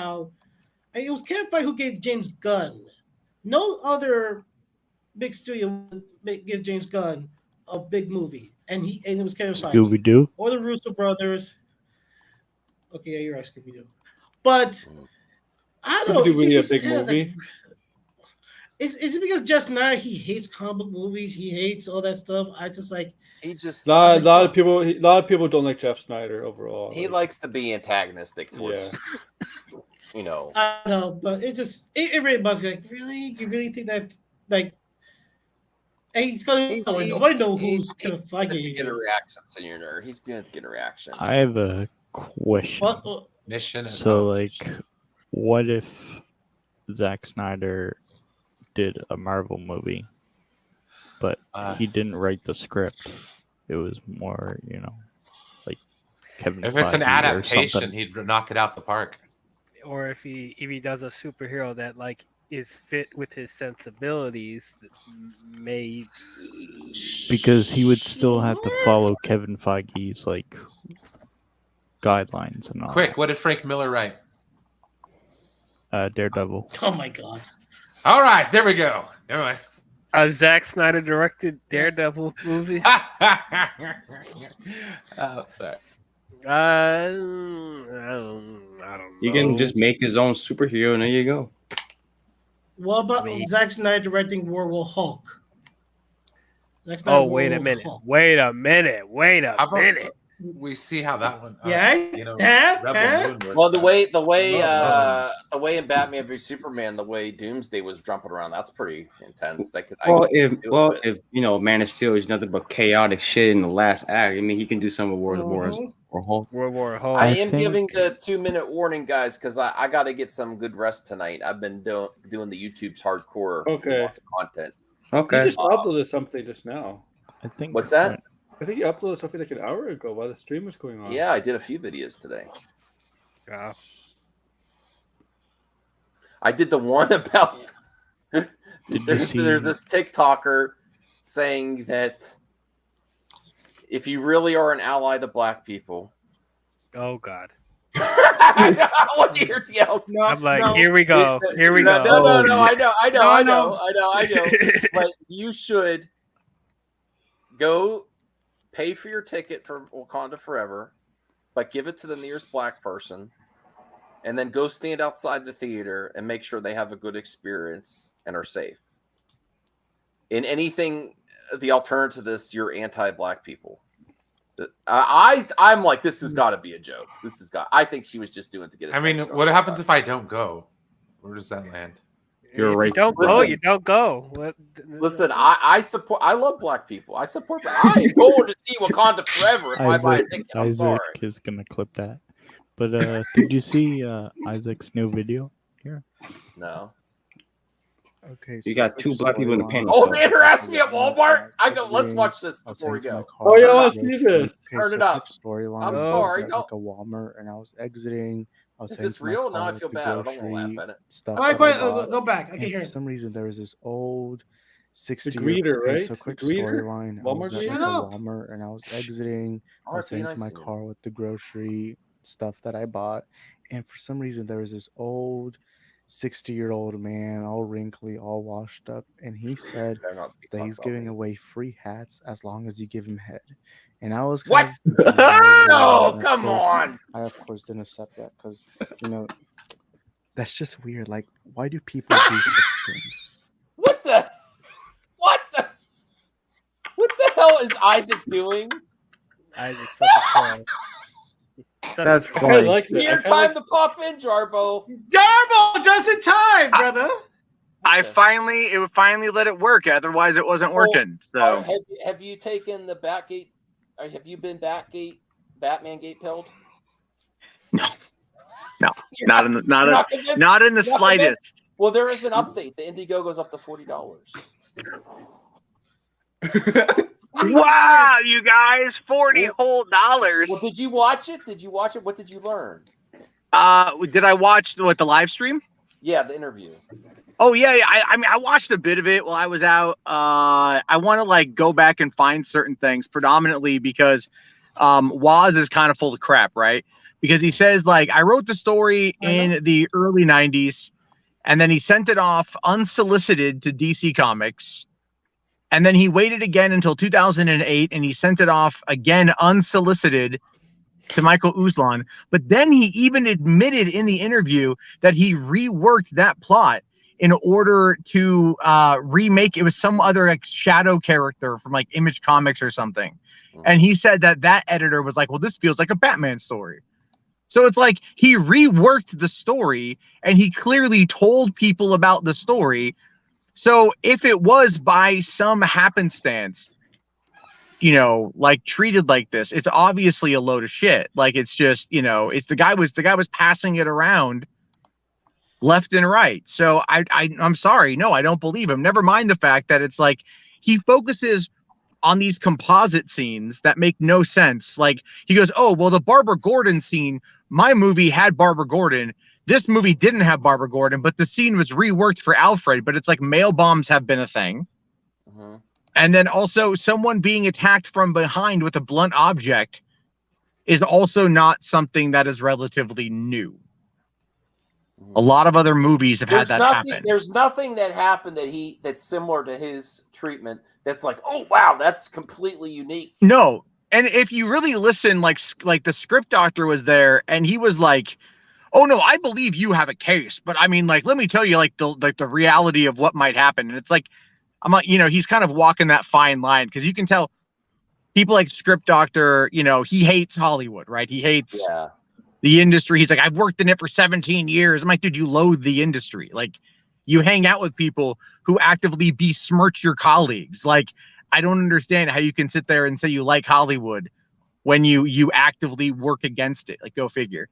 It was Kevin Feige who gave James Gunn. No other big studio would give James Gunn a big movie, and it was Kevin Feige. Scooby-Doo? Or the Russo brothers. Okay, yeah, you're right, Scooby-Doo. But I don't know. Really a big movie. Is it because Jeff Snyder, he hates comic movies, he hates all that stuff? A lot of people don't like Jeff Snyder overall. He likes to be antagonistic towards I know, but it really bugs me. Like, really? You really think that and he's going to nobody know who's Kevin Feige get a reaction, Senior. He's going to get a reaction. I have a question. What if Zack Snyder did a Marvel movie, but he didn't write the script? It was more, like Kevin. If it's an Feige adaptation, he'd knock it out the park. Or if he does a superhero that is fit with his sensibilities, because he would still have to follow Kevin Feige's guidelines and all. Quick, what did Frank Miller write? Daredevil. Oh my god! All right, there we go. Never mind. A Zack Snyder directed Daredevil movie. Oh, sorry. I don't know. You can just make his own superhero, and there you go. What about Zack Snyder directing War Hulk? Wait a minute. Wait a minute. We see how that one. Well, the way in Batman v Superman, the way Doomsday was jumping around, that's pretty intense. If Man of Steel is nothing but chaotic shit in the last act, I mean, he can do some of World War Hulk. I am giving a 2-minute warning, guys, because I got to get some good rest tonight. I've been doing the YouTube's hardcore lots of content. Okay, you just uploaded something just now. I think. What's that? I think you uploaded something like an hour ago while the stream was going on. Yeah, I did a few videos today. Yeah. I did the one about there's this TikToker saying that if you really are an ally to black people. Oh God. I want to hear TLC. No, I'm like, no. here we go. Here we No, go. no, no, I know. No. But you should go pay for your ticket for Wakanda Forever, but give it to the nearest black person, and then go stand outside the theater and make sure they have a good experience and are safe. In anything, the alternative to this, you're anti-black people. I'm like, this has got to be a joke. I think she was just doing it to get. I mean, what happens if I don't go? Where does that land? You're right. You don't go. You don't go. What? Listen, I support. I love black people. I support. I am going to see Wakanda Forever if I buy a ticket. I'm Isaac sorry. is gonna clip that. But did you see Isaac's new video here? No. Okay, You got two black people in the panel. Oh, they harassed me at Walmart. I go. Let's watch this before we go. Oh yeah, let's see this. Turn it up. Storyline. I'm I was sorry. at, like a Walmart, and I was exiting. I was Is heading this to my real? Now car I with feel the bad. I don't want to grocery laugh at it. Stuff Quiet, that I quiet. bought, Go back. I can and hear for it. some reason, there was this old 60 greeter, right? So quick The greeter? storyline. I Walmart was at greeter? like Shut a up. Walmart, and I was exiting. I was heading to my car with the grocery stuff that I bought, and for some reason, there was this old 60-year-old man, all wrinkly, all washed up, and he said that he's giving away free hats as long as you give him head. And I was What? No, come on. I of course didn't accept that because that's just weird. Like, why do people do such things? What the hell is Isaac doing? Isaac's such a troll. That's I funny. like that. Your time to pop in, Jarbo. Jarbo, just in time, brother. I finally let it work. Otherwise, it wasn't working. So Have you taken the Batgate? Have you been Batman Gate pilled? no, not in the slightest. Well, there is an update. The Indiegogo's up to $40. Wow, you guys, $40 whole dollars. Well, did you watch it? What did you learn? Did I watch the live stream? Yeah, the interview. Oh yeah. I mean, I watched a bit of it while I was out. I want to go back and find certain things, predominantly because Woz is kind of full of crap, right? Because he says I wrote the story in the early '90s, and then he sent it off unsolicited to DC Comics. And then he waited again until 2008, and he sent it off again unsolicited to Michael Uslan. But then he even admitted in the interview that he reworked that plot in order to remake. It was some other shadow character from Image Comics or something. And he said that editor was like, well, this feels like a Batman story. So it's he reworked the story, and he clearly told people about the story. So if it was by some happenstance, treated like this, it's obviously a load of shit. It's just, it's the guy was passing it around left and right. So I'm sorry. No, I don't believe him. Never mind the fact that it's he focuses on these composite scenes that make no sense. He goes, oh, well, the Barbara Gordon scene, my movie had Barbara Gordon. This movie didn't have Barbara Gordon, but the scene was reworked for Alfred. But it's mail bombs have been a thing. Mm-hmm. And then also someone being attacked from behind with a blunt object is also not something that is relatively new. Mm-hmm. A lot of other movies have had that happen. There's nothing that happened that's similar to his treatment. That's oh, wow, that's completely unique. No. And if you really listen, like the script doctor was there and he was oh no, I believe you have a case, but I mean, let me tell you, the reality of what might happen. And it's I'm not, he's kind of walking that fine line because you can tell people like script doctor, he hates Hollywood, right? He hates the industry. He's I've worked in it for 17 years. I'm like, dude, you loathe the industry. You hang out with people who actively besmirch your colleagues. I don't understand how you can sit there and say you like Hollywood when you actively work against it. Go figure.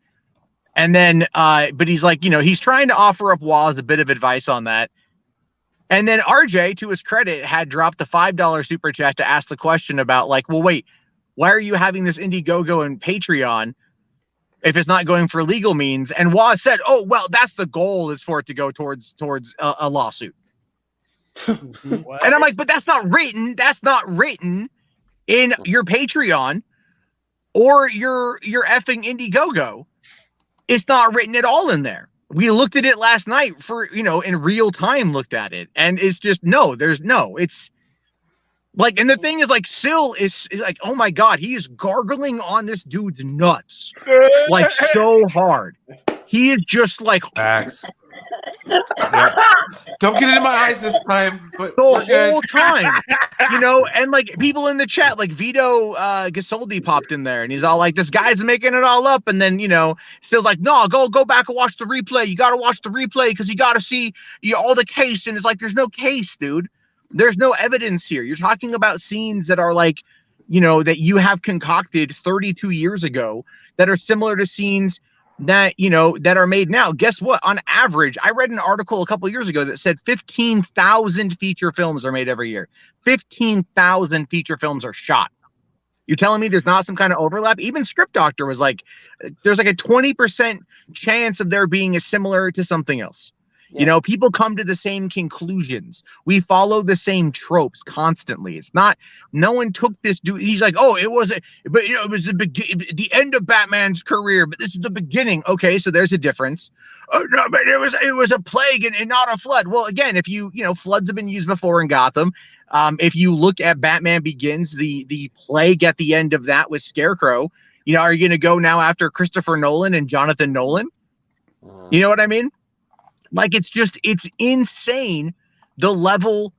And then, but he's he's trying to offer up Woz a bit of advice on that. And then RJ, to his credit, had dropped the $5 super chat to ask the question about well, wait, why are you having this Indiegogo and Patreon if it's not going for legal means? And Woz said, oh, well, that's the goal, is for it to go towards a lawsuit. And I'm but that's not written. That's not written in your Patreon or your effing Indiegogo. It's not written at all in there. We looked at it last night for, in real time looked at it. And it's just, it's like, and the thing is like, Syl is like, oh my God, he is gargling on this dude's nuts. Like so hard. He is just like, facts. Yep. Don't get it in my eyes this time, but the we're good. whole time, and like people in the chat, like Vito Gasoldi popped in there and he's all like, this guy's making it all up. And then, Stil's like, no, go back and watch the replay. You got to watch the replay because you got to see all the case. And it's like, there's no case, dude. There's no evidence here. You're talking about scenes that are like, that you have concocted 32 years ago that are similar to scenes that that are made now. Guess what? On average, I read an article a couple of years ago that said 15,000 feature films are made every year. 15,000 feature films are shot. You're telling me there's not some kind of overlap? Even Script Doctor was like, there's like a 20% chance of there being a similar to something else. Yeah. People come to the same conclusions. We follow the same tropes constantly. It's not, no one took this dude. He's like, oh, it was the end of Batman's career, but this is the beginning. Okay, so there's a difference. Oh no, but it was a plague and not a flood. Well, again, if floods have been used before in Gotham. If you look at Batman Begins, the plague at the end of that was Scarecrow. Are you going to go now after Christopher Nolan and Jonathan Nolan? You know what I mean? Like, it's insane the level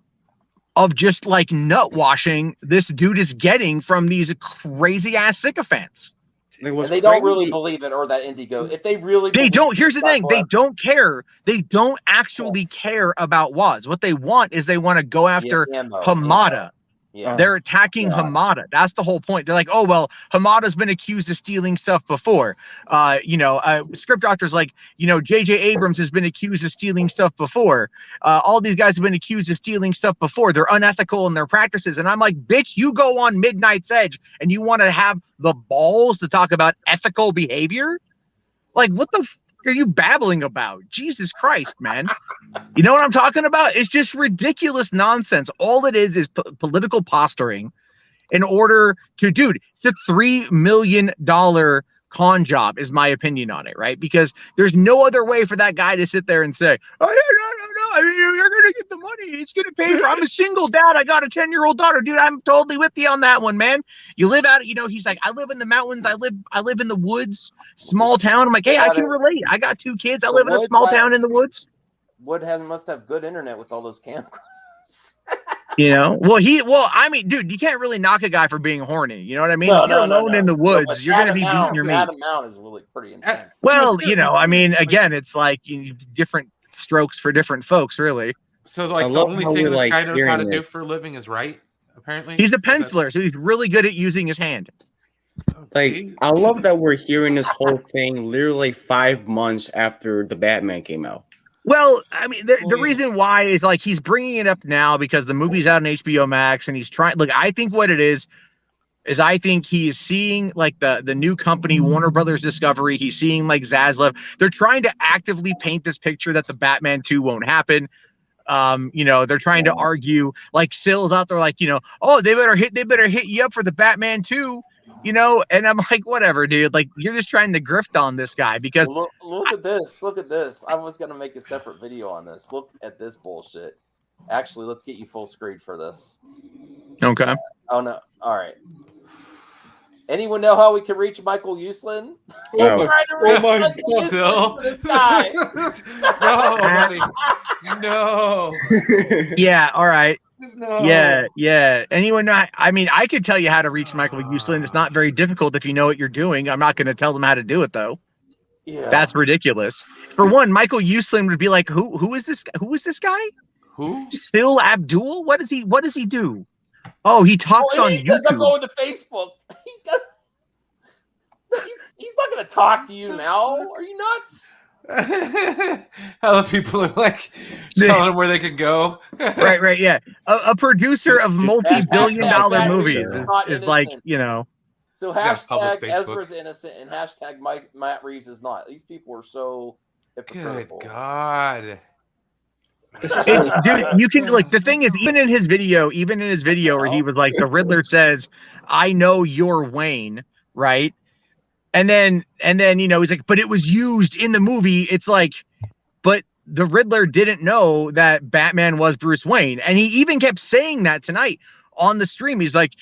of just like nut washing this dude is getting from these crazy ass sycophants. And they don't really believe it, or that Indigo. If they really, Here's the thing: they don't care. They don't actually care about Woz. What they want is they want to go after Hamada. Yeah. They're attacking Hamada. That's the whole point. They're like, oh, well, Hamada's been accused of stealing stuff before. Script Doctor's like, J.J. Abrams has been accused of stealing stuff before. All these guys have been accused of stealing stuff before. They're unethical in their practices. And I'm like, bitch, you go on Midnight's Edge and you want to have the balls to talk about ethical behavior? Like, what the are you babbling about? Jesus Christ, man. You know what I'm talking about? It's just ridiculous nonsense. All it is political posturing in order to, dude, it's a $3 million con job is my opinion on it, right? Because there's no other way for that guy to sit there and say, oh, no. I mean, you're going to get the money. It's going to pay for, I'm a single dad. I got a 10-year-old daughter. Dude, I'm totally with you on that one, man. You live out, he's like, I live in the mountains. I live in the woods, small town. I'm like, hey, I can relate. I got 2 kids. I live in a small town in the woods. Must have good internet with all those cameras. I mean, dude, you can't really knock a guy for being horny. You know what I mean? If you're alone in the woods, you're going to be beating your meat. Adam Mount is really pretty intense. Well, I mean, again, it's like different strokes for different folks, really. So, like, the only thing this guy knows how to do for a living is write, apparently? He's a penciler, so he's really good at using his hand. Like, I love that we're hearing this whole thing literally 5 months after the Batman came out. Well, I mean, the reason why is like he's bringing it up now because the movie's out on HBO Max and he's trying. Look, I think what it is I think he is seeing like the new company, Warner Brothers Discovery. He's seeing like Zaslav. They're trying to actively paint this picture that the Batman 2 won't happen. They're trying to argue like Sill's out there like, oh, they better hit you up for the Batman 2. And I'm like, whatever, dude. Like, you're just trying to grift on this guy because look at this. Look at this. I was gonna make a separate video on this. Look at this bullshit. Actually, let's get you full screen for this. Okay. Oh no. All right. Anyone know how we can reach Michael Uslan? No. Trying to reach Michael Uslan for this guy. No, buddy. No. Yeah. All right. No. Yeah. Anyone know? I mean, I could tell you how to reach Michael Uslan. It's not very difficult if you know what you're doing. I'm not going to tell them how to do it though. Yeah. That's ridiculous. For one, Michael Uslan would be like, who is this? Who is this guy? Who? Syl Abdul? What does he do? Oh, he talks on he YouTube. Says I'm going to Facebook. He's not going to talk to you now. Are you nuts? How the people are like telling them where they can go. right, yeah. A producer of multi-billion-dollar movies is like, So hashtag Ezra's innocent and hashtag Matt Reeves is not. These people are so hypocritical. Good God. It's dude, you can like the thing is even in his video where he was like the Riddler says, I know you're Wayne, right? And then he's like, but it was used in the movie. It's like, but the Riddler didn't know that Batman was Bruce Wayne. And he even kept saying that tonight on the stream. He's like,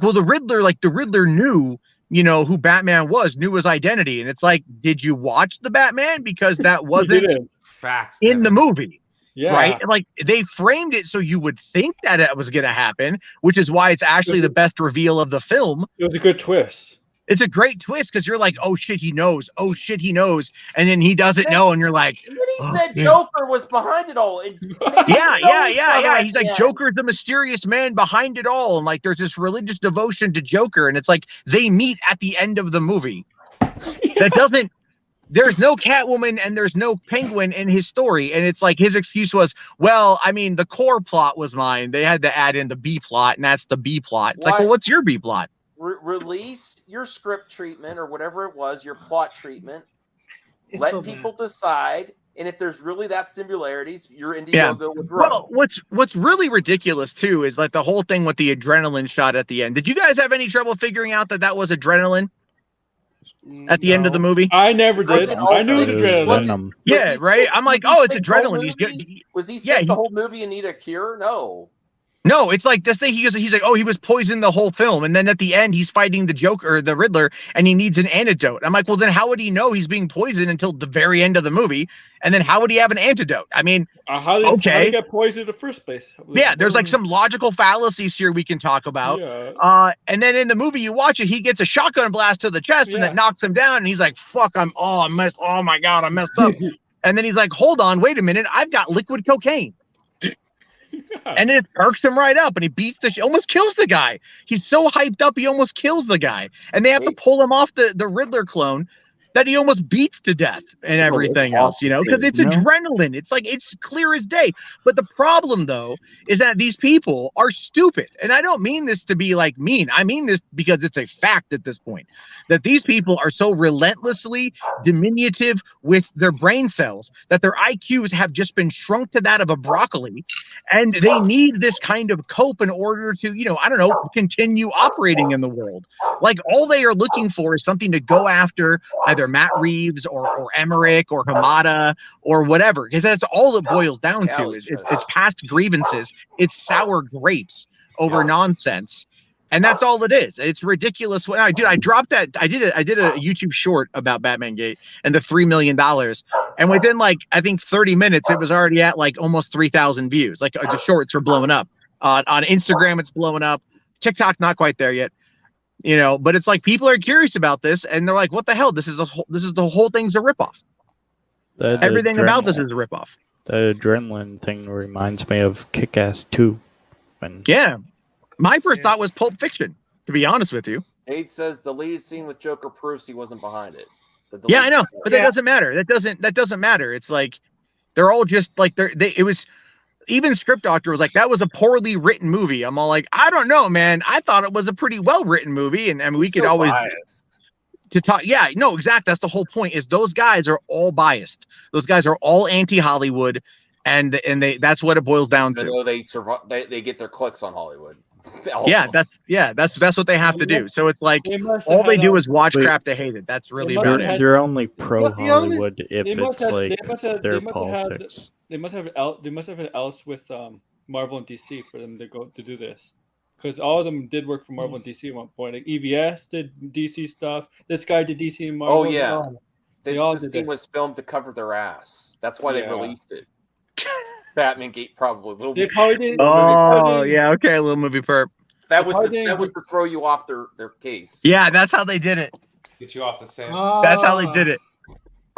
well, the Riddler knew, who Batman was, knew his identity. And it's like, did you watch the Batman? Because that wasn't facts in the movie. Yeah. Right. And like they framed it so you would think that it was going to happen, which is why it's actually the best reveal of the film. It was a good twist. It's a great twist because you're like, oh shit, he knows. Oh shit, he knows. And then he doesn't know. And you're like, and then he said Joker was behind it all. And yeah. He's like, Joker's the mysterious man behind it all. And like, there's this religious devotion to Joker. And it's like, they meet at the end of the movie. There's no Catwoman and there's no Penguin in his story. And it's like, his excuse was, well, I mean, the core plot was mine. They had to add in the B plot, and that's the B plot. It's like, well, what's your B plot? Release your script treatment or whatever it was, your plot treatment. It's Let so people decide. And if there's really that similarities, your Indiegogo would grow. Well, what's really ridiculous too is like the whole thing with the adrenaline shot at the end. Did you guys have any trouble figuring out that was adrenaline at the end of the movie? I never did. I knew it was adrenaline. Yeah, right. I'm like, oh, it's adrenaline. He's good. Was he sick the whole movie and need a cure? No, it's like this thing. He's like, oh, he was poisoned the whole film, and then at the end, he's fighting the Joker, or the Riddler, and he needs an antidote. I'm like, well, then how would he know he's being poisoned until the very end of the movie? And then how would he have an antidote? I mean, how did he get poisoned in the first place? Yeah, there's like some logical fallacies here we can talk about. Yeah. And then in the movie, you watch it, he gets a shotgun blast to the chest, and that knocks him down, and he's like, fuck, oh my God, I messed up. And then he's like, hold on, wait a minute, I've got liquid cocaine. And it perks him right up, and he beats almost kills the guy. He's so hyped up, he almost kills the guy. And they have to pull him off the Riddler clone that he almost beats to death and everything else, because it's adrenaline. It's like, it's clear as day. But the problem, though, is that these people are stupid. And I don't mean this to be like mean. I mean this because it's a fact at this point that these people are so relentlessly diminutive with their brain cells that their IQs have just been shrunk to that of a broccoli. And they need this kind of cope in order to, continue operating in the world. Like, all they are looking for is something to go after, either Matt Reeves or Emmerich or Hamada or whatever, because that's all it boils down to. It's past grievances. It's sour grapes over nonsense, and that's all it is. It's ridiculous. I dropped that. I did a YouTube short about Batman Gate and the $3 million, and within I think 30 minutes, it was already at almost 3,000 views. The shorts were blowing up. On Instagram, it's blowing up. TikTok, not quite there yet. But it's like people are curious about this, and they're like, "What the hell? This is the whole thing's a ripoff. Everything about this is a ripoff." The adrenaline thing reminds me of Kick-Ass 2. Yeah, my first thought was Pulp Fiction. To be honest with you, Aid says deleted scene with Joker proves he wasn't behind it. Yeah, I know, but that doesn't matter. That doesn't matter. It's like they're all just like it was. Even Script Doctor was like, that was a poorly written movie. I'm all like, I don't know, man. I thought it was a pretty well written movie, and I mean, we could always to talk. Yeah, no, exactly. That's the whole point. Is those guys are all biased. Those guys are all anti-Hollywood, and that's what it boils down to. They survive. They get their clicks on Hollywood. That's what they have to do. So it's like all they do is watch crap they hated. That's really about it. They're only pro Hollywood if it's their politics. They must have an outs with Marvel and DC for them to do this, because all of them did work for Marvel and DC at one point. Like EVS did DC stuff. This guy did DC and Marvel. Oh yeah, this thing was filmed to cover their ass. That's why they released it. Batman Gate probably. They probably did. Oh yeah, okay, a little movie perp. That was to throw you off their case. Yeah, that's how they did it. Get you off the scent. That's how they did it.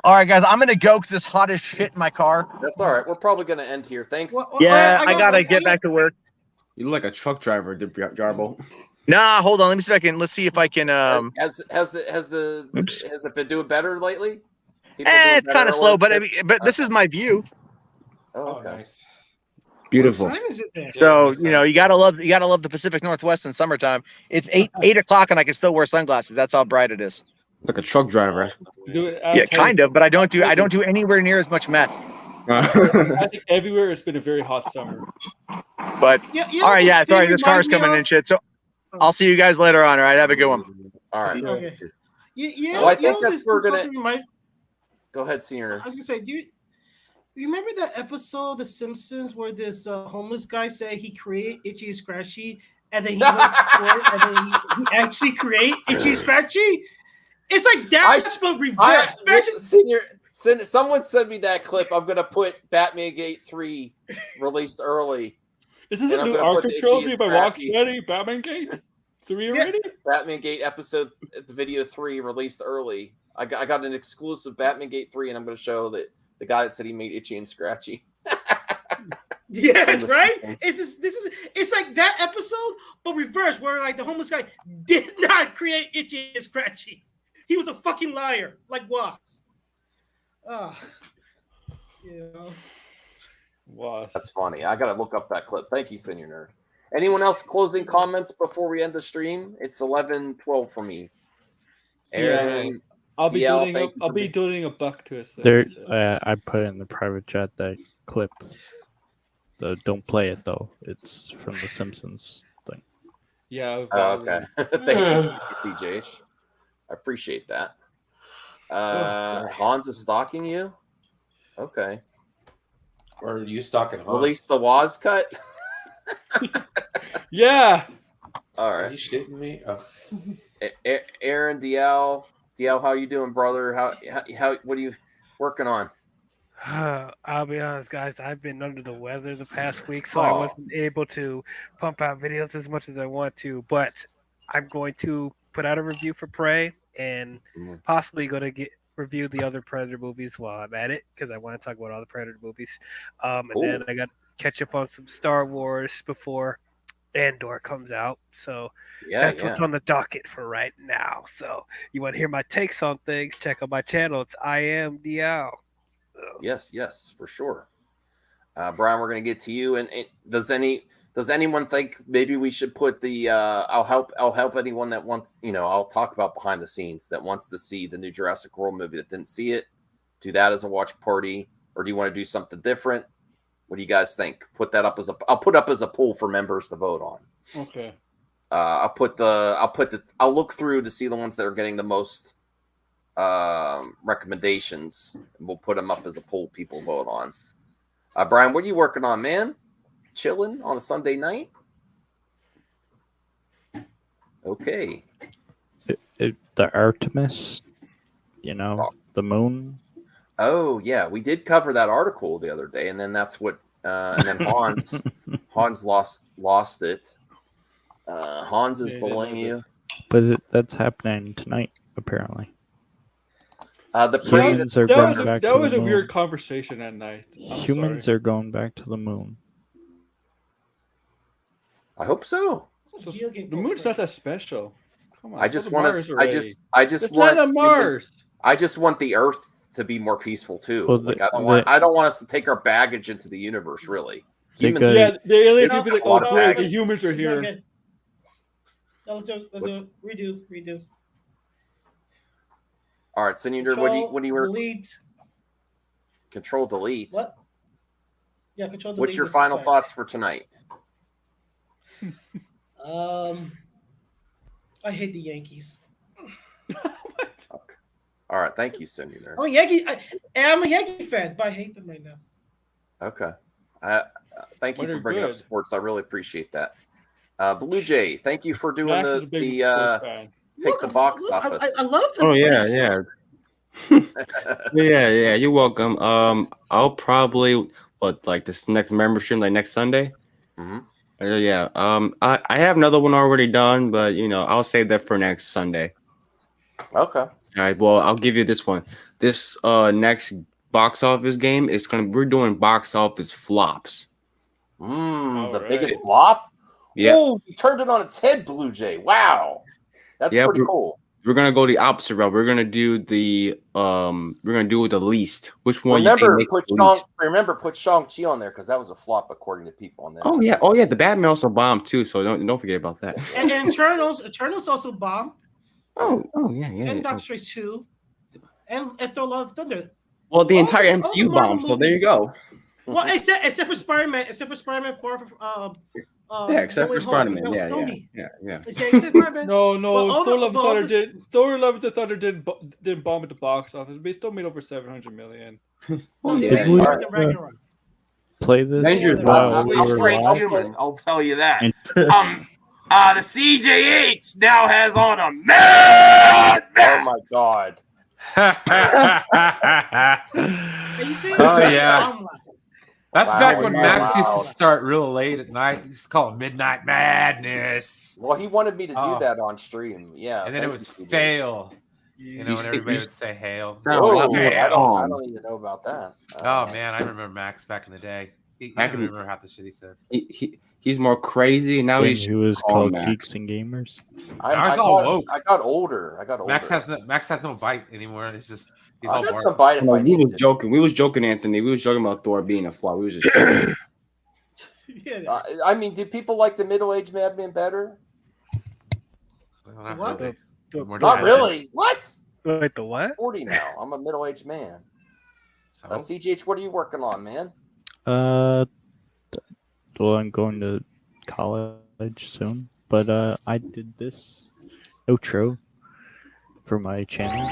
All right, guys, I'm gonna go because it's hot as shit in my car. That's all right. We're probably gonna end here. Thanks. I gotta get back to work. You look like a truck driver, Jarbo. Nah, hold on. Let me see if I can. Let's see if I can. Has it been doing better lately? It's kind of slow, but this is my view. Oh, nice. Beautiful. What time is it there? So you gotta love the Pacific Northwest in summertime. It's 8 o'clock and I can still wear sunglasses. That's how bright it is. Like a truck driver. Yeah, kind of, but I don't do anywhere near as much meth. I think everywhere it's been a very hot summer. But all right, yeah, sorry, this car's coming in and shit. So I'll see you guys later on. All right, have a good one. All right. Okay. Well, I think that's we're gonna. Go ahead, Senior. I was gonna say, do you remember that episode of The Simpsons where this homeless guy said he created Itchy and Scratchy, and then he went to court, and then he actually created Itchy and Scratchy? It's like that, but reverse. Senior, someone send me that clip. I'm gonna put Batman Gate 3 released early. Is this a new Arkham trilogy by Rocksteady? Batman Gate 3 already? Batman Gate episode, the video 3 released early. I got an exclusive Batman Gate 3, and I'm going to show that the guy that said he made Itchy and Scratchy. Yes, right? It's like that episode, but reverse, where like the homeless guy did not create Itchy and Scratchy. He was a fucking liar, like Watts. That's funny. I got to look up that clip. Thank you, Senior Nerd. Anyone else closing comments before we end the stream? It's 11:12 for me. Aaron, I'll be DL, donating a buck to us. I put in the private chat that clip. Don't play it though. It's from the Simpsons thing. Yeah. Okay. Thank you, CJ. I appreciate that. Hans is stalking you. Okay. Or are you stalking Hans? Release the Waz cut. Yeah. All right. Are you shitting me? Oh. Aaron, DL, how you doing, brother? How what are you working on? I'll be honest, guys. I've been under the weather the past week, so I wasn't able to pump out videos as much as I want to. But I'm going to put out a review for Prey and possibly going to review the other Predator movies while I'm at it, because I want to talk about all the Predator movies. And then I got to catch up on some Star Wars before Andor comes out. So that's what's on the docket for right now. So you want to hear my takes on things, check out my channel. It's I Am DL. Yes, for sure. Brian, we're going to get to you. And does anyone think maybe we should put the I'll help anyone that wants, I'll talk about behind the scenes that wants to see the new Jurassic World movie that didn't see it. Do that as a watch party, or do you want to do something different? What do you guys think? I'll put up as a poll for members to vote on. Okay. I'll look through to see the ones that are getting the most recommendations. And we'll put them up as a poll people vote on. Brian, what are you working on, man? Chilling on a Sunday night? Okay. The Artemis, the moon. Oh yeah, we did cover that article the other day, and then that's what, and then Hans lost it. Hans is bullying you, but that's happening tonight apparently. The humans are going back to the moon. That was a weird conversation at night. Humans are going back to the moon. I hope so. The moon's not that special. Come on. I just want the Earth to be more peaceful too. Well, I don't want us to take our baggage into the universe. Really, humans. Yeah, the aliens would be like, "Oh, great, the humans are here." Okay. Let's do redo. All right, Senator, what do you delete? Control delete. What? Yeah, control delete. What's your final thoughts for tonight? I hate the Yankees. Okay. All right, thank you, Senator. I'm a Yankee fan, but I hate them right now. Okay. Thank you for bringing up sports. I really appreciate that. Blue Jay, thank you for doing the pick the box office. I love them. Oh yeah. yeah. You're welcome. I'll probably this next membership, like next Sunday. Mm-hmm. I have another one already done, but I'll save that for next Sunday. Okay. All right. Well, I'll give you this one. This next box office game is we're doing box office flops. The biggest flop. Yeah. Oh, you turned it on its head, Blue Jay. Wow, that's pretty cool. We're gonna go the opposite route. We're gonna do the least. Which one? Remember, put Shang-Chi on there because that was a flop according to people on that. Oh yeah. The Batman also bombed too, so don't forget about that. And Eternals also bombed. Oh yeah. And Doctor Strange 2, and Thor: Love and Thunder. Well, the entire MCU bombed, so there you go. Well, except for Spider-Man, 4 Yeah, except No for Way Home, 'cause Spider-Man. that was Yeah, Sony. yeah. Except Spider-Man. No, But all Thor: the- Love and but all Thunder the- did. Thor: Love and Thunder didn't bomb at the box office, but it still made over 700 million. No, they Did made we more than Ragnarok. play this Avengers, while we I'm were straight live? human. I'll tell you that. And- The CJH now has on a Mad Oh my god. And you see, Oh, yeah. I'm like, That's Wow, back when wow, Max used wow. to start real late at night. He used to call it Midnight Madness. Well, he wanted me to do Oh. that on stream. Yeah. And then it thank was you, CJ. fail. You know, You when see- everybody you- would say hail. Whoa, I Fail. don't even know about that. Oh, man. I remember Max back in the day. He Back didn't in- remember half the shit he says. He's more crazy, and now When he's he was calm, called Max. Geeks and Gamers. I was all woke. I got older. Max has no bite anymore. It's just he's I all got bark. some bite if No, I we need was to. joking. We was joking, Anthony. We was joking about Thor being a flaw. We was just joking. yeah. I mean, do people like the middle-aged madman better? What? More Not dramatic. really. What? Wait, the what? 40 now. I'm a middle-aged man. So? CGH, what are you working on, man? Well, I'm going to college soon, but I did this outro for my channel.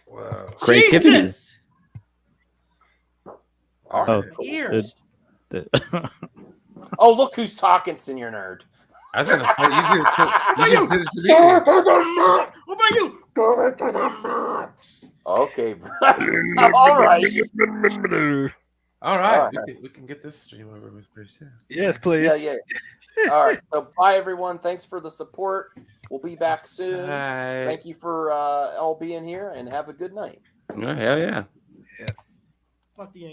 Whoa. Creativity. Jesus! Oh, Ears. Oh, look who's talking, senior nerd. I was gonna say you just did it to me. What about you? Go to the max. Okay, bro. All right. All right, All right. we can get this stream over with pretty soon. Yes, please. Yeah. All right. So, bye, everyone. Thanks for the support. We'll be back soon. Bye. Thank you for all being here, and have a good night. Hell yeah. Yes. Fuck the Yankees.